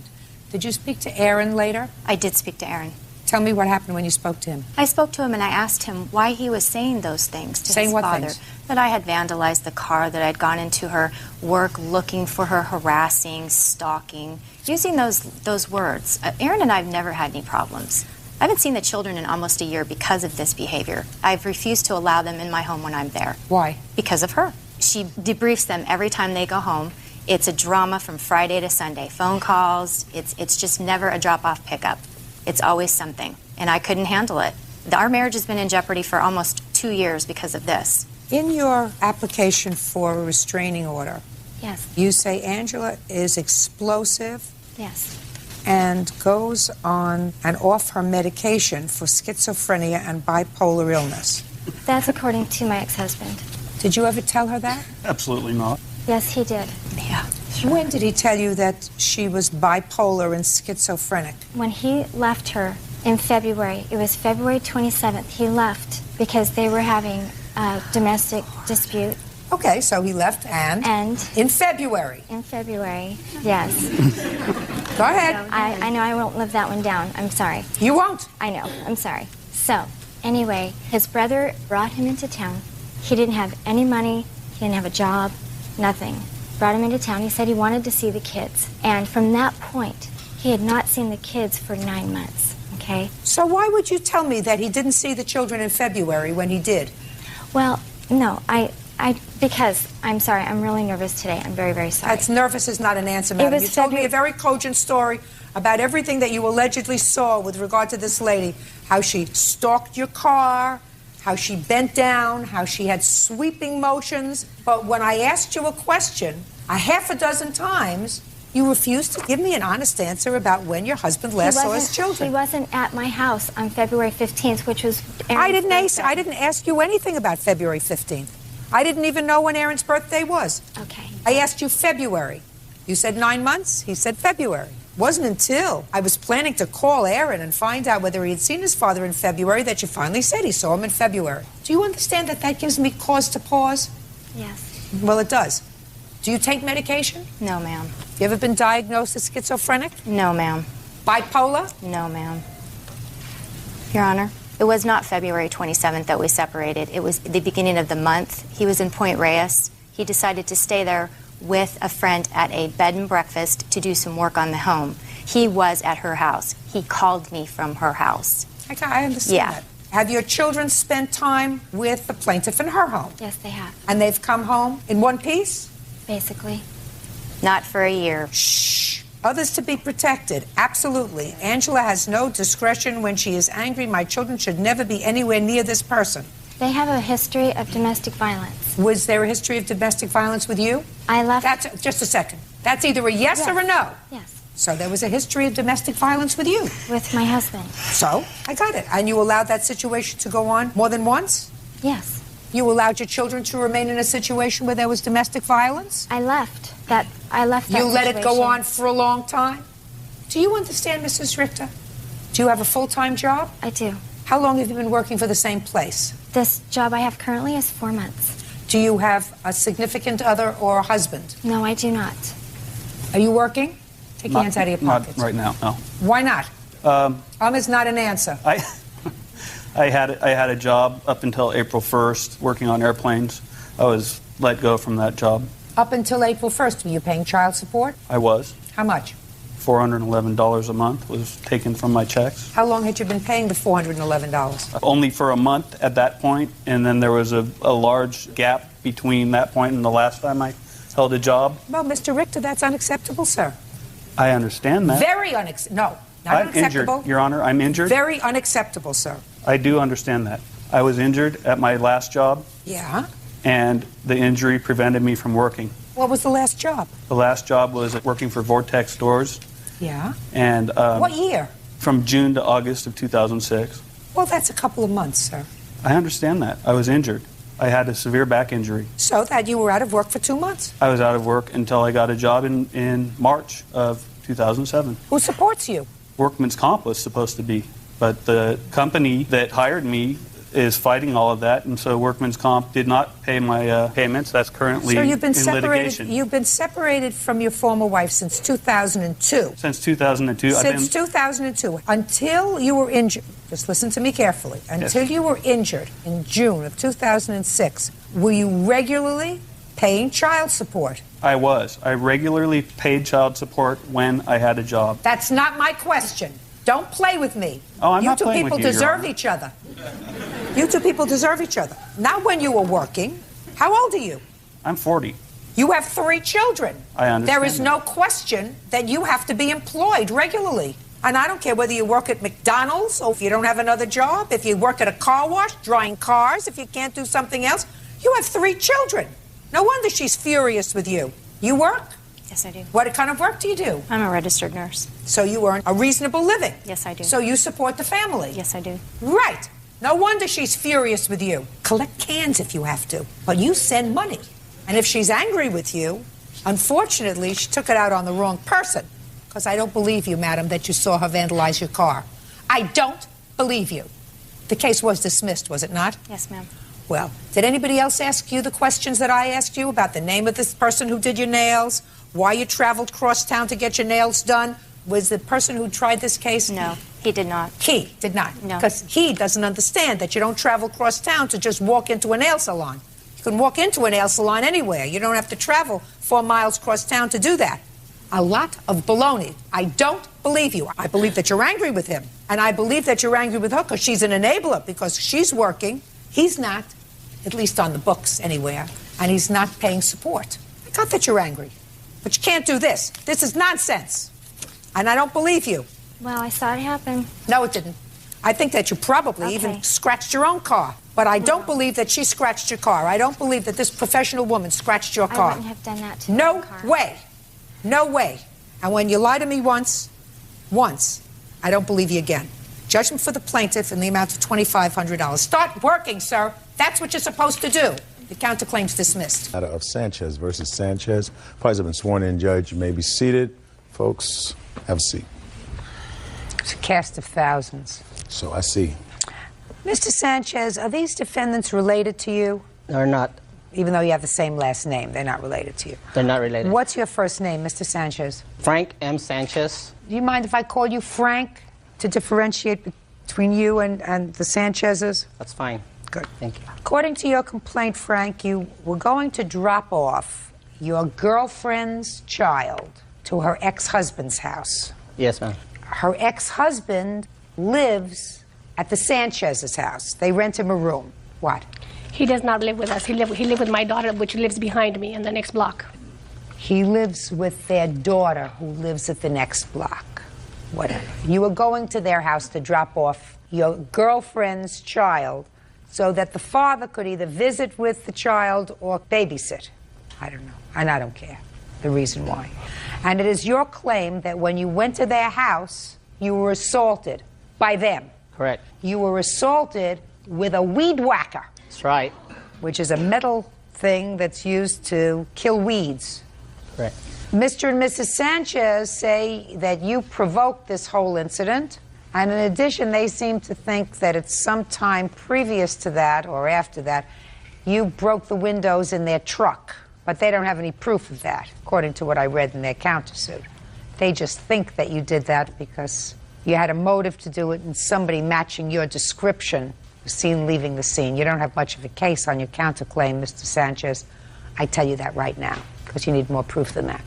Did you speak to Aaron later? I did speak to Aaron. Tell me what happened when you spoke to him. I spoke to him and I asked him why he was saying those things to Saying his what father. things? That I had vandalized the car, that I'd gone into her work looking for her, harassing, stalking, using those words. Aaron and I have never had any problems. I haven't seen the children in almost a year because of this behavior. I've refused to allow them in my home when I'm there. Why? Because of her. She debriefs them every time they go home. It's a drama from Friday to Sunday. Phone calls. It's just never a drop-off pickup. It's always something. And I couldn't handle it. Our marriage has been in jeopardy for almost 2 years because of this. In your application for a restraining order, Yes. you say Angela is explosive Yes. and goes on and off her medication for schizophrenia and bipolar illness. That's according to my ex-husband. Did you ever tell her that? Absolutely not. Yes, he did. Yeah. When did he tell you that she was bipolar and schizophrenic? When he left her in February, it was February 27th, he left because they were having a domestic dispute. Okay, so he left and in February. In February, yes. Go ahead. I know I won't live that one down. I'm sorry. You won't? I know. I'm sorry. So, anyway, his brother brought him into town. He didn't have any money. He didn't have a job. Nothing. Brought him into town. He said he wanted to see the kids. And from that point, he had not seen the kids for 9 months. Okay? So why would you tell me that he didn't see the children in February when he did? Well, no, because I'm sorry, I'm really nervous today. I'm very, very sorry. That's nervous is not an answer, madam. was You told me a very cogent story about everything that you allegedly saw with regard to this lady, how she stalked your car, how she bent down, how she had sweeping motions. But when I asked you a question a half a dozen times, you refused to give me an honest answer about when your husband last saw his children. He wasn't at my house on February 15th, which was I Aaron's didn't ask you anything about February 15th. I didn't even know when Aaron's birthday was. Okay. I asked you February. You said 9 months. He said February. Wasn't until I was planning to call Aaron and find out whether he had seen his father in February that you finally said he saw him in February. Do you understand that that gives me cause to pause? Yes. Well, it does. Do you take medication? No, ma'am. You ever been diagnosed as schizophrenic? No, ma'am. Bipolar? No, ma'am. Your Honor, it was not February 27th that we separated. It was the beginning of the month. He was in Point Reyes. He decided to stay there with a friend at a bed and breakfast to do some work on the home. He was at her house. He called me from her house. I understand Yeah. that. Have your children spent time with the plaintiff in her home? Yes, they have. And they've come home in one piece? Basically. Not for a year. Shh. Others to be protected. Absolutely. Angela has no discretion when she is angry. My children should never be anywhere near this person. They have a history of domestic violence. Was there a history of domestic violence with you? I left. That's just a second. That's either a yes or a no. Yes. So there was a history of domestic violence with you. With my husband. So I got it. And you allowed that situation to go on more than once? Yes. You allowed your children to remain in a situation where there was domestic violence? I left that You let it go situation. on for a long time? Do you understand, Mrs. Richter? Do you have a full-time job? I do. How long have you been working for the same place? This job I have currently is 4 months. Do you have a significant other or a husband? No, I do not. Are you working? Take your hands out of your pockets. Not right now, no. Why not? Is not an answer. I had a job up until April 1st working on airplanes. I was let go from that job. Up until April 1st, were you paying child support? I was. How much? $411 a month was taken from my checks. How long had you been paying the $411? Only for a month at that point, and then there was a large gap between that point and the last time I held a job. Well, Mr. Richter, that's unacceptable, sir. I understand that. Very unacceptable. No, not I'm unacceptable. injured, Your Honor. I'm injured. Very unacceptable, sir. I do understand that. I was injured at my last job, Yeah. and the injury prevented me from working. What was the last job? The last job was working for Vortex Stores. Yeah. And what year? From June to August of 2006. Well, that's a couple of months, sir. I understand that. I was injured. I had a severe back injury. So that you were out of work for 2 months? I was out of work until I got a job in March of 2007. Who supports you? Workman's Comp was supposed to be, but the company that hired me is fighting all of that, and so Workman's Comp did not pay my payments. That's currently So you've been in litigation. You've been separated from your former wife since 2002. Since 2002. Since 2002, until you were injured. Just listen to me carefully. Until you were injured in June of 2006, were you regularly paying child support? I was. I regularly paid child support when I had a job. That's not my question. Don't play with me. Oh, I'm not You two playing people with you, Your deserve Honor. each other. You two people deserve each other. Not when you were working. How old are you? I'm 40. You have 3 children. I understand There is that. no question that you have to be employed regularly. And I don't care whether you work at McDonald's or if you don't have another job, if you work at a car wash, drying cars, if you can't do something else. You have 3 children. No wonder she's furious with you. You work? Yes, I do. What kind of work do you do? I'm a registered nurse. So you earn a reasonable living? Yes, I do. So you support the family? Yes, I do. Right. No wonder she's furious with you. Collect cans if you have to, but you send money. And if she's angry with you, unfortunately, she took it out on the wrong person. Because I don't believe you, madam, that you saw her vandalize your car. I don't believe you. The case was dismissed, was it not? Yes, ma'am. Well, did anybody else ask you the questions that I asked you about the name of this person who did your nails, why you traveled cross town to get your nails done? Was the person who tried this case? No, he did not. He did not? No. Because he doesn't understand that you don't travel cross town to just walk into a nail salon. You can walk into a nail salon anywhere. You don't have to travel 4 miles cross town to do that. A lot of baloney. I don't believe you. I believe that you're angry with him. And I believe that you're angry with her because she's an enabler, because she's working. He's not, at least on the books anywhere, and he's not paying support. I got that you're angry. But you can't do this. This is nonsense. And I don't believe you. Well, I saw it happen. No, it didn't. I think that you probably even scratched your own car. But I don't believe that she scratched your car. I don't believe that this professional woman scratched your car. I wouldn't have done that to No my car. way. No way. And when you lie to me once, I don't believe you again. Judgment for the plaintiff in the amount of $2,500. Start working, sir. That's what you're supposed to do. The counterclaim's dismissed. Matter of Sanchez versus Sanchez. Parties have been sworn in, Judge. You may be seated. Folks, have a seat. It's a cast of thousands. So I see. Mr. Sanchez, are these defendants related to you? They're not. Even though you have the same last name, they're not related to you. They're not related. What's your first name, Mr. Sanchez? Frank M. Sanchez. Do you mind if I call you Frank to differentiate between you and the Sanchezes? That's fine. Good. Thank you. According to your complaint, Frank, you were going to drop off your girlfriend's child to her ex-husband's house. Yes, ma'am. Her ex-husband lives at the Sanchez's house. They rent him a room. What? He does not live with us. He live with my daughter, which lives behind me in the next block. He lives with their daughter, who lives at the next block. Whatever. You were going to their house to drop off your girlfriend's child so that the father could either visit with the child or babysit. I don't know. And I don't care the reason why. And it is your claim that when you went to their house, you were assaulted by them. Correct. You were assaulted with a weed whacker. That's right. Which is a metal thing that's used to kill weeds. Correct. Mr. and Mrs. Sanchez say that you provoked this whole incident, and in addition, they seem to think that at some time previous to that or after that, you broke the windows in their truck. But they don't have any proof of that, according to what I read in their countersuit. They just think that you did that because you had a motive to do it and somebody matching your description was seen leaving the scene. You don't have much of a case on your counterclaim, Mr. Sanchez. I tell you that right now, because you need more proof than that.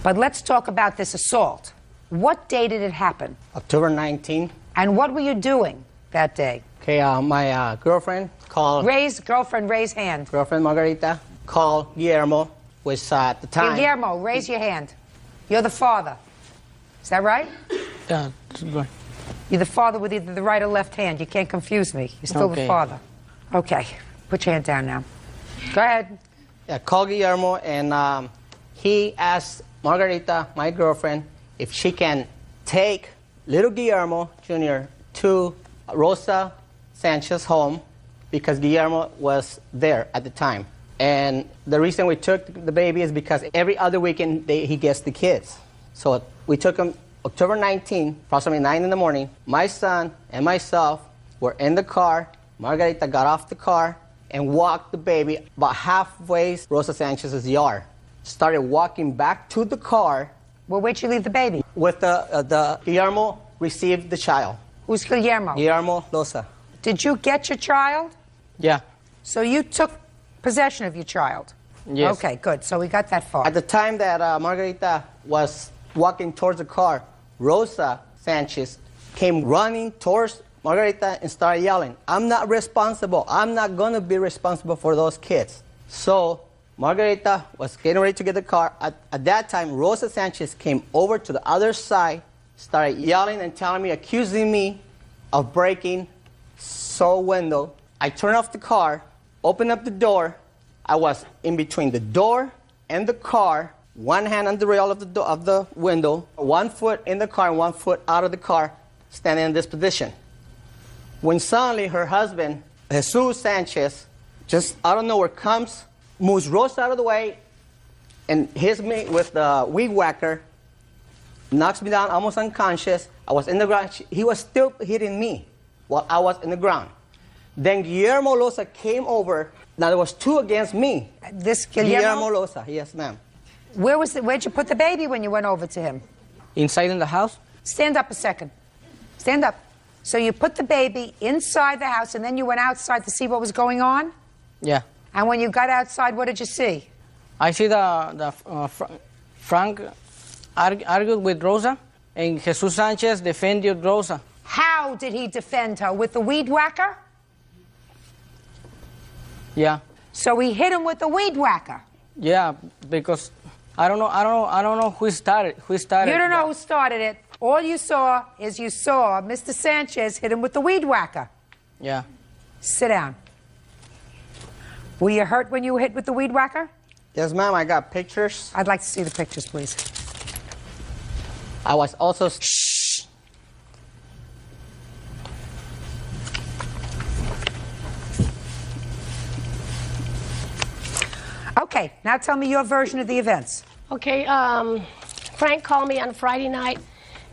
But let's talk about this assault. What day did it happen? October 19. And what were you doing that day? Okay, my girlfriend called... Girlfriend, raise hand. Girlfriend Margarita called Guillermo, which at the time... Guillermo, raise your hand. You're the father. Is that right? Yeah. You're the father with either the right or left hand. You can't confuse me. You're still the Okay. father. Okay. Put your hand down now. Go ahead. I called Guillermo, and he asked Margarita, my girlfriend, if she can take little Guillermo Jr. to Rosa Sanchez's home because Guillermo was there at the time. And the reason we took the baby is because every other weekend he gets the kids. So we took him October 19, approximately 9 in the morning. My son and myself were in the car. Margarita got off the car and walked the baby about halfway Rosa Sanchez's yard. Started walking back to the car. Well, where'd you leave the baby? With the Guillermo received the child. Who's Guillermo? Guillermo Loza. Did you get your child? Yeah. So you took possession of your child? Yes. Okay, good. So we got that far. At the time that Margarita was walking towards the car, Rosa Sanchez came running towards Margarita and started yelling, "I'm not responsible. I'm not going to be responsible for those kids." So Margarita was getting ready to get the car. At that time, Rosa Sanchez came over to the other side, started yelling and telling me, accusing me of breaking the window. I turned off the car, opened up the door. I was in between the door and the car, one hand on the rail of the window, 1 foot in the car and 1 foot out of the car, standing in this position. When suddenly her husband, Jesus Sanchez, just out of nowhere comes, moves Rosa out of the way, and hits me with the weed whacker, knocks me down almost unconscious. I was in the ground. He was still hitting me while I was in the ground. Then Guillermo Loza came over. Now there was two against me. This Guillermo Loza, yes, ma'am. Where'd you put the baby when you went over to him? Inside in the house. Stand up a second. Stand up. So you put the baby inside the house, and then you went outside to see what was going on? Yeah. And when you got outside, what did you see? I see Frank argued with Rosa, and Jesus Sanchez defended Rosa. How did he defend her? With the weed whacker? Yeah. So he hit him with the weed whacker? Yeah, because I don't know who started. You don't know who started it. All you saw is Mr. Sanchez hit him with the weed whacker. Yeah. Sit down. Were you hurt when you were hit with the weed whacker? Yes, ma'am. I got pictures. I'd like to see the pictures, please. I was also... Okay, now tell me your version of the events. Okay, Frank called me on Friday night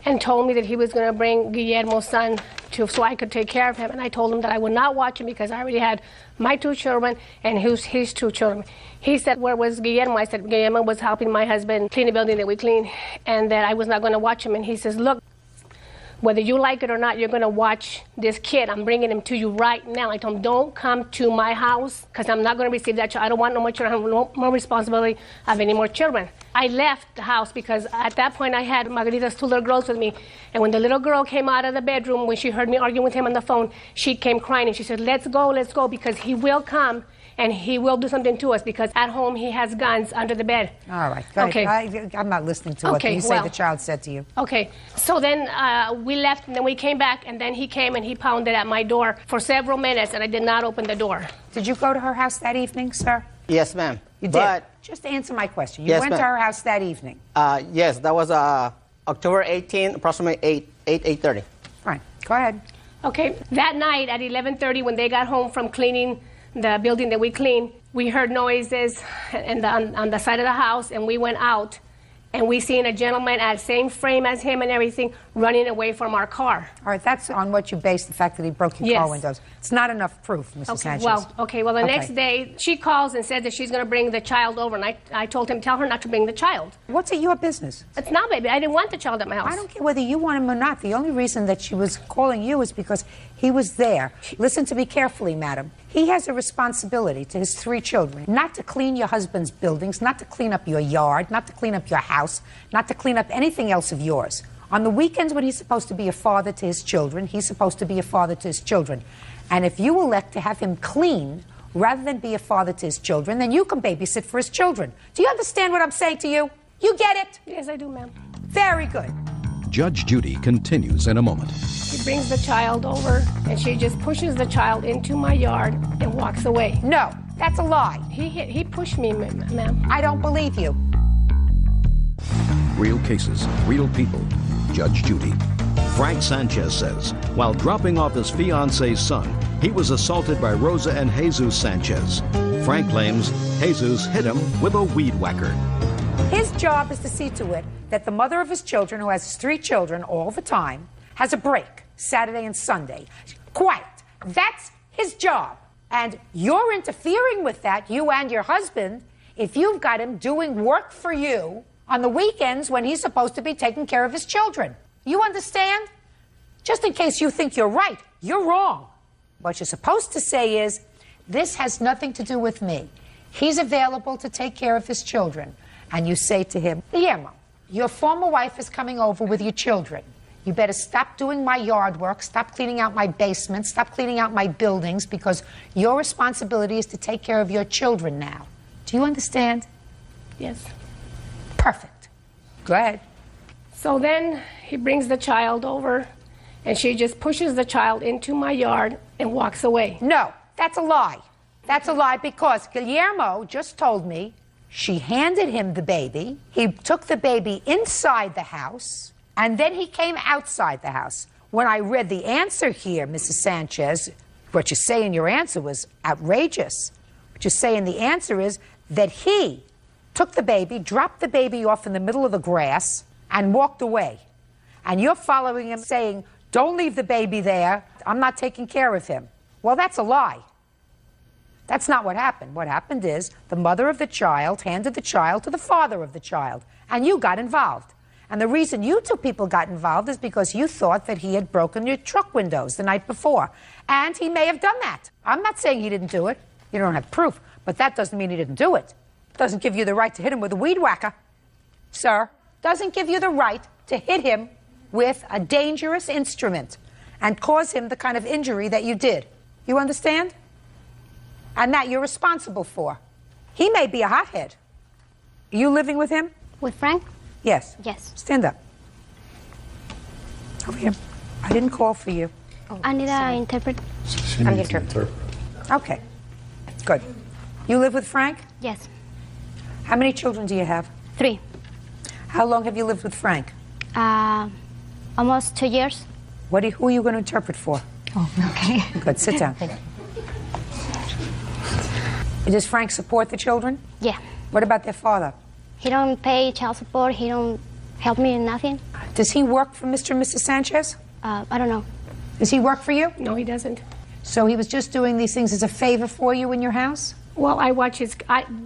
and told me that he was going to bring Guillermo's son so I could take care of him. And I told him that I would not watch him because I already had my 2 children and his 2 children. He said, "Where was Guillermo?" I said, "Guillermo was helping my husband clean the building that we clean," and that I was not going to watch him. And he says, "Look, whether you like it or not, you're going to watch this kid. I'm bringing him to you right now." I told him, "Don't come to my house because I'm not going to receive that child. I don't want no more children. I have no more responsibility of any more children." I left the house because at that point I had Margarita's 2 little girls with me. And when the little girl came out of the bedroom, when she heard me arguing with him on the phone, she came crying and she said, let's go, because he will come and he will do something to us because at home he has guns under the bed. All right, go ahead. I'm not listening to what you say the child said to you. Okay, so then we left and then we came back and then he came and he pounded at my door for several minutes and I did not open the door. Did you go to her house that evening, sir? Yes, ma'am. You did? Just answer my question. You went to her house that evening? Yes, that was October 18, approximately 8:30. Fine, go ahead. Okay, that night at 11:30 when they got home from cleaning the building that we clean, we heard noises on the side of the house, and we went out, and we seen a gentleman at the same frame as him and everything running away from our car. All right, that's on what you base the fact that he broke your car windows. It's not enough proof, Mrs. Sanchez. Well, the next day, she calls and says that she's going to bring the child over, and I told him, tell her not to bring the child. What's it your business? It's not, baby. I didn't want the child at my house. I don't care whether you want him or not. The only reason that she was calling you is because he was there. Listen to me carefully, madam. He has a responsibility to his 3 children, not to clean your husband's buildings, not to clean up your yard, not to clean up your house, not to clean up anything else of yours. On the weekends when he's supposed to be a father to his children, he's supposed to be a father to his children. And if you elect to have him clean rather than be a father to his children, then you can babysit for his children. Do you understand what I'm saying to you? You get it? Yes, I do, ma'am. Very good. Judge Judy continues in a moment. She brings the child over, and she just pushes the child into my yard and walks away. No, That's a lie. He pushed me, ma'am. I don't believe you. Real cases, real people. Judge Judy. Frank Sanchez says, while dropping off his fiance's son, he was assaulted by Rosa and Jesus Sanchez. Frank claims Jesus hit him with a weed whacker. His job is to see to it that the mother of his children, who has 3 children all the time, has a break Saturday and Sunday. Quiet. That's his job. And you're interfering with that, you and your husband, if you've got him doing work for you on the weekends when he's supposed to be taking care of his children. You understand? Just in case you think you're right, you're wrong. What you're supposed to say is, this has nothing to do with me. He's available to take care of his children. And you say to him, Guillermo, your former wife is coming over with your children. You better stop doing my yard work, stop cleaning out my basement, stop cleaning out my buildings, because your responsibility is to take care of your children now. Do you understand? Yes. Perfect. Go ahead. So then he brings the child over, and she just pushes the child into my yard and walks away. No, that's a lie. That's a lie, because Guillermo just told me she handed him the baby. He took the baby inside the house, and then he came outside the house. When I read the answer here, Mrs. Sanchez, what you say in your answer was outrageous. What you say in the answer is that he took the baby, dropped the baby off in the middle of the grass, and walked away. And you're following him saying, don't leave the baby there, I'm not taking care of him. Well, that's a lie. That's not what happened. What happened is the mother of the child handed the child to the father of the child, and you got involved. And the reason you 2 people got involved is because you thought that he had broken your truck windows the night before. And he may have done that. I'm not saying he didn't do it. You don't have proof, but that doesn't mean he didn't do it. Doesn't give you the right to hit him with a weed whacker, sir. Doesn't give you the right to hit him with a dangerous instrument and cause him the kind of injury that you did. You understand? And that you're responsible for. He may be a hothead. Are you living with him? With Frank? Yes. Yes. Stand up. Over here. I didn't call for you. I need an interpreter. I'm the interpreter. Okay. Good. You live with Frank? Yes. How many children do you have? 3. How long have you lived with Frank? Almost 2 years. Who are you going to interpret for? Oh, okay. Good. Sit down. Does Frank support the children? Yeah. What about their father? He don't pay child support. He don't help me in nothing. Does he work for Mr. and Mrs. Sanchez? I don't know. Does he work for you? No, he doesn't. So he was just doing these things as a favor for you in your house? Well, I watched his.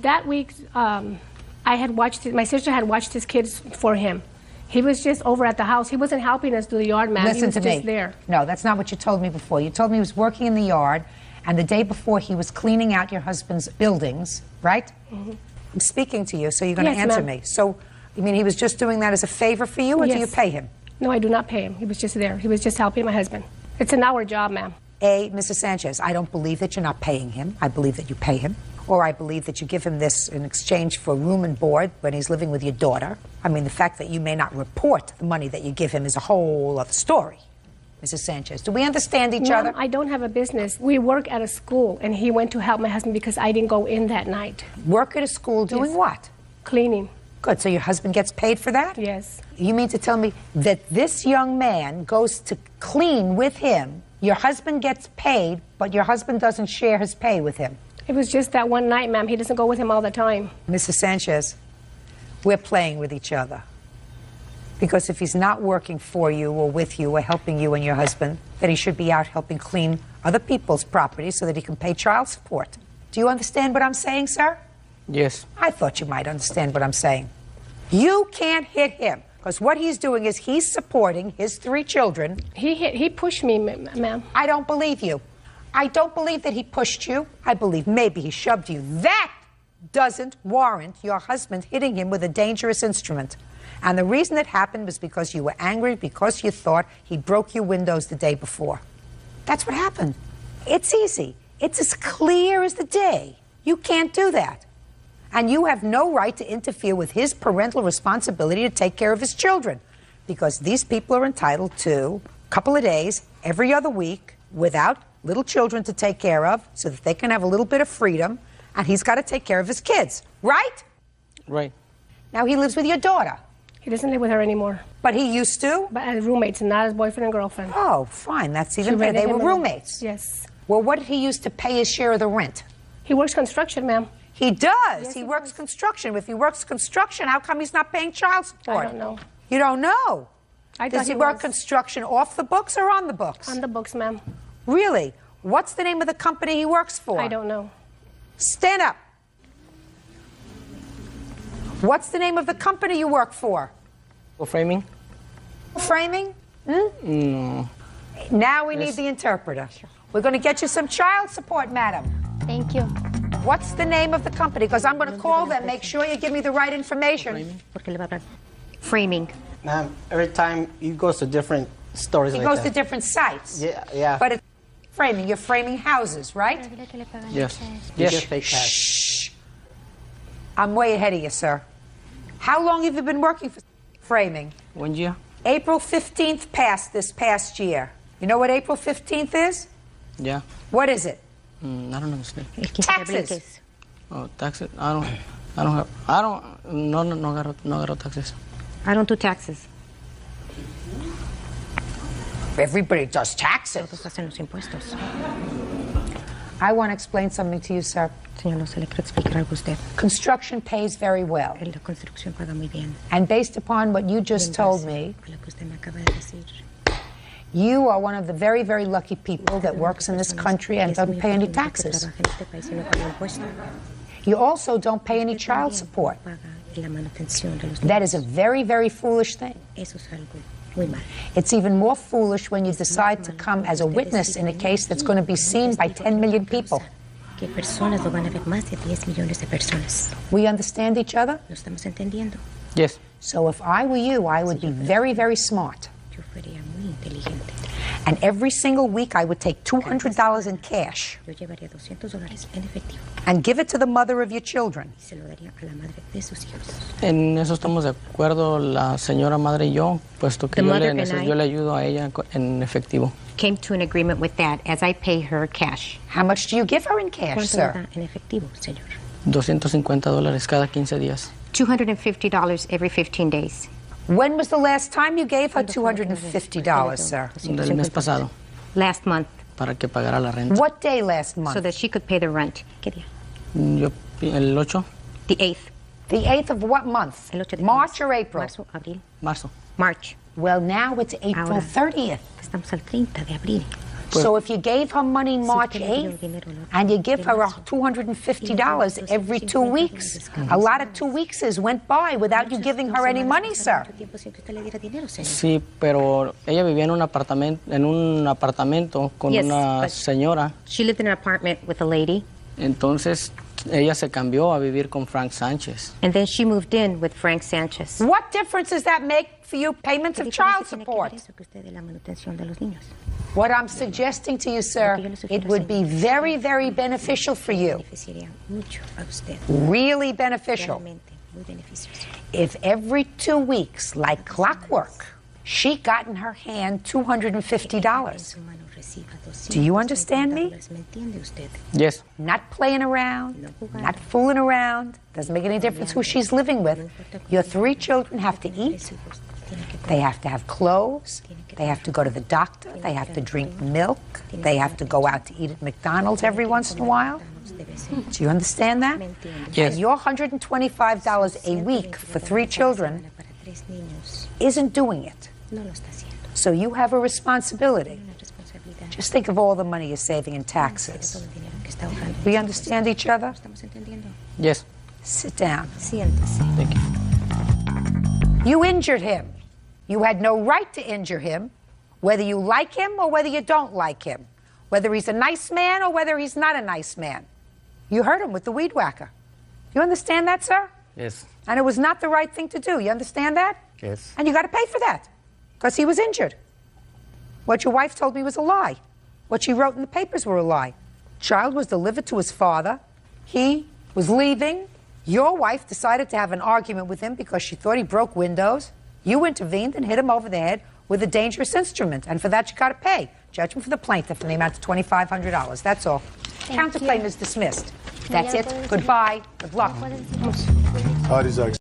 That week, I had watched. My sister had watched his kids for him. He was just over at the house. He wasn't helping us do the yard, ma'am. Listen he was to just me. there. No, that's not what you told me before. You told me he was working in the yard, and the day before he was cleaning out your husband's buildings, right? Mm-hmm. I'm speaking to you, so you're going to answer me. So, you mean he was just doing that as a favor for you, or do you pay him? No, I do not pay him. He was just there. He was just helping my husband. It's an hour job, ma'am. Mrs. Sanchez, I don't believe that you're not paying him. I believe that you pay him. Or I believe that you give him this in exchange for room and board when he's living with your daughter. I mean, the fact that you may not report the money that you give him is a whole other story. Mrs. Sanchez, do we understand each other? I don't have a business. We work at a school, and he went to help my husband because I didn't go in that night. Work at a school doing what? Cleaning. Good, so your husband gets paid for that? Yes. You mean to tell me that this young man goes to clean with him, your husband gets paid, but your husband doesn't share his pay with him? It was just that one night, ma'am. He doesn't go with him all the time. Mrs. Sanchez, we're playing with each other. Because if he's not working for you or with you or helping you and your husband, then he should be out helping clean other people's property so that he can pay child support. Do you understand what I'm saying, sir? Yes. I thought you might understand what I'm saying. You can't hit him, because what he's doing is he's supporting his 3 children. He pushed me, ma'am. I don't believe you. I don't believe that he pushed you. I believe maybe he shoved you. That doesn't warrant your husband hitting him with a dangerous instrument. And the reason it happened was because you were angry, because you thought he broke your windows the day before. That's what happened. It's easy. It's as clear as the day. You can't do that. And you have no right to interfere with his parental responsibility to take care of his children, because these people are entitled to a couple of days every other week without little children to take care of so that they can have a little bit of freedom and he's got to take care of his kids, right? Right. Now he lives with your daughter. He doesn't live with her anymore. But he used to? But as roommates, not as boyfriend and girlfriend. Oh, fine. That's She even better. rented They were him a- roommates. Yes. Well, what did he use to pay his share of the rent? He works construction, ma'am. He does. Yes, he he works construction. If he works construction, how come he's not paying child support? I don't know. You don't know? I Does thought he he work was. construction off the books or on the books? On the books, ma'am. Really? What's the name of the company he works for? I don't know. Stand up. What's the name of the company you work for? Framing? Framing? No. Now we need the interpreter. We're going to get you some child support, madam. Thank you. What's the name of the company? Because I'm going to call them. Make sure you give me the right information. Framing. Ma'am, every time he goes to different stories He like goes that. to different sites. Yeah. But it's framing. You're framing houses, right? Yes. You Yes. get fake cash. Shh. I'm way ahead of you, sir. How long have you been working for framing? 1 year. April 15th passed this past year. You know what April 15th is? Yeah. What is it? I don't understand. Taxes. Oh, taxes? I don't agarro taxes. I don't do taxes. Everybody does taxes. Todos hacen los impuestos. I want to explain something to you, sir. Señor, no se le quiere explicar algo a usted. Construction pays very well. La construcción paga muy bien. And based upon what you just told me, Lo que usted me acaba de decir. you are one of the very, very lucky people that works in this country and doesn't pay any taxes. Trabaja en este país y no paga impuestos. You also don't pay any child support. La manutención de los That is a very, very foolish thing. Eso es algo muy mal. It's even more foolish when you decide to come as a witness in a case that's going to be seen by 10 million people. Que personas lo van a ver más de 10 millones de personas. We understand each other? ¿Lo estamos entendiendo? Yes. So if I were you, I would be very, very smart. Yo sería muy inteligente. And every single week I would take $200 in cash Yo llevaría $200 en efectivo and give it to the mother of your children. y se lo daría a la madre de sus hijos. En eso estamos de acuerdo la señora madre y yo, puesto que The yo mother le, and I- yo le ayudo a ella en efectivo. Came to an agreement with that as I pay her cash. How much do you give her in cash, ¿Cuánto le sir? da en efectivo, señor? $250 cada 15 días. $250 every 15 days. When was the last time you gave her $250, sir? Del mes pasado, Last month, para que pagara la renta. What day last month? so that she could pay the rent. ¿Qué día? Yo, el 8, The 8th. The 8th of what month? El 8 de March mes. or April? Marzo, abril. marzo. March. Well, now it's April Ahora. 30th. Estamos al 30 de abril. So if you gave her money March 8th and you give her $250 every 2 weeks, a lot of 2 weeks went by without you giving her any money, sir. Sí, pero ella vivía en un apartamento con Yes, una but- señora. She lived in an apartment with a lady, Entonces ella se cambió a vivir con Frank Sánchez. and then she moved in with Frank Sanchez. What difference does that make for you payments of child support? La manutención de los niños. What I'm suggesting to you, sir, it would be very, very beneficial for you, Beneficiaría mucho a usted. really beneficial, Realmente, muy beneficioso. if every 2 weeks, like clockwork, she got in her hand $250. Su mano reciba Do you understand me? $250. ¿Me entiende usted? Yes. Not playing around, not fooling around. Doesn't make any difference who she's living with. Your 3 children have to eat. They have to have clothes. They have to go to the doctor. They have to drink milk. They have to go out to eat at McDonald's every once in a while. Do you understand that? Yes. And your $125 a week for 3 children Para 3 niños isn't doing it. no lo está haciendo. So you have a responsibility. Una responsabilidad. Just think of all the money you're saving in Todo taxes. el dinero que está ahorrando. We understand each other? ¿Estamos entendiendo? Yes. Sit down. Siéntese. Thank you. You injured him. You had no right to injure him, whether you like him or whether you don't like him, whether he's a nice man or whether he's not a nice man. You hurt him with the weed whacker. You understand that, sir? Yes. And it was not the right thing to do. You understand that? Yes. And you got to pay for that because he was injured. What your wife told me was a lie. What she wrote in the papers were a lie. Child was delivered to his father. He was leaving. Your wife decided to have an argument with him because she thought he broke windows. You intervened and hit him over the head with a dangerous instrument, and for that you got to pay. Judgment for the plaintiff in the amount of $2,500. That's all. Counterclaim is dismissed. That's it. Goodbye. Good luck.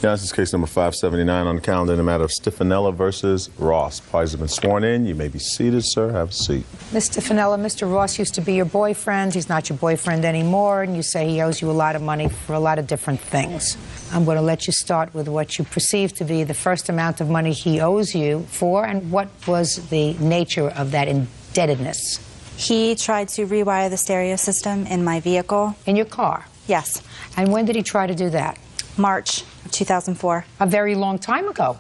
This is case number 579 on the calendar in the matter of Stefanella versus Ross. Parties have been sworn in. You may be seated, sir. Have a seat. Ms. Stefanella, Mr. Ross used to be your boyfriend. He's not your boyfriend anymore, and you say he owes you a lot of money for a lot of different things. I'm going to let you start with what you perceive to be the first amount of money he owes you for, and what was the nature of that indebtedness? He tried to rewire the stereo system in my vehicle. In your car? Yes. And when did he try to do that? March of 2004. A very long time ago.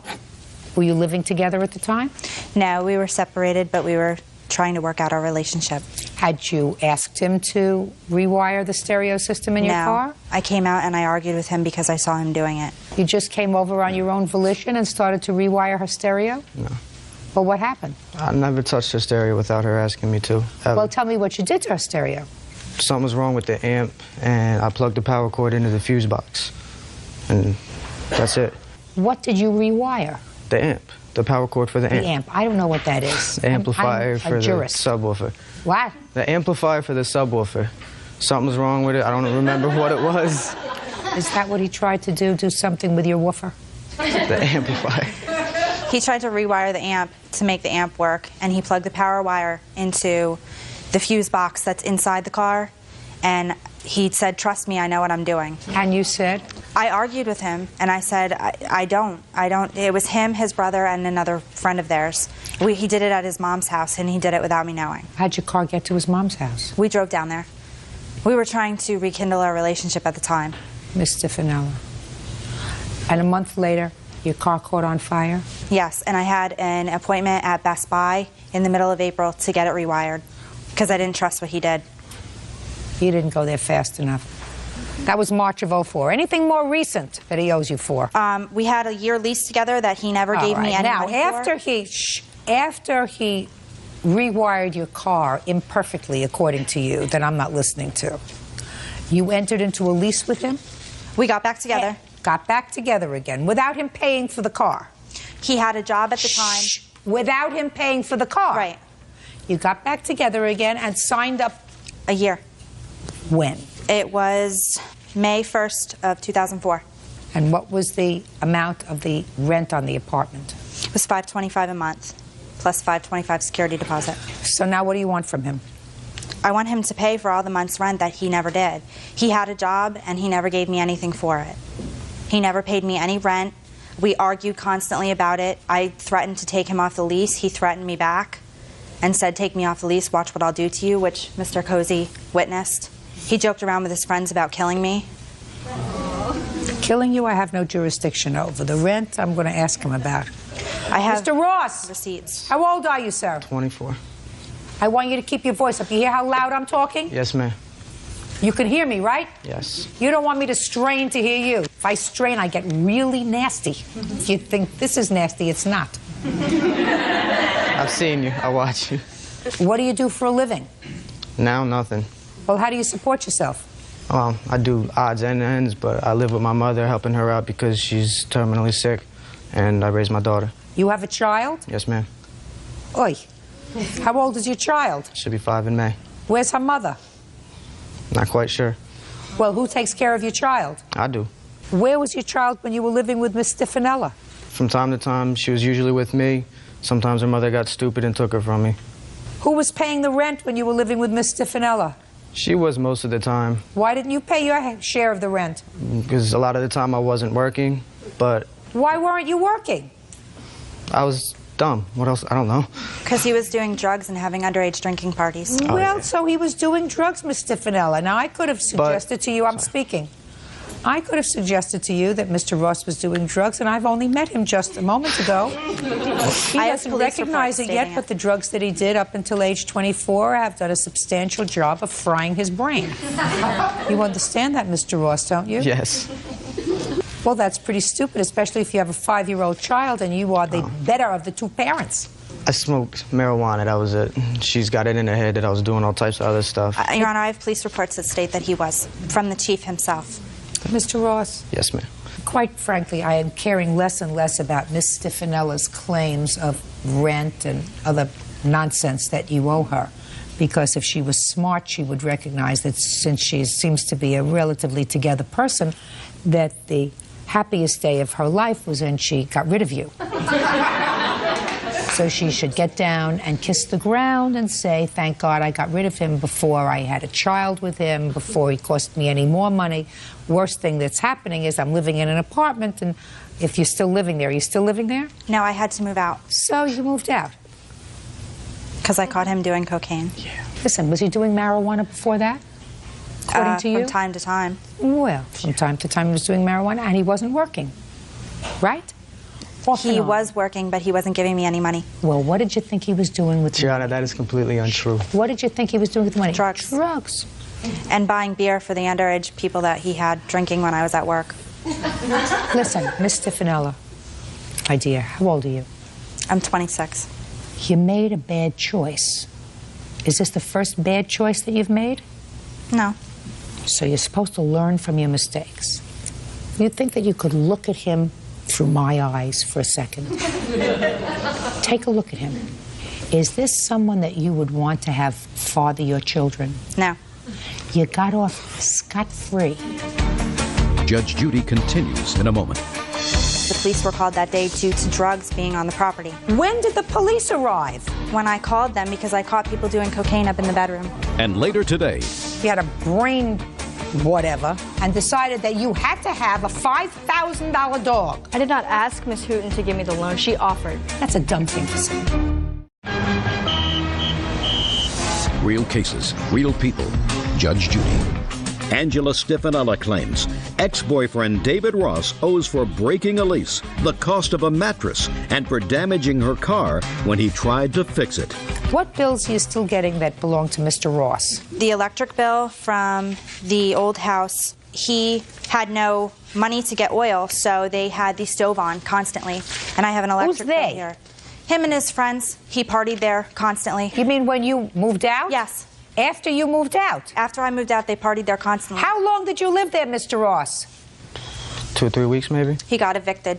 Were you living together at the time? No, we were separated, but we were trying to work out our relationship. Had you asked him to rewire the stereo system in your car? I came out and I argued with him because I saw him doing it. You just came over on your own volition and started to rewire her stereo? No. Well, what happened? I never touched her stereo without her asking me to. Well, tell me what you did to her stereo. Something was wrong with the amp, and I plugged the power cord into the fuse box. And that's it. What did you rewire? The amp. The power cord for the amp. The amp. I don't know what that is. The amplifier I'm for the subwoofer. What? The amplifier for the subwoofer. Something was wrong with it. I don't remember what it was. Is that what he tried to do? Do something with your woofer? The amplifier. He tried to rewire the amp to make the amp work, and he plugged the power wire into the fuse box that's inside the car, and he said, "Trust me, I know what I'm doing." And you said? I argued with him, and I said, I don't. It was him, his brother, and another friend of theirs. He did it at his mom's house, and he did it without me knowing. How'd your car get to his mom's house? We drove down there. We were trying to rekindle our relationship at the time. Miss Stefanella. And a month later, your car caught on fire? Yes, and I had an appointment at Best Buy in the middle of April to get it rewired because I didn't trust what he did. You didn't go there fast enough. That was March of '04. Anything more recent that he owes you for? We had a year lease together that he never gave me any money for. After he rewired your car imperfectly, according to you, that I'm not listening to, you entered into a lease with him? We got back together. Got back together again, without him paying for the car? He had a job at the time. Without him paying for the car? Right. You got back together again and signed up? A year. When? It was May 1st of 2004. And what was the amount of the rent on the apartment? It was $525 a month, plus $525 security deposit. So now what do you want from him? I want him to pay for all the month's rent that he never did. He had a job, and he never gave me anything for it. He never paid me any rent. We argued constantly about it. I threatened to take him off the lease. He threatened me back and said, "Take me off the lease, watch what I'll do to you," which Mr. Cozy witnessed. He joked around with his friends about killing me. Killing you, I have no jurisdiction over. The rent, I'm going to ask him about. I have Mr. Ross. Receipts. How old are you, sir? 24. I want you to keep your voice up. You hear how loud I'm talking? Yes, ma'am. You can hear me, right? Yes. You don't want me to strain to hear you. If I strain, I get really nasty. If you think this is nasty, it's not. I've seen you. I watch you. What do you do for a living? Now, nothing. Well, how do you support yourself? I do odds and ends, but I live with my mother, helping her out because she's terminally sick, and I raise my daughter. You have a child? Yes, ma'am. Oi. How old is your child? She'll be 5 in May. Where's her mother? Not quite sure. Well, who takes care of your child? I do. Where was your child when you were living with Miss Stefanella? From time to time, she was usually with me. Sometimes her mother got stupid and took her from me. Who was paying the rent when you were living with Miss Stefanella? She was most of the time. Why didn't you pay your share of the rent? Because a lot of the time I wasn't working, but... Why weren't you working? I was dumb. What else? I don't know. Because he was doing drugs and having underage drinking parties. Well, so he was doing drugs, Miss Stefanella. Now, I could have suggested to you, I'm speaking. I could have suggested to you that Mr. Ross was doing drugs, and I've only met him just a moment ago. He doesn't recognize it yet, but the drugs that he did up until age 24 have done a substantial job of frying his brain. You understand that, Mr. Ross, don't you? Yes. Well, that's pretty stupid, especially if you have a 5-year-old child and you are the better of the two parents. I smoked marijuana, that was it. She's got it in her head that I was doing all types of other stuff. Your Honor, I have police reports that state that he was, from the chief himself. Mr. Ross? Yes, ma'am. Quite frankly, I am caring less and less about Miss Stefanella's claims of rent and other nonsense that you owe her. Because if she was smart, she would recognize that since she seems to be a relatively together person, that the happiest day of her life was when she got rid of you. So she should get down and kiss the ground and say, thank God I got rid of him before I had a child with him, before he cost me any more money. Worst thing that's happening is I'm living in an apartment, and if you're still living there, are you still living there? No, I had to move out. So you moved out? Because I caught him doing cocaine. Yeah. Listen, was he doing marijuana before that? According to you? From time to time. Well, from time to time he was doing marijuana, and he wasn't working, right? He was working, but he wasn't giving me any money. Well, what did you think he was doing with the money? That is completely untrue. What did you think he was doing with the money? Drugs. Drugs. And buying beer for the underage people that he had drinking when I was at work. Listen, Miss Stefanella, my dear, how old are you? I'm 26. You made a bad choice. Is this the first bad choice that you've made? No. So you're supposed to learn from your mistakes. You think that you could look at him through my eyes for a second? Take a look at him. Is this someone that you would want to have father your children? No. You got off scot-free. Judge Judy continues in a moment. The police were called that day due to drugs being on the property. When did the police arrive? When I called them because I caught people doing cocaine up in the bedroom. And later today, You had a brain whatever and decided that you had to have a $5,000 dog. I did not ask Miss Hooten to give me the loan. She offered. That's a dumb thing to say. real cases, real people. Judge Judy. Angela Stefanella claims ex-boyfriend David Ross owes for breaking a lease, the cost of a mattress, and for damaging her car when he tried to fix it. What bills are you still getting that belong to Mr. Ross? The electric bill from the old house. He had no money to get oil, so they had the stove on constantly. And I have an electric bill here. Him and his friends. He partied there constantly. You mean when you moved out? Yes. After you moved out? After I moved out, they partied there constantly. How long did you live there, Mr. Ross? 2 or 3 weeks, maybe. He got evicted.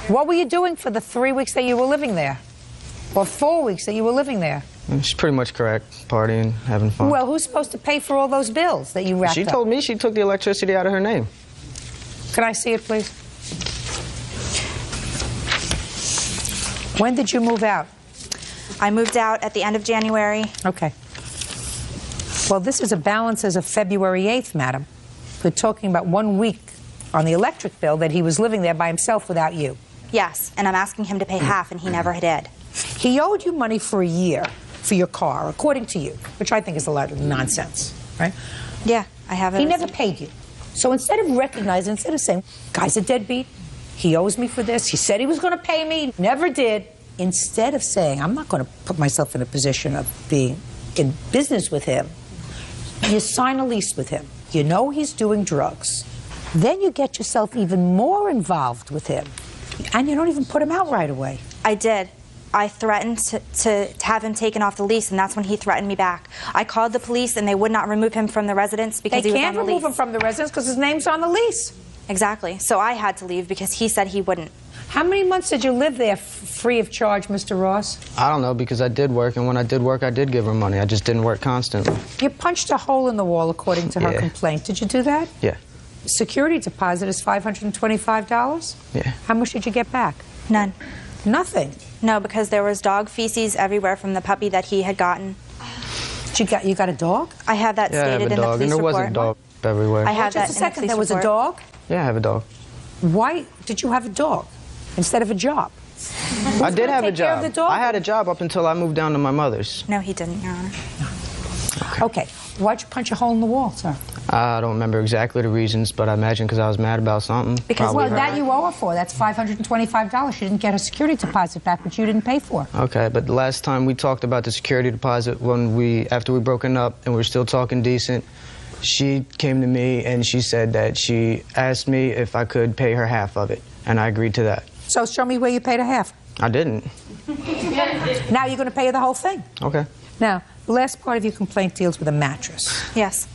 What were you doing for the 3 weeks that you were living there? Or 4 weeks that you were living there? She's pretty much correct. Partying, having fun. Well, who's supposed to pay for all those bills that you racked She up? told me she took the electricity out of her name. Can I see it, please? When did you move out? I moved out at the end of January. Okay. Well, this is a balance as of February 8th, madam. We're talking about 1 week on the electric bill that he was living there by himself without you. Yes, and I'm asking him to pay half, and he never did. He owed you money for a year for your car, according to you, which I think is a lot of nonsense, right? Yeah, I have it. He never paid you. So instead of recognizing, instead of saying, guy's a deadbeat, he owes me for this, he said he was going to pay me, never did, instead of saying, I'm not going to put myself in a position of being in business with him, you sign a lease with him. You know he's doing drugs. Then you get yourself even more involved with him. And you don't even put him out right away. I did. I threatened to have him taken off the lease, and that's when he threatened me back. I called the police, and they would not remove him from the residence because he was on the lease. They can't remove him from the residence because his name's on the lease. Exactly. So I had to leave because he said he wouldn't. How many months did you live there free of charge, Mr. Ross? I don't know, because I did work, and when I did work, I did give her money. I just didn't work constantly. You punched a hole in the wall, according to her complaint. Did you do that? Yeah. Security deposit is $525? Yeah. How much did you get back? None. Nothing? No, because there was dog feces everywhere from the puppy that he had gotten. You got a dog? I have that stated in the police report. And there wasn't dog everywhere. I have Just a second, there was a dog? Yeah, I have a dog. Why did you have a dog instead of a job? I did have a take care of job. the dog? I had a job up until I moved down to my mother's. No, he didn't, Your Honor. Okay. Why'd you punch a hole in the wall, sir? I don't remember exactly the reasons, but I imagine because I was mad about something. Because, well, that you owe her for. That's $525. She didn't get her security deposit back, which you didn't pay for. Okay, but the last time we talked about the security deposit, after we broken up and we were still talking decent, she came to me and she said that she asked me if I could pay her half of it, and I agreed to that. So show me where you paid her half. I didn't. Now you're going to pay her the whole thing. Okay. Now, the last part of your complaint deals with a mattress. Yes.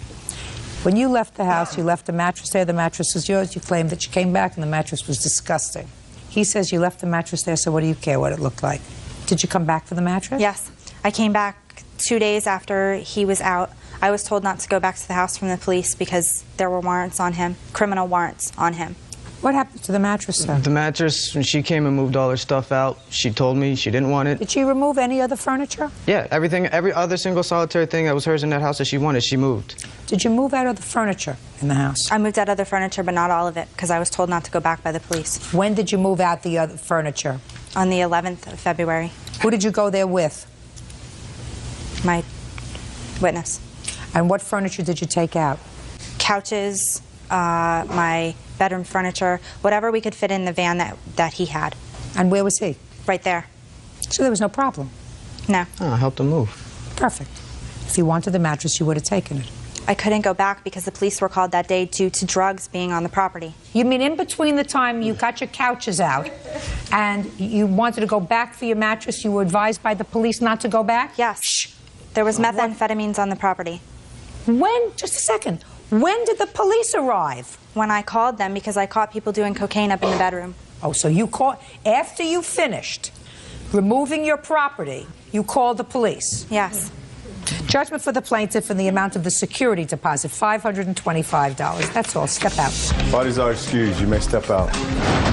When you left the house, you left the mattress there. The mattress was yours. You claimed that you came back and the mattress was disgusting. He says you left the mattress there, so what do you care what it looked like? Did you come back for the mattress? Yes. I came back 2 days after he was out, I was told not to go back to the house from the police because there were warrants on him, criminal warrants on him. What happened to the mattress, sir? The mattress, when she came and moved all her stuff out, she told me she didn't want it. Did she remove any other furniture? Yeah, everything, every other single solitary thing that was hers in that house that she wanted, she moved. Did you move out of the furniture in the house? I moved out other furniture, but not all of it, because I was told not to go back by the police. When did you move out the other furniture? On the 11th of February. Who did you go there with? My witness. And what furniture did you take out? Couches, my bedroom furniture, whatever we could fit in the van that he had. And where was he? Right there. So there was no problem? No. Oh, I helped him move. Perfect. If you wanted the mattress, you would have taken it. I couldn't go back because the police were called that day due to drugs being on the property. You mean in between the time you got your couches out and you wanted to go back for your mattress, you were advised by the police not to go back? Yes. Shh. There was methamphetamines on the property. When? Just a second. When did the police arrive? When I called them because I caught people doing cocaine up in the bedroom. Oh, so you called, after you finished removing your property, you called the police? Yes. Judgment for the plaintiff in the amount of the security deposit, $525. That's all. Step out. Parties are excused. You may step out.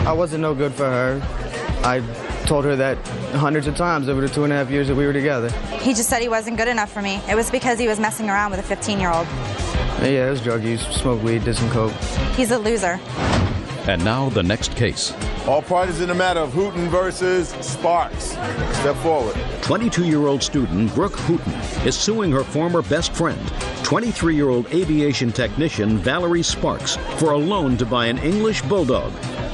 I wasn't no good for her. I told her that hundreds of times over the 2.5 years that we were together. He just said he wasn't good enough for me. It was because he was messing around with a 15-year-old. Yeah, it was drug use, smoked weed, did some coke. He's a loser. And now the next case. All parties in the matter of Hooten versus Sparks. Step forward. 22-year-old student Brooke Hooten is suing her former best friend, 23-year-old aviation technician Valerie Sparks, for a loan to buy an English bulldog.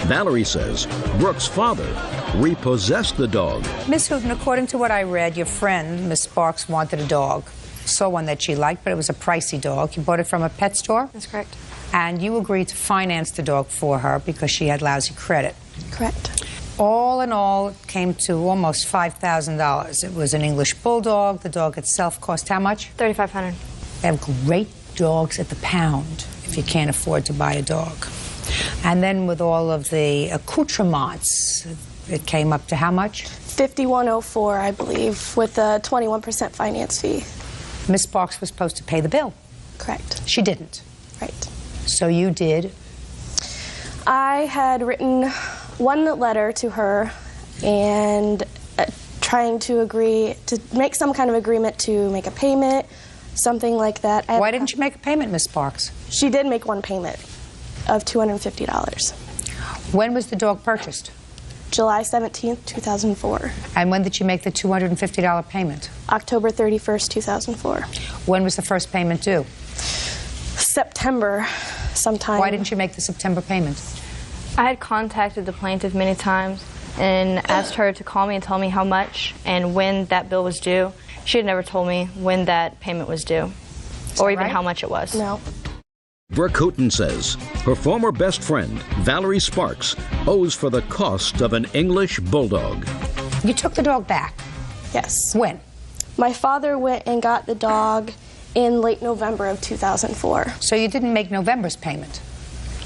Valerie says Brooke's father repossessed the dog. Miss Hooten, according to what I read, your friend, Miss Sparks, wanted a dog. Saw one that she liked, but it was a pricey dog. You bought it from a pet store? That's correct. And you agreed to finance the dog for her because she had lousy credit. Correct. All in all, it came to almost $5,000. It was an English bulldog. The dog itself cost how much? $3,500. They have great dogs at the pound if you can't afford to buy a dog. And then with all of the accoutrements, it came up to how much? $5,104, I believe, with a 21% finance fee. Miss Sparks was supposed to pay the bill. Correct. She didn't. Right. So you did? I had written one letter to her and trying to agree to make some kind of agreement to make a payment, something like that. Why didn't you make a payment, Miss Sparks? She did make one payment of $250. When was the dog purchased? July 17th, 2004. And when did you make the $250 payment? October 31st, 2004. When was the first payment due? September sometime. Why didn't you make the September payment? I had contacted the plaintiff many times and asked her to call me and tell me how much and when that bill was due. She had never told me when that payment was due or even how much it was. No. Brooke Hooten says her former best friend, Valerie Sparks, owes for the cost of an English bulldog. You took the dog back? Yes. When? My father went and got the dog in late November of 2004. So you didn't make November's payment?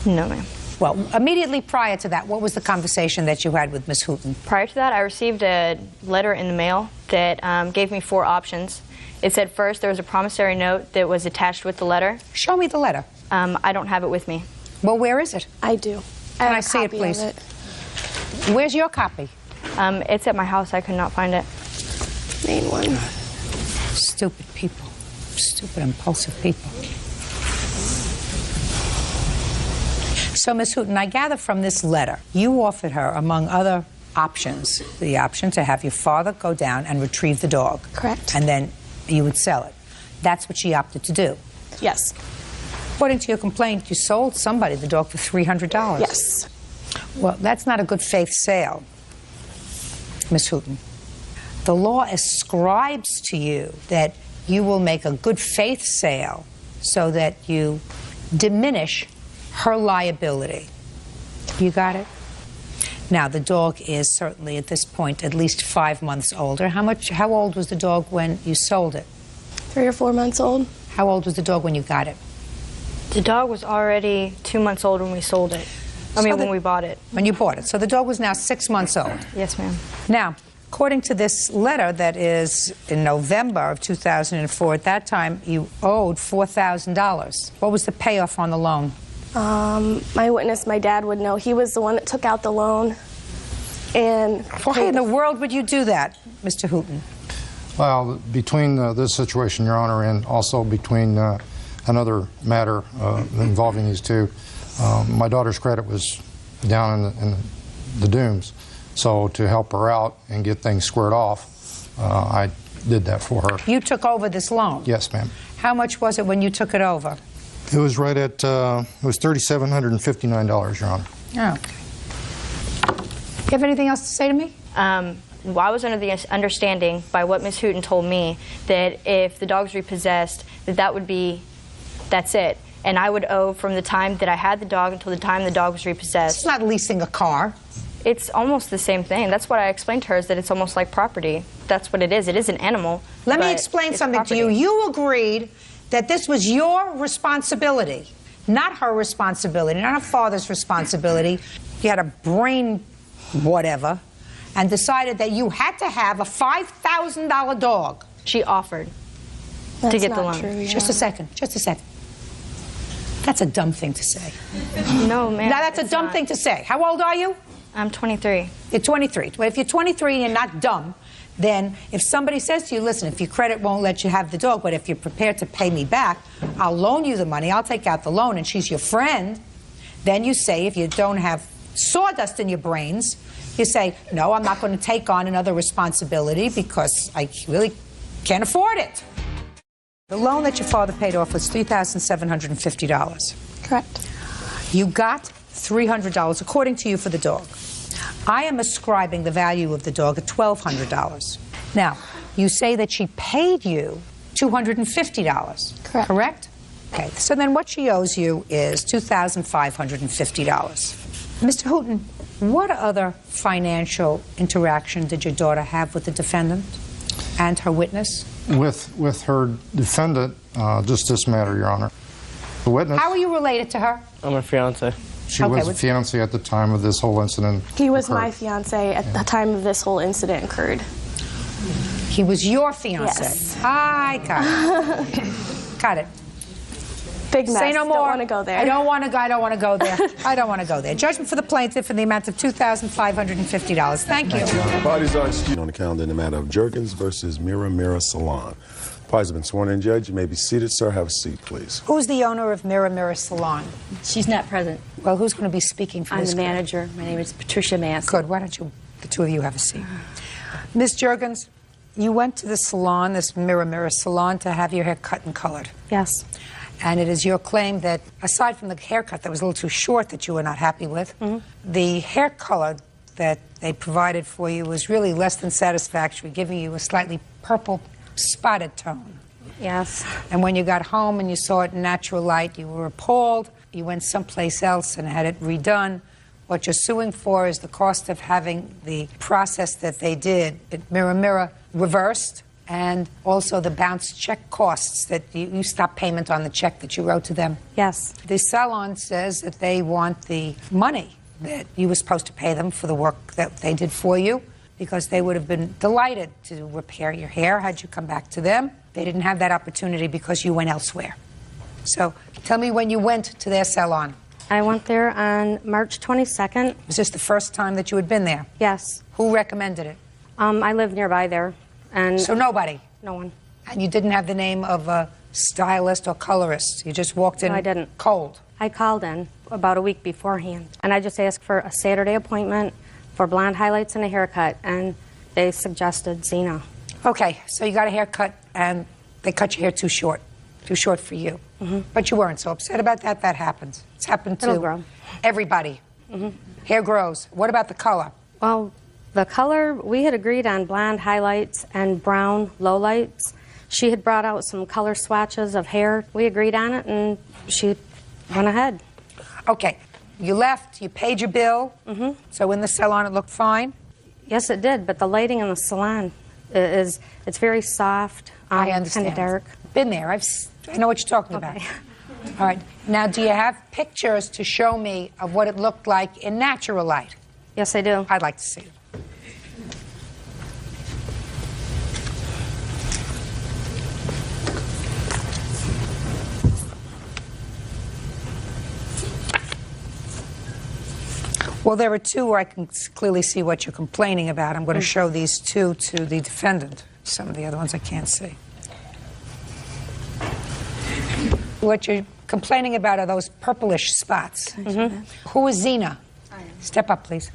No, ma'am. Well, immediately prior to that, what was the conversation that you had with Miss Hooten? Prior to that, I received a letter in the mail that gave me 4 options. It said first there was a promissory note that was attached with the letter. Show me the letter. I don't have it with me. Well, where is it? I do. Can I see it, please? Where's your copy? It's at my house. I could not find it. Main one. Stupid people. Stupid, impulsive people. So, Miss Hooten, I gather from this letter, you offered her, among other options, the option to have your father go down and retrieve the dog. Correct. And then you would sell it. That's what she opted to do. Yes. According to your complaint, you sold somebody the dog for $300. Yes. Well, that's not a good faith sale, Miss Hooten. The law ascribes to you that you will make a good faith sale so that you diminish her liability. You got it? Now, the dog is certainly at this point at least 5 months older. How old was the dog when you sold it? 3 or 4 months old. How old was the dog when you got it? The dog was already 2 months old when we sold it. When we bought it. When you bought it. So the dog was now 6 months old. Yes, ma'am. Now, According to this letter that is in November of 2004, at that time you owed $4,000. What was the payoff on the loan? My witness, my dad, would know. He was the one that took out the loan. And why in the world would you do that, Mr. Hooten? Well, between this situation, Your Honor, and also between another matter involving these two, my daughter's credit was down in the dooms. So to help her out and get things squared off, I did that for her. You took over this loan? Yes, ma'am. How much was it when you took it over? It was right at, it was $3,759, Your Honor. Oh, okay. You have anything else to say to me? Well, I was under the understanding by what Ms. Hooten told me that if the dog's repossessed, that would be, that's it. And I would owe from the time that I had the dog until the time the dog was repossessed. It's not leasing a car. It's almost the same thing. That's what I explained to her, is that it's almost like property. That's what it is. It is an animal. Let me explain something to you. You agreed that this was your responsibility, not her responsibility, not her father's responsibility. You had a brain whatever, and decided that you had to have a $5,000 dog. She offered That's to get the not loan. true, Just a second, just a second. That's a dumb thing to say. No, ma'am. Now that's a dumb thing to say. How old are you? I'm 23. You're 23. Well, if you're 23 and you're not dumb, then if somebody says to you, listen, if your credit won't let you have the dog, but if you're prepared to pay me back, I'll loan you the money, I'll take out the loan, and she's your friend, then you say, if you don't have sawdust in your brains, you say, no, I'm not going to take on another responsibility because I really can't afford it. The loan that your father paid off was $3,750. Correct. You got $300, according to you, for the dog. I am ascribing the value of the dog at $1,200. Now, you say that she paid you $250. Correct? Okay, so then what she owes you is $2,550. Mr. Hooten, what other financial interaction did your daughter have with the defendant and her witness? With her defendant, just this matter, Your Honor. The witness... How are you related to her? I'm her fiance. She was a fiance at the time of this whole incident. He was my fiance at the time of this whole incident occurred. He was your fiance? Yes. I got it. Got it. Big mess. Say no more. Don't want to go there. I don't want to go. I don't want to go there. I don't want to go there. Judgment for the plaintiff in the amount of $2,550. Thank you. Parties are on the calendar in the matter of Juergens versus Mirror Salon. Parties have been sworn in, Judge. You may be seated, sir. Have a seat, please. Who's the owner of Mirror Salon? She's not present. Well, who's going to be speaking for I'm this? the manager. My name is Patricia Mass. Good. Why don't you, the two of you, have a seat? Ms. Juergens, you went to the salon, this Mirror Salon, to have your hair cut and colored. Yes. And it is your claim that, aside from the haircut that was a little too short that you were not happy with, the hair color that they provided for you was really less than satisfactory, giving you a slightly purple spotted tone. Yes. And when you got home and you saw it in natural light, you were appalled. You went someplace else and had it redone. What you're suing for is the cost of having the process that they did at Mirror reversed, and also the bounce check costs that you stopped payment on the check that you wrote to them. Yes. The salon says that they want the money that you were supposed to pay them for the work that they did for you, because they would have been delighted to repair your hair had you come back to them. They didn't have that opportunity because you went elsewhere. So tell me when you went to their salon. I went there on March 22nd. Was this the first time that you had been there? Yes. Who recommended it? I live nearby there. And so nobody? No one. And you didn't have the name of a stylist or colorist? You just walked in No, I didn't. Cold? I called in about a week beforehand. And I just asked for a Saturday appointment for blonde highlights and a haircut. And they suggested Zena. Okay, so you got a haircut and they cut your hair too short for you. But you weren't so upset about that. That happens. It's happened to everybody. Hair grows. What about the color? Well, the color, we had agreed on blonde highlights and brown lowlights. She had brought out some color swatches of hair. We agreed on it, and she went ahead. Okay. You left, you paid your bill, so in the salon it looked fine? Yes, it did, but the lighting in the salon it's very soft, I understand. kind of dark. Been there. I know what you're talking about. All right. Now, do you have pictures to show me of what it looked like in natural light? Yes, I do. I'd like to see it. Well, there are two where I can clearly see what you're complaining about. I'm going to show these two to the defendant. Some of the other ones I can't see. What you're complaining about are those purplish spots. Who is Zena? Step up, please.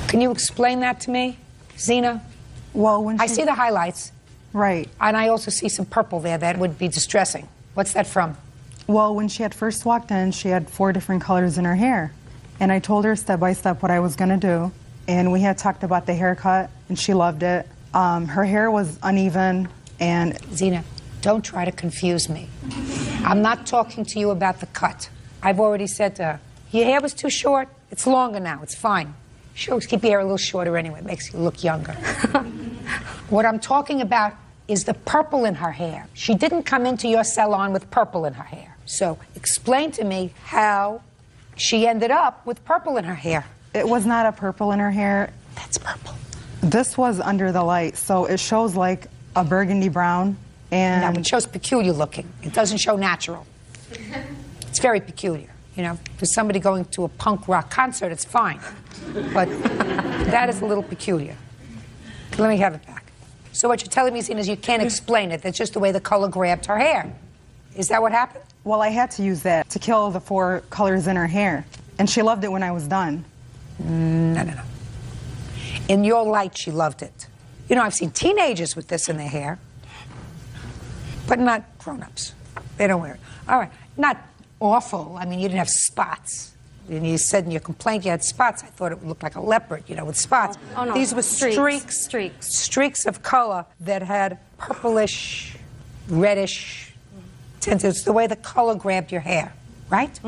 Can you explain that to me, Zena? Well, when I see the highlights. Right. And I also see some purple there that would be distressing. What's that from? Well, when she had first walked in, she had 4 different colors in her hair. And I told her step by step what I was going to do. And we had talked about the haircut, and she loved it. Her hair was uneven, and... Zena, don't try to confuse me. I'm not talking to you about the cut. I've already said to her, your hair was too short. It's longer now. It's fine. She'll keep your hair a little shorter anyway. It makes you look younger. What I'm talking about is the purple in her hair. She didn't come into your salon with purple in her hair. So explain to me how she ended up with purple in her hair. It was not a purple in her hair. That's purple. This was under the light, so it shows like a burgundy brown. And no, it shows peculiar looking. It doesn't show natural. It's very peculiar. You know, for somebody going to a punk rock concert, it's fine. But that is a little peculiar. Let me have it back. So what you're telling me, Zena, is you can't explain it. That's just the way the color grabbed her hair. Is that what happened? Well, I had to use that to kill the 4 colors in her hair. And she loved it when I was done. No. In your light, she loved it. You know, I've seen teenagers with this in their hair, but not grown-ups. They don't wear it. All right. Not awful. I mean, you didn't have spots. And you said in your complaint you had spots. I thought it would look like a leopard, you know, with spots. Oh, no. These were streaks of color that had purplish, reddish tints. It's the way the color grabbed your hair, right?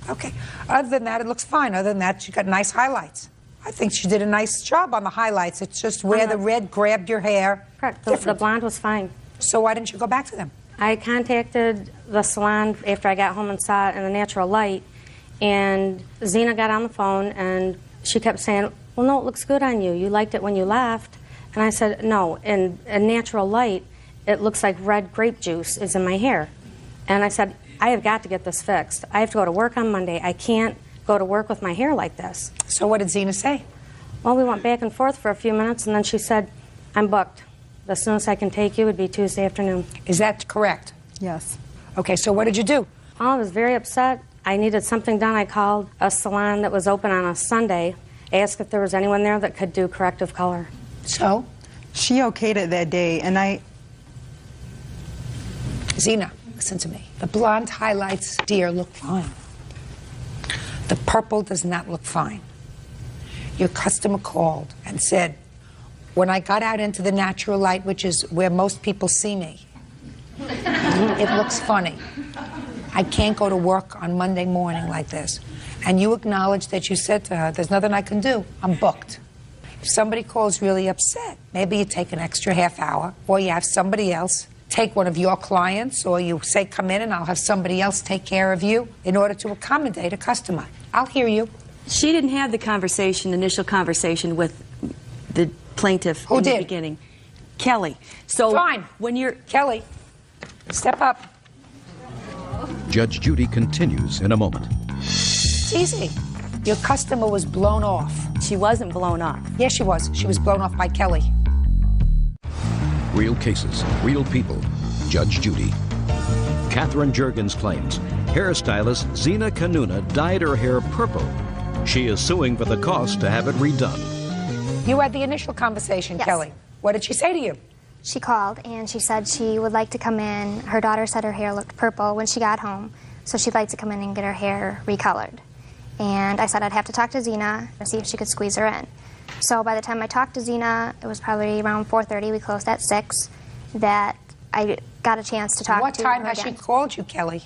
Okay. Other than that, it looks fine. Other than that, you got nice highlights. I think she did a nice job on the highlights. It's just where the red grabbed your hair. Correct. The blonde was fine. So why didn't you go back to them? I contacted the salon after I got home and saw it in the natural light, and Zena got on the phone and she kept saying, well, no, it looks good on you. You liked it when you laughed. And I said, no, in a natural light, it looks like red grape juice is in my hair. And I said, I have got to get this fixed. I have to go to work on Monday. I can't go to work with my hair like this. So what did Zena say? Well, we went back and forth for a few minutes, and then she said, I'm booked. The soonest I can take you would be Tuesday afternoon. Is that correct? Yes. Okay, so what did you do? I was very upset. I needed something done. I called a salon that was open on a Sunday, asked if there was anyone there that could do corrective color. So? She okayed it that day, and I... Zena, listen to me. The blonde highlights, dear, look fine. The purple does not look fine. Your customer called and said, when I got out into the natural light, which is where most people see me, it looks funny. I can't go to work on Monday morning like this. And you acknowledged that you said to her, there's nothing I can do. I'm booked. If somebody calls really upset, maybe you take an extra half hour, or you have somebody else take one of your clients, or you say, come in and I'll have somebody else take care of you in order to accommodate a customer. I'll hear you. She didn't have the initial conversation with the plaintiff in the beginning. Kelly. So fine. When you're... Kelly, step up. Judge Judy continues in a moment. It's easy. Your customer was blown off. She wasn't blown off. Yes, she was. She was blown off by Kelly. Real cases, real people. Judge Judy. Catherine Juergens claims hairstylist Zena Kanuna dyed her hair purple. She is suing for the cost to have it redone. You had the initial conversation, Yes. Kelly. What did she say to you? She called and she said she would like to come in. Her daughter said her hair looked purple when she got home, so she'd like to come in and get her hair recolored. And I said I'd have to talk to Zena and see if she could squeeze her in. So by the time I talked to Zena, it was probably around 4:30, we closed at 6, that I got a chance to talk to her. What time has she called you, Kelly?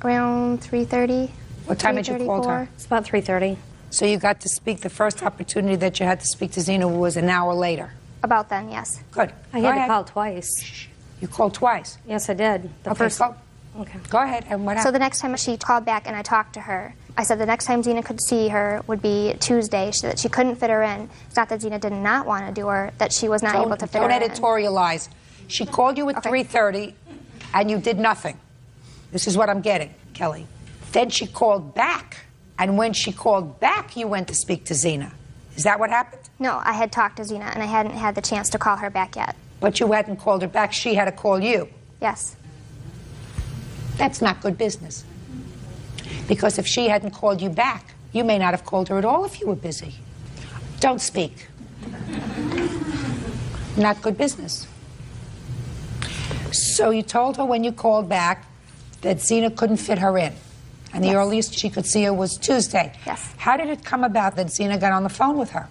Around 3:30. What time had you called her? It's about 3:30. So you got to speak, the first opportunity that you had to speak to Zena was an hour later? About then, yes. Good. I had to call twice. You called twice? Yes, I did. The Okay, first... go. Okay. Go ahead, and what happened? So the next time she called back and I talked to her, I said the next time Zena could see her would be Tuesday, that she couldn't fit her in. It's not that Zena did not want to do her, that she was not able to fit her in. Don't editorialize. She called you at 3:30, and you did nothing. This is what I'm getting, Kelly. Then she called back And when she called back, you went to speak to Zena. Is that what happened? No, I had talked to Zena, and I hadn't had the chance to call her back yet. But you hadn't called her back. She had to call you. Yes. That's not good business. Because if she hadn't called you back, you may not have called her at all if you were busy. Don't speak. Not good business. So you told her when you called back that Zena couldn't fit her in. And the earliest she could see her was Tuesday. Yes. How did it come about that Zena got on the phone with her?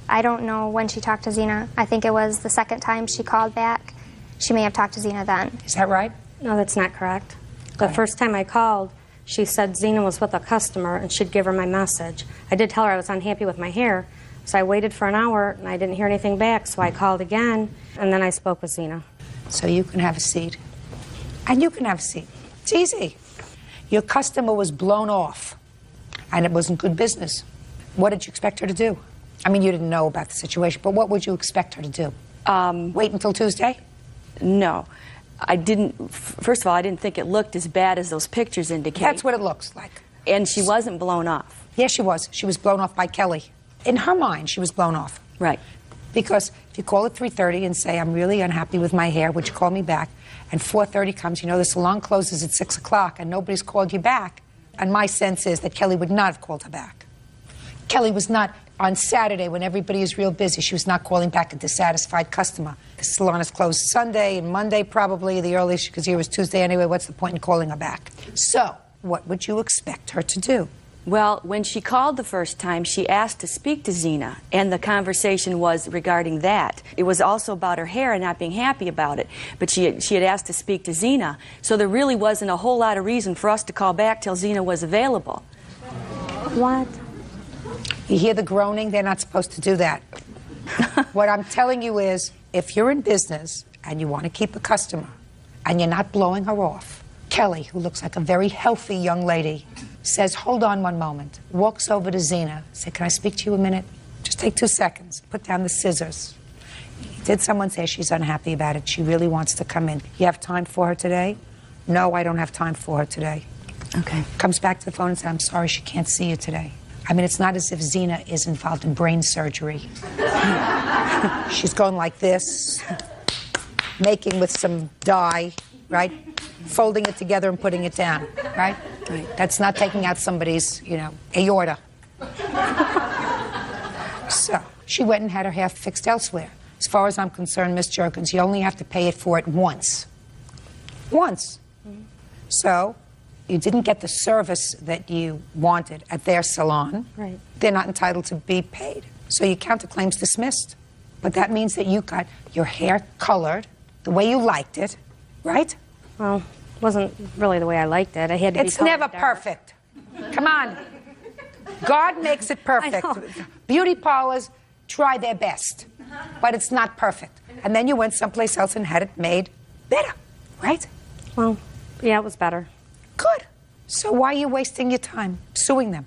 I don't know when she talked to Zena. I think it was the second time she called back. She may have talked to Zena then. Is that right? No, that's not correct. The first time I called, she said Zena was with a customer and she'd give her my message. I did tell her I was unhappy with my hair, so I waited for an hour and I didn't hear anything back, so I called again, and then I spoke with Zena. So you can have a seat. And you can have a seat. It's easy. Your customer was blown off, and it wasn't good business. What did you expect her to do? I mean, you didn't know about the situation, but what would you expect her to do? Wait until Tuesday? No. I didn't, first of all, I didn't think it looked as bad as those pictures indicate. That's what it looks like. And she wasn't blown off. Yes, she was. She was blown off by Kelly. In her mind, she was blown off. Right. Because if you call at 3:30 and say, I'm really unhappy with my hair, would you call me back? And 4:30 comes, you know, the salon closes at 6 o'clock and nobody's called you back. And my sense is that Kelly would not have called her back. Kelly was not, on Saturday when everybody is real busy, she was not calling back a dissatisfied customer. The salon is closed Sunday and Monday probably, the earliest, because here was Tuesday anyway. What's the point in calling her back? So, what would you expect her to do? Well, when she called the first time, she asked to speak to Zena, and the conversation was regarding that. It was also about her hair and not being happy about it, but she had asked to speak to Zena, so there really wasn't a whole lot of reason for us to call back till Zena was available. What? You hear the groaning? They're not supposed to do that. What I'm telling you is, if you're in business and you want to keep a customer and you're not blowing her off, Kelly, who looks like a very healthy young lady, says, hold on one moment, walks over to Zena, says, can I speak to you a minute? Just take 2 seconds, put down the scissors. Did someone say she's unhappy about it? She really wants to come in. You have time for her today? No, I don't have time for her today. Okay. Comes back to the phone and says, I'm sorry, she can't see you today. I mean, it's not as if Zena is involved in brain surgery. She's going like this, making with some dye, right? Folding it together and putting it down, right? Right. That's not taking out somebody's, you know, aorta. So she went and had her hair fixed elsewhere. As far as I'm concerned, Miss Jerkins, you only have to pay it for it once. Once. Mm-hmm. So you didn't get the service that you wanted at their salon. Right. They're not entitled to be paid. So your counterclaim's dismissed. But that means that you got your hair colored the way you liked it, right? Well, it wasn't really the way I liked it. I had to be It's never dark. perfect. Come on. God makes it perfect. Beauty parlors try their best, but it's not perfect. And then you went someplace else and had it made better, right? Well, yeah, it was better. Good. So why are you wasting your time suing them?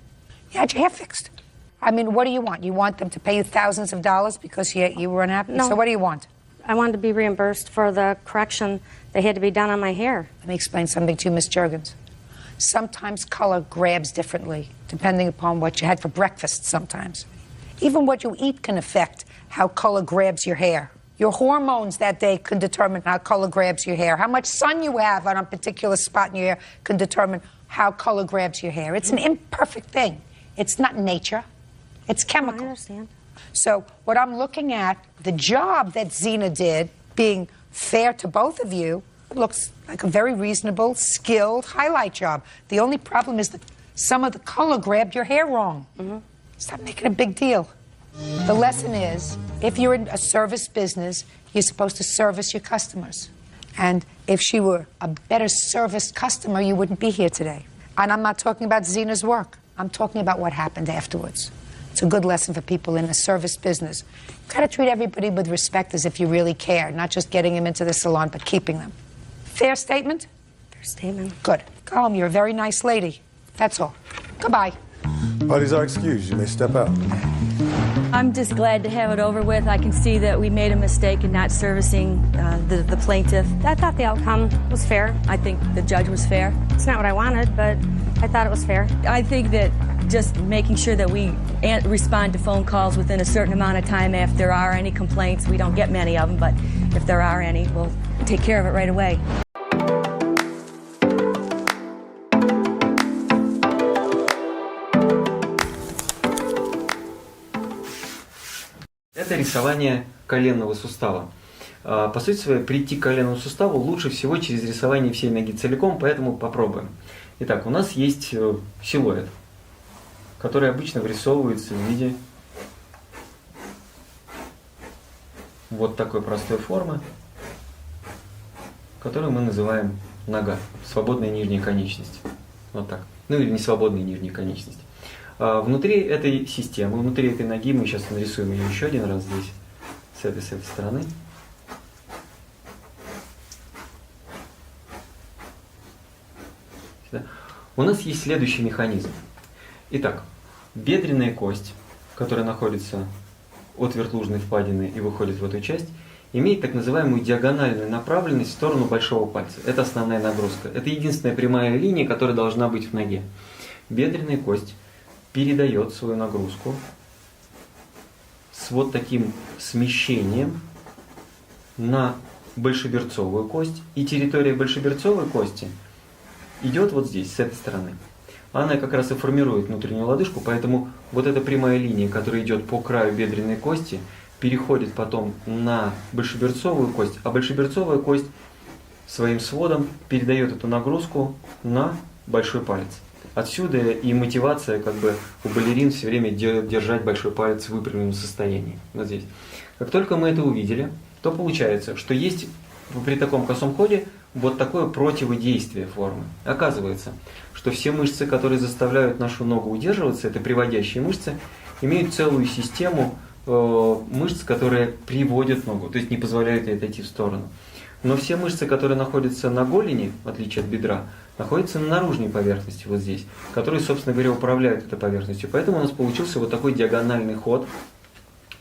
You had your hair fixed. I mean, what do you want? You want them to pay you thousands of dollars because you were unhappy? No. So what do you want? I wanted to be reimbursed for the correction that had to be done on my hair. Let me explain something to you, Miss Juergens. Sometimes color grabs differently, depending upon what you had for breakfast sometimes. Even what you eat can affect how color grabs your hair. Your hormones that day can determine how color grabs your hair. How much sun you have on a particular spot in your hair can determine how color grabs your hair. It's an imperfect thing. It's not nature. It's chemical. I understand. So what I'm looking at, the job that Zena did, being fair to both of you, looks like a very reasonable, skilled highlight job. The only problem is that some of the color grabbed your hair wrong. Mm-hmm. Stop making a big deal. The lesson is, if you're in a service business, you're supposed to service your customers. And if she were a better serviced customer, you wouldn't be here today. And I'm not talking about Zena's work. I'm talking about what happened afterwards. It's a good lesson for people in the service business. You've got to treat everybody with respect as if you really care, not just getting them into the salon, but keeping them. Fair statement? Fair statement. Good. Go home. You're a very nice lady. That's all. Goodbye. Parties are excused. You may step out. I'm just glad to have it over with. I can see that we made a mistake in not servicing the plaintiff. I thought the outcome was fair. I think the judge was fair. It's not what I wanted, but I thought it was fair. I think that just making sure that we respond to phone calls within a certain amount of time. If there are any complaints, we don't get many of them, but if there are any, we'll take care of it right away. Это рисование коленного сустава. По сути своей, прийти к коленному суставу лучше всего через рисование всей ноги целиком, поэтому попробуем. Итак, у нас есть силуэт, который обычно вырисовывается в виде вот такой простой формы, которую мы называем нога, свободная нижняя конечность. Вот так. Ну или не свободная нижняя конечность. Внутри этой системы, внутри этой ноги, мы сейчас нарисуем ее еще один раз здесь, с этой стороны. У нас есть следующий механизм. Итак, бедренная кость, которая находится от вертлужной впадины и выходит в эту часть, имеет так называемую диагональную направленность в сторону большого пальца. Это основная нагрузка. Это единственная прямая линия, которая должна быть в ноге. Бедренная кость передает свою нагрузку с вот таким смещением на большеберцовую кость. И территория большеберцовой кости идет вот здесь, с этой стороны. Она как раз и формирует внутреннюю лодыжку, поэтому вот эта прямая линия, которая идет по краю бедренной кости, переходит потом на большеберцовую кость, а большеберцовая кость своим сводом передает эту нагрузку на большой палец. Отсюда и мотивация как бы у балерин все время держать большой палец в выпрямленном состоянии. Вот здесь. Как только мы это увидели, то получается, что есть при таком косом ходе вот такое противодействие формы. Оказывается, что все мышцы, которые заставляют нашу ногу удерживаться, это приводящие мышцы, имеют целую систему мышц, которые приводят ногу, то есть не позволяют ей отойти в сторону. Но все мышцы, которые находятся на голени, в отличие от бедра, находятся на наружной поверхности, вот здесь, которые, собственно говоря, управляют этой поверхностью. Поэтому у нас получился вот такой диагональный ход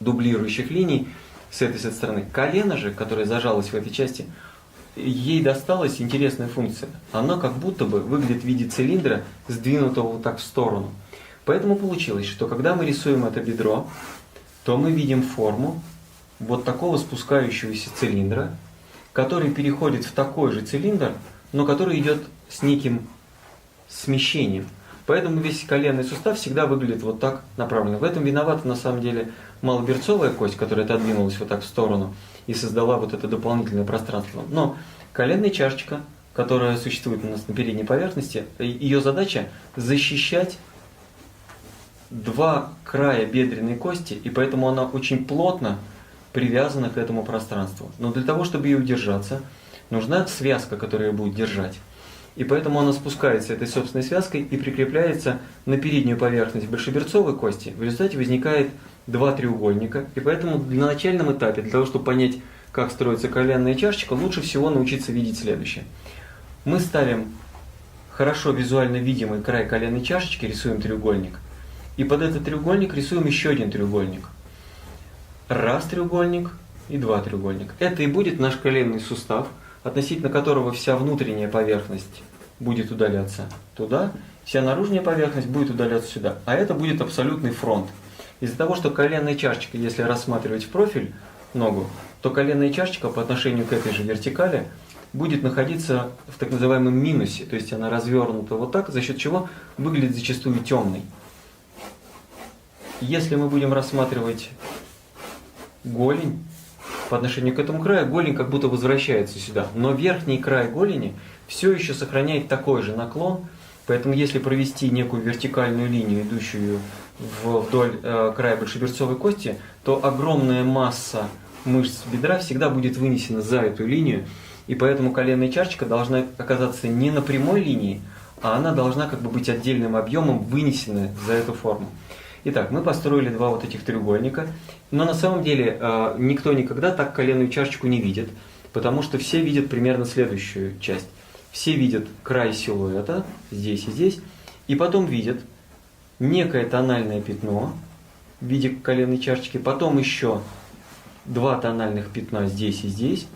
дублирующих линий с этой стороны. Колено же, которое зажалось в этой части, ей досталась интересная функция. Она как будто бы выглядит в виде цилиндра, сдвинутого вот так в сторону. Поэтому получилось, что когда мы рисуем это бедро, то мы видим форму вот такого спускающегося цилиндра, который переходит в такой же цилиндр, но который идет с неким смещением. Поэтому весь коленный сустав всегда выглядит вот так направленно. В этом виновата на самом деле малоберцовая кость, которая отодвинулась вот так в сторону и создала вот это дополнительное пространство. Но коленная чашечка, которая существует у нас на передней поверхности, ее задача защищать два края бедренной кости, и поэтому она очень плотно привязана к этому пространству. Но для того, чтобы ее удержаться, нужна связка, которая ее будет держать. И поэтому она спускается этой собственной связкой и прикрепляется на переднюю поверхность большеберцовой кости. В результате возникает два треугольника. И поэтому на начальном этапе, для того, чтобы понять, как строится коленная чашечка, лучше всего научиться видеть следующее. Мы ставим хорошо визуально видимый край коленной чашечки, рисуем треугольник. И под этот треугольник рисуем еще один треугольник. Раз треугольник и два треугольника. Это и будет наш коленный сустав, относительно которого вся внутренняя поверхность будет удаляться туда, вся наружная поверхность будет удаляться сюда. А это будет абсолютный фронт. Из-за того, что коленная чашечка, если рассматривать в профиль ногу, то коленная чашечка по отношению к этой же вертикали будет находиться в так называемом минусе. То есть она развернута вот так, за счет чего выглядит зачастую темной. Если мы будем рассматривать голень, по отношению к этому краю, голень как будто возвращается сюда. Но верхний край голени все еще сохраняет такой же наклон. Поэтому если провести некую вертикальную линию, идущую вдоль края большеберцовой кости, то огромная масса мышц бедра всегда будет вынесена за эту линию. И поэтому коленная чашечка должна оказаться не на прямой линии, а она должна как бы быть отдельным объемом вынесена за эту форму. Итак, мы построили два вот этих треугольника, но на самом деле никто никогда так коленную чашечку не видит, потому что все видят примерно следующую часть. Все видят край силуэта, здесь и здесь, и потом видят некое тональное пятно в виде коленной чашечки, потом еще два тональных пятна здесь и здесь,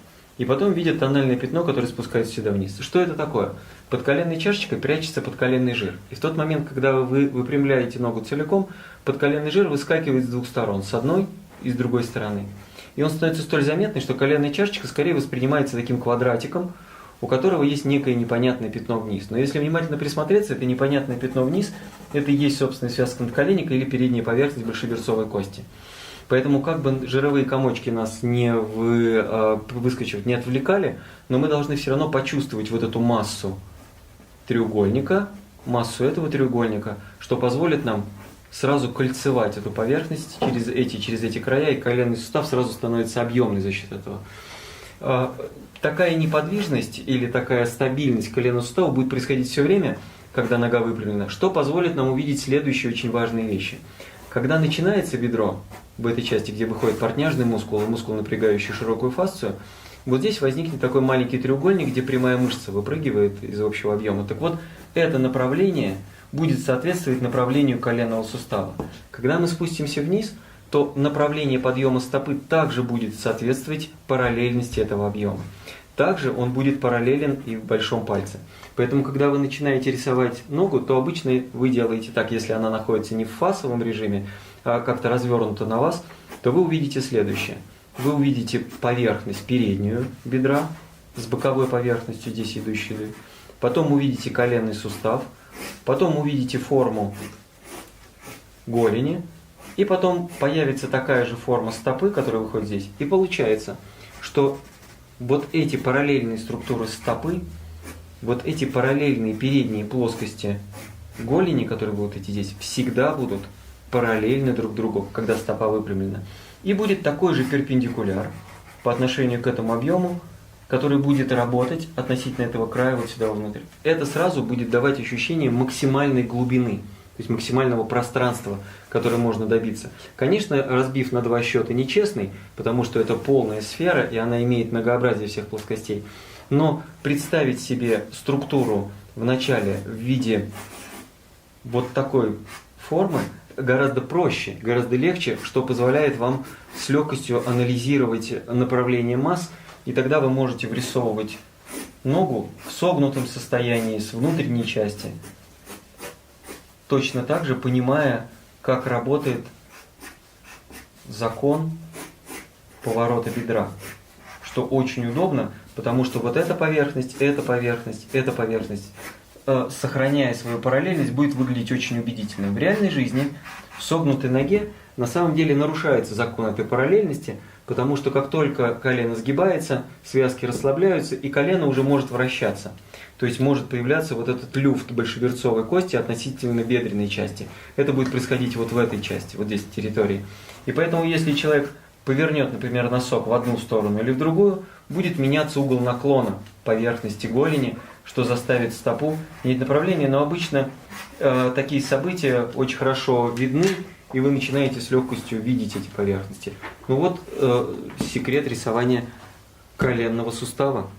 и потом видят тональное пятно, которое спускается сюда вниз. Что это такое? Под коленной чашечкой прячется подколенный жир. И в тот момент, когда вы выпрямляете ногу целиком, подколенный жир выскакивает с двух сторон, с одной и с другой стороны. И он становится столь заметный, что коленная чашечка скорее воспринимается таким квадратиком, у которого есть некое непонятное пятно вниз. Но если внимательно присмотреться, это непонятное пятно вниз, это и есть собственная связка надколенника или передняя поверхность большеберцовой кости. Поэтому как бы жировые комочки нас не выскочив, не отвлекали, но мы должны все равно почувствовать вот эту массу треугольника, массу этого треугольника, что позволит нам сразу кольцевать эту поверхность через эти края, и коленный сустав сразу становится объемный за счет этого. Такая неподвижность или такая стабильность коленного сустава будет происходить все время, когда нога выпрямлена, что позволит нам увидеть следующие очень важные вещи. Когда начинается бедро, в этой части, где выходит портняжный мускул и мускул, напрягающий широкую фасцию, вот здесь возникнет такой маленький треугольник, где прямая мышца выпрыгивает из общего объема. Так вот, это направление будет соответствовать направлению коленного сустава. Когда мы спустимся вниз, то направление подъема стопы также будет соответствовать параллельности этого объема. Также он будет параллелен и в большом пальце. Поэтому, когда вы начинаете рисовать ногу, то обычно вы делаете так, если она находится не в фасовом режиме, а как-то развернута на вас, то вы увидите следующее. Вы увидите поверхность переднюю бедра с боковой поверхностью, здесь идущей. Потом увидите коленный сустав, потом увидите форму голени, и потом появится такая же форма стопы, которая выходит здесь. И получается, что вот эти параллельные структуры стопы, вот эти параллельные передние плоскости голени, которые будут идти здесь, всегда будут параллельны друг другу, когда стопа выпрямлена. И будет такой же перпендикуляр по отношению к этому объему, который будет работать относительно этого края вот сюда внутрь. Это сразу будет давать ощущение максимальной глубины, то есть максимального пространства, которое можно добиться. Конечно, разбив на два счета нечестный, потому что это полная сфера, и она имеет многообразие всех плоскостей. Но представить себе структуру в начале в виде вот такой формы гораздо проще, гораздо легче, что позволяет вам с легкостью анализировать направление масс, и тогда вы можете вырисовывать ногу в согнутом состоянии с внутренней части, точно так же понимая, как работает закон поворота бедра, что очень удобно, потому что вот эта поверхность, сохраняя свою параллельность, будет выглядеть очень убедительно. В реальной жизни в согнутой ноге на самом деле нарушается закон этой параллельности, потому что как только колено сгибается, связки расслабляются, и колено уже может вращаться. То есть может появляться вот этот люфт большеберцовой кости относительно бедренной части. Это будет происходить вот в этой части, вот здесь территории. И поэтому если человек повернет, например, носок в одну сторону или в другую, будет меняться угол наклона поверхности голени, что заставит стопу менять направление. Но обычно такие события очень хорошо видны, и вы начинаете с легкостью видеть эти поверхности. Ну вот секрет рисования коленного сустава.